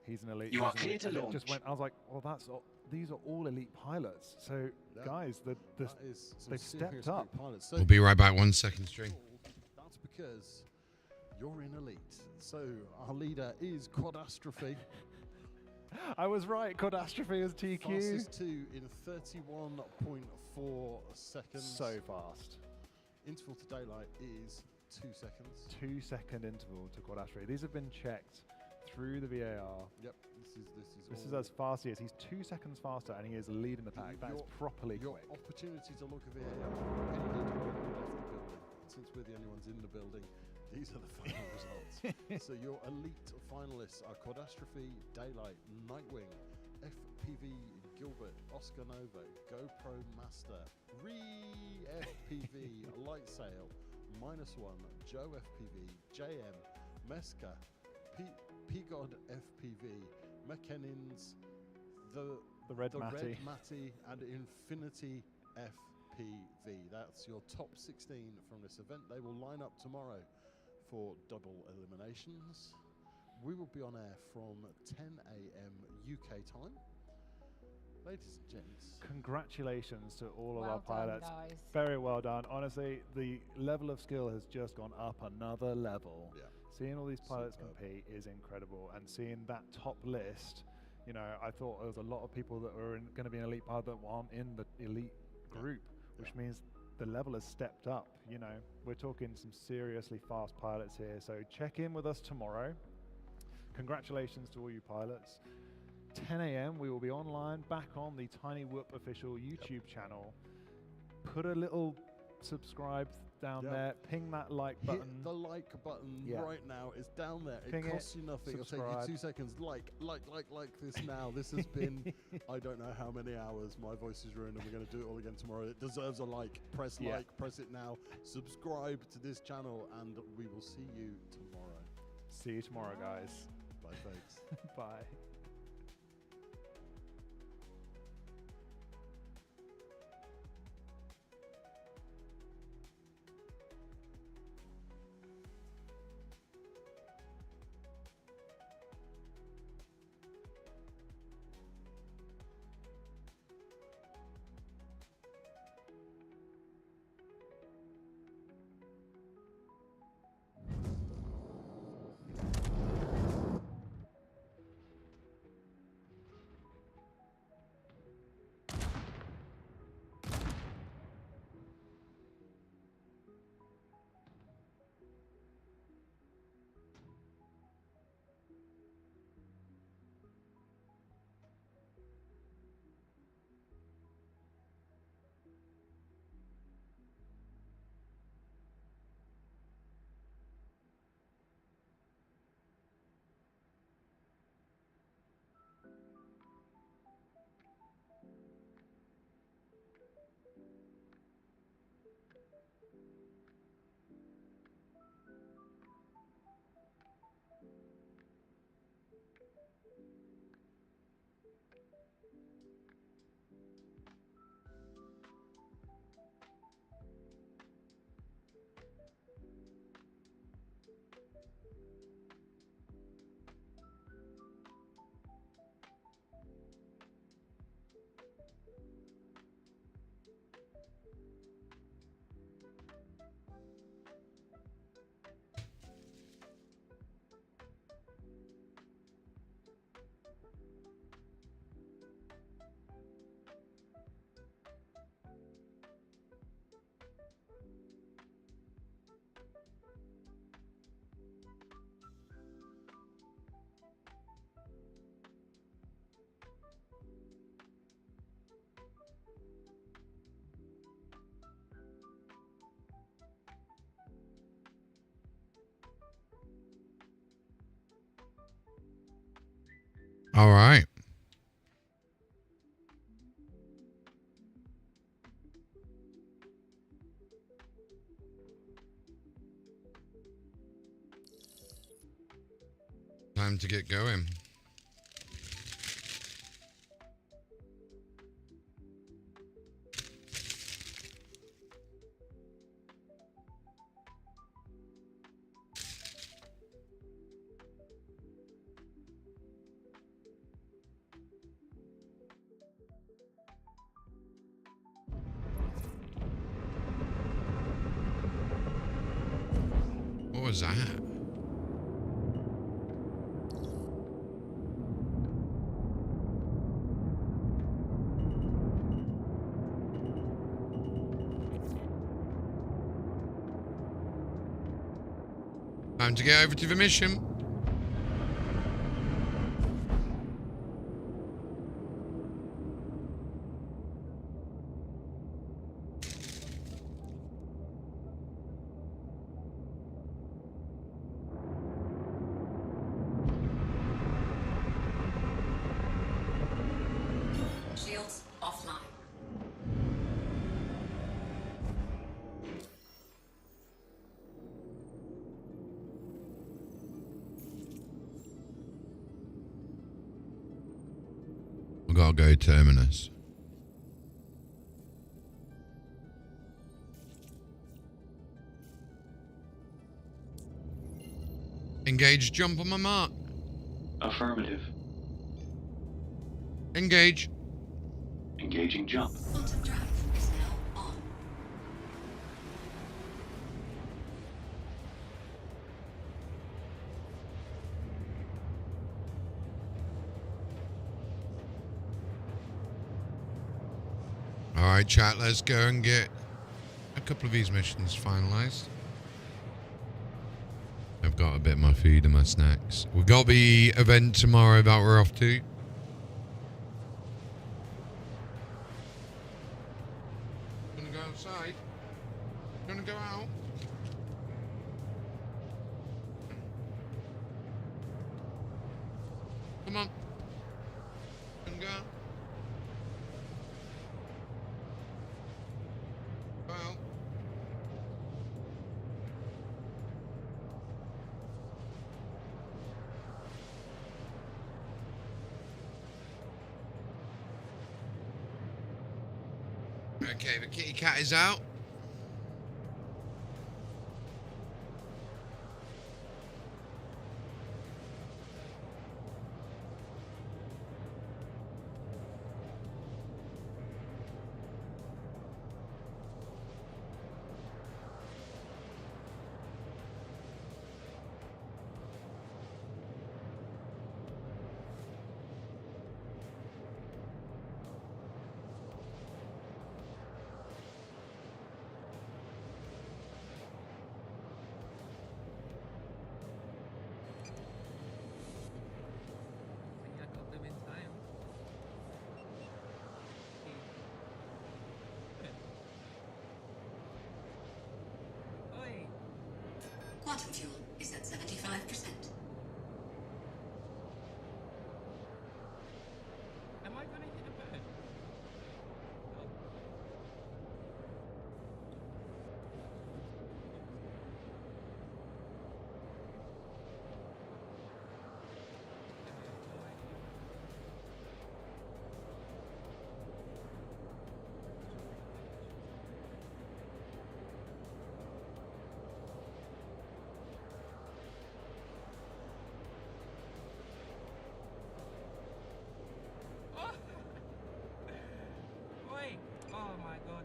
he's an elite. You he's are an clear elite, to and it launch. just went. I was like, well, these are all elite pilots. So Yeah, guys, that is some they've serious stepped up. elite pilots. So We'll be right back. 1 second, stream. that's because you're in elite. So our leader is Quadastrophe. I was right. Catastrophe is TQ. Fastest 2 in 31.4 seconds. So fast. Interval to daylight is 2 seconds. 2 second interval to Quadastrophe. These have been checked through the VAR. Yep. This is as fast as he is. He's 2 seconds faster, and he is leading the pack. That is properly your quick. opportunity to look at VAR ended when you left the building. Since we're the only ones in the building, these are the final results. So your elite finalists are Quadastrophe, Daylight, Nightwing, FPV, Gilbert, Oscar Novo, GoPro Master, FPV, Lightsail, -1, Joe FPV, JM, Mesca, P-God FPV, McKennins, the Red Red Matty. Matty, and Infinity FPV. That's your top 16 from this event. They will line up tomorrow for double eliminations. We will be on air from 10 a.m. UK time. Ladies and gents, Congratulations to all of Well our done, pilots. guys. Very well done. Honestly, the level of skill has just gone up another level. Yeah. Seeing all these pilots Superb. compete is incredible, and seeing that top list, you know, I thought there was a lot of people that were going to be an elite pilot that aren't in the elite group, which means the level has stepped up. You know, we're talking some seriously fast pilots here. So check in with us tomorrow. Congratulations to all you pilots. 10 a.m. we will be online, back on the Tiny Whoop official YouTube channel. Put a little subscribe down there, ping that like button. hit the like button right now. It's down there. Ping It costs you nothing. It'll take subscribe. you 2 seconds. Like this now. This has been, I don't know how many hours. My voice is ruined and we're going to do it all again tomorrow. It deserves a like. Press like, press it now. Subscribe to this channel and we will see you tomorrow. See you tomorrow, guys. Bye, folks. Bye. All right. Time to get going. What was that? Time to get over to the mission. Shields offline. We gotta go terminus. Engage jump on my mark. Affirmative. Engage. Engaging jump. Quantum drive is now on. Alright, chat, let's go and get a couple of these missions finalized. I've got a bit of my food and my snacks. We've got the event tomorrow that we're off to. Gonna go outside? Gonna go out? Come on. Gonna go out? Go out. Okay, the kitty cat is out. Quantum fuel is at 75%. Am I gonna hit a bird? Wait! Oh my god.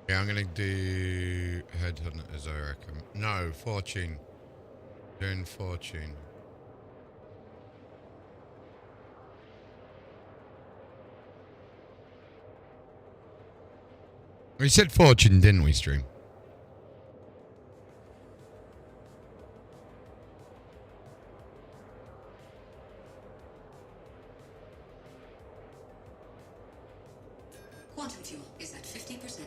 Yeah, I'm gonna do Headhunters, I reckon. No, Fortune. Doing Fortune. We said Fortune, didn't we, stream? Quantum fuel is at 50%.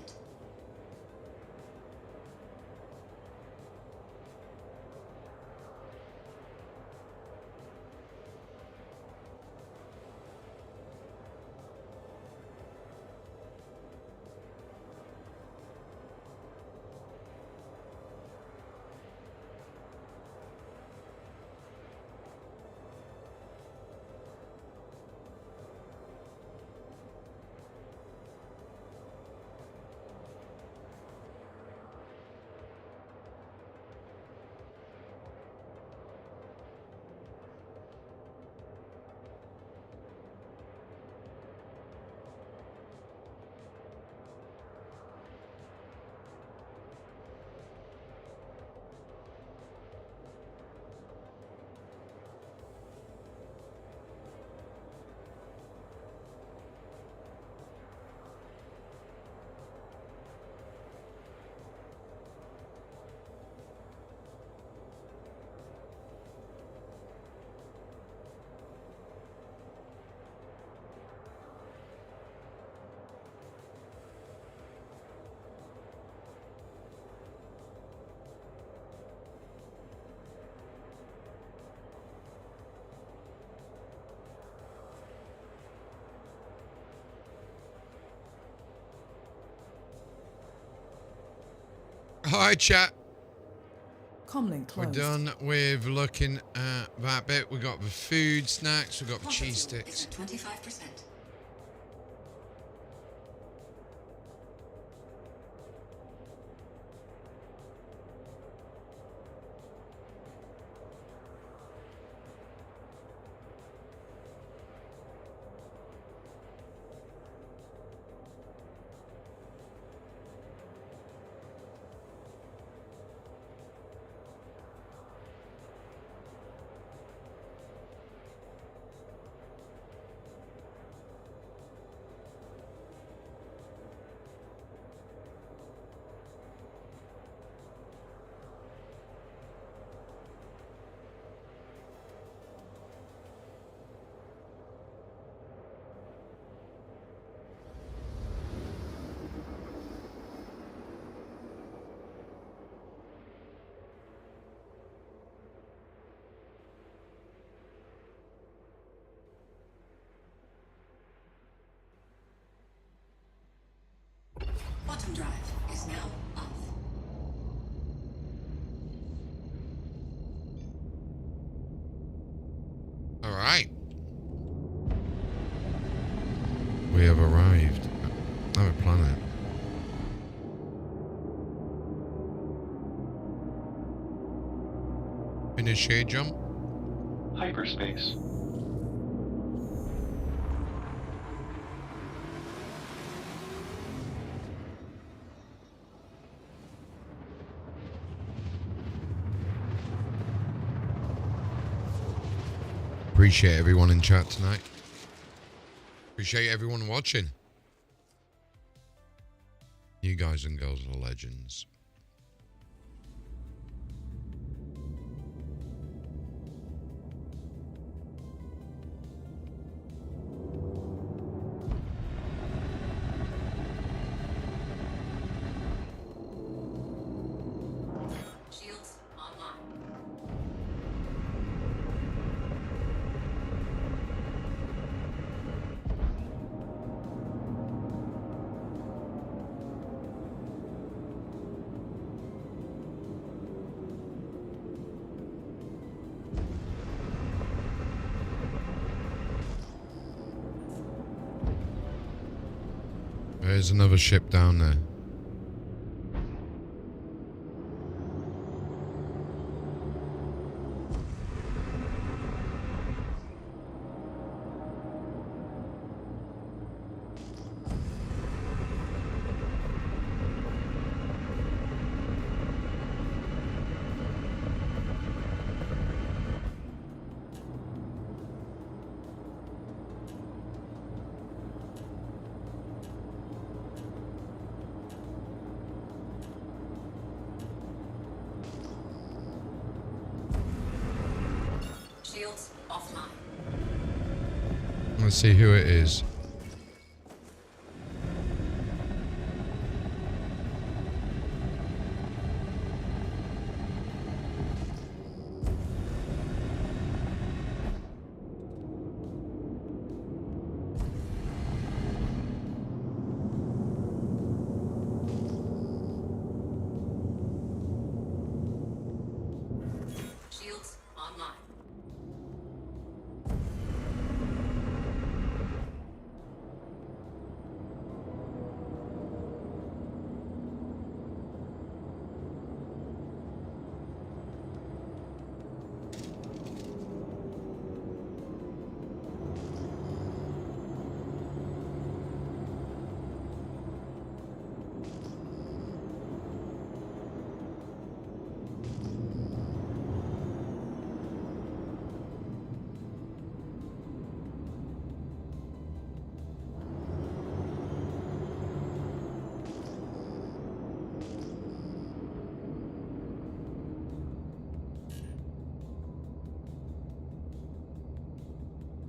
Hi, chat. Comlink We're closed. done with looking at that bit. We got the food, snacks, we got the cheese sticks. 25%. Quantum drive is now off. All right. We have arrived at a planet. Initiate jump. Hyperspace. Appreciate everyone in chat tonight. Appreciate everyone watching. You guys and girls are legends. Shields online. There's another ship down there. Shields offline. Let's see who it is.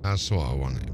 That's what I wanted.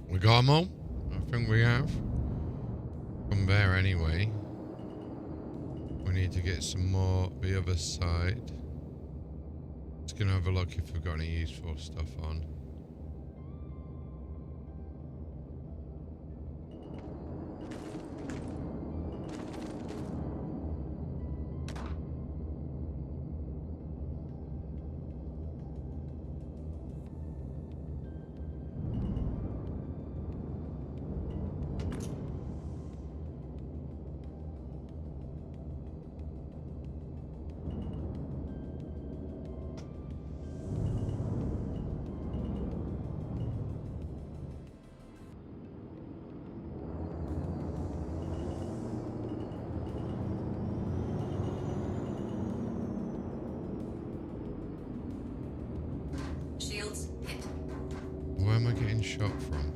We got them all? I think we have. From there anyway. We need to get some more the other side. Just gonna have a look if we've got any useful stuff on. Shields hit. Where am I getting shot from?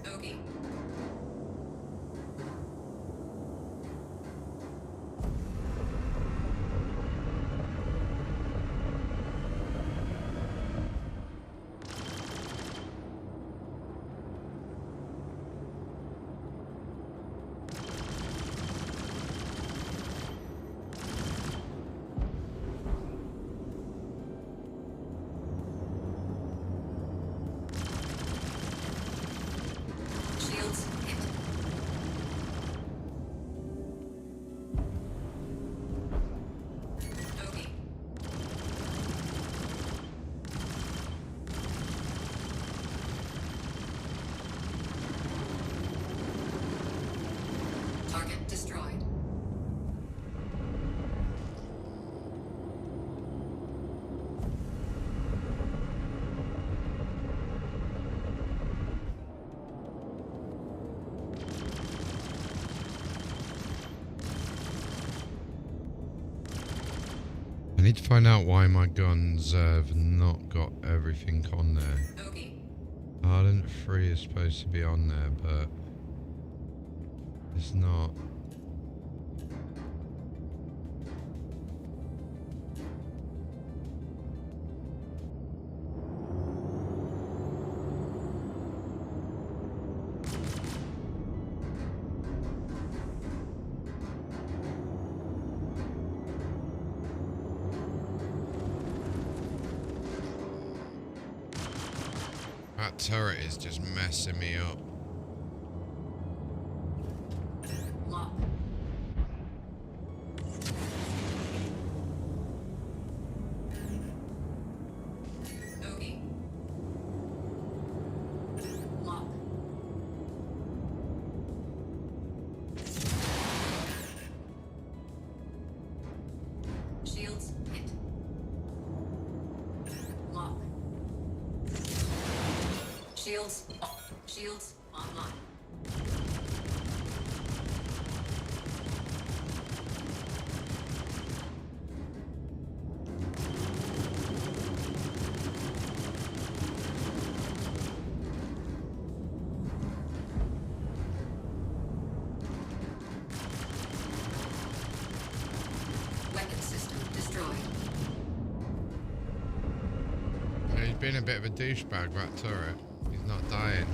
Bogey. Target destroyed. I need to find out why my guns have not got everything on there. Ardent 3 is supposed to be on there, but it's not. turret is just messing me up. Lock. Okay. Lock. Shields hit. Lock. Shields off. Shields online. Weapon system destroyed. Yeah, he's been a bit of a douchebag, that turret. He's not dying.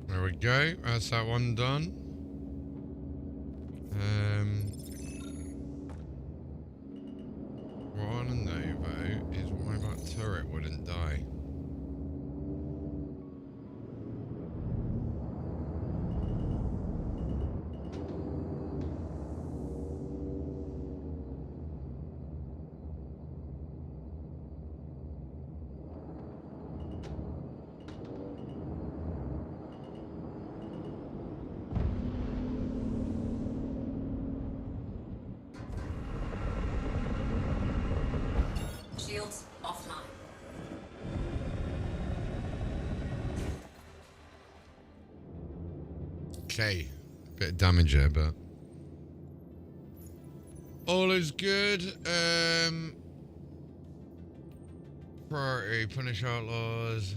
There we go. That's that one done. What I want to know though is why that turret wouldn't die. Shields offline. Okay, bit of damage there, but all is good. Priority, punish outlaws.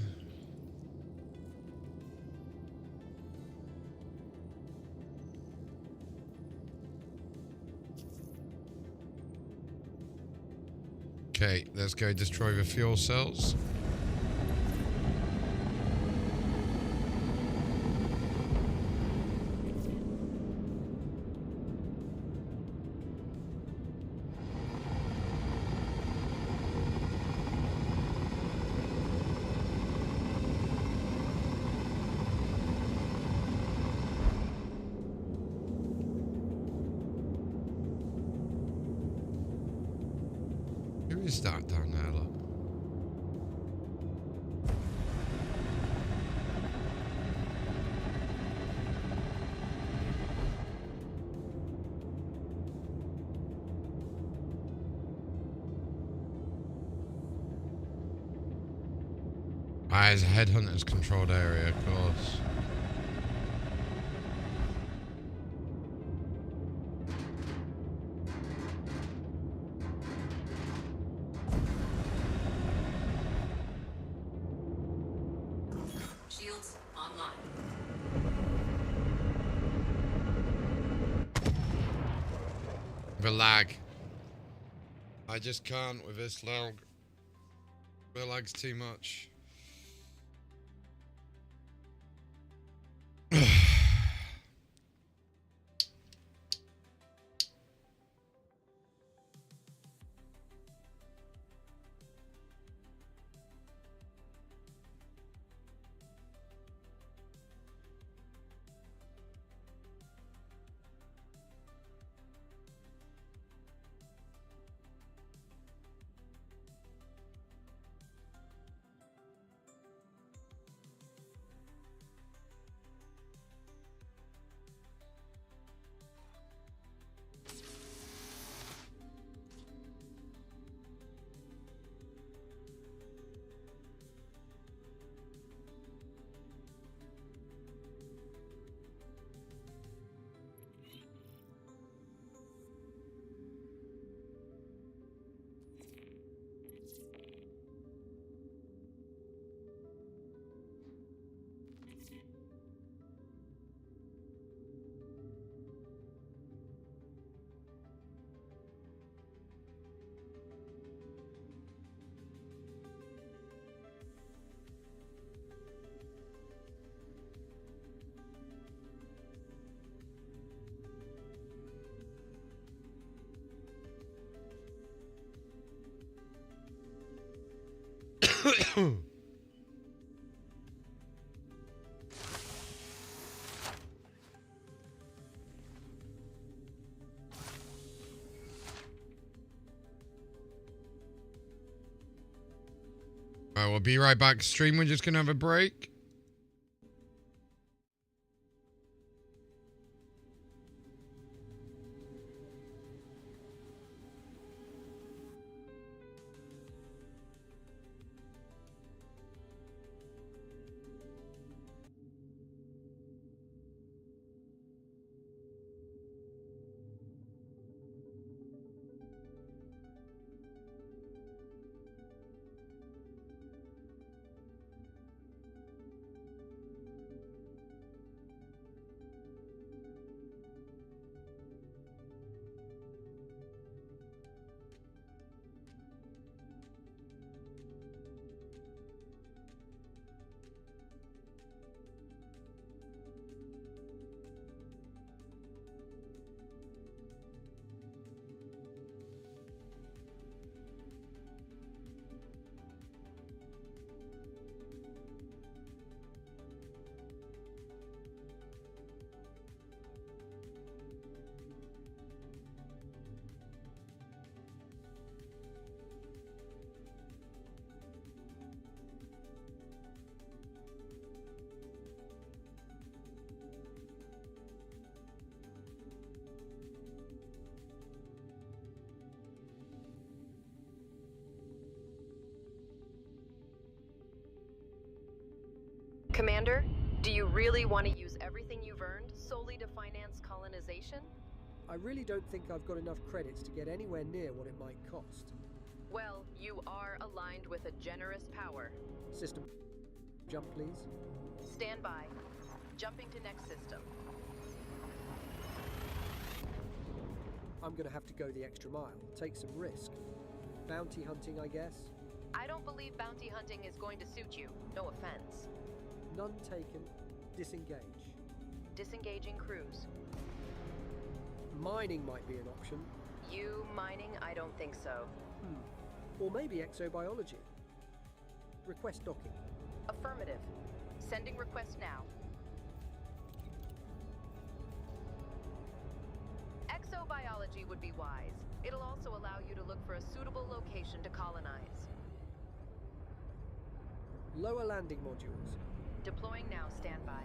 Okay, let's go destroy the fuel cells. Who is that down there, look? Ah, it's a headhunter's controlled area, of course. Shields online. The lag. I just can't with this lag. The lag's too much. Alright, we'll be right back. Stream, we're just gonna have a break. Commander, do you really want to use everything you've earned solely to finance colonization? I really don't think I've got enough credits to get anywhere near what it might cost. Well, you are aligned with a generous power. System, jump please. Stand by. Jumping to next system. I'm gonna have to go the extra mile, take some risk. Bounty hunting, I guess? I don't believe bounty hunting is going to suit you. No offense. None taken. Disengage. Disengaging crews. Mining might be an option. You mining? I don't think so. Or maybe exobiology. Request docking. Affirmative. Sending request now. Exobiology would be wise. It'll also allow you to look for a suitable location to colonize. Lower landing modules. Deploying now, standby.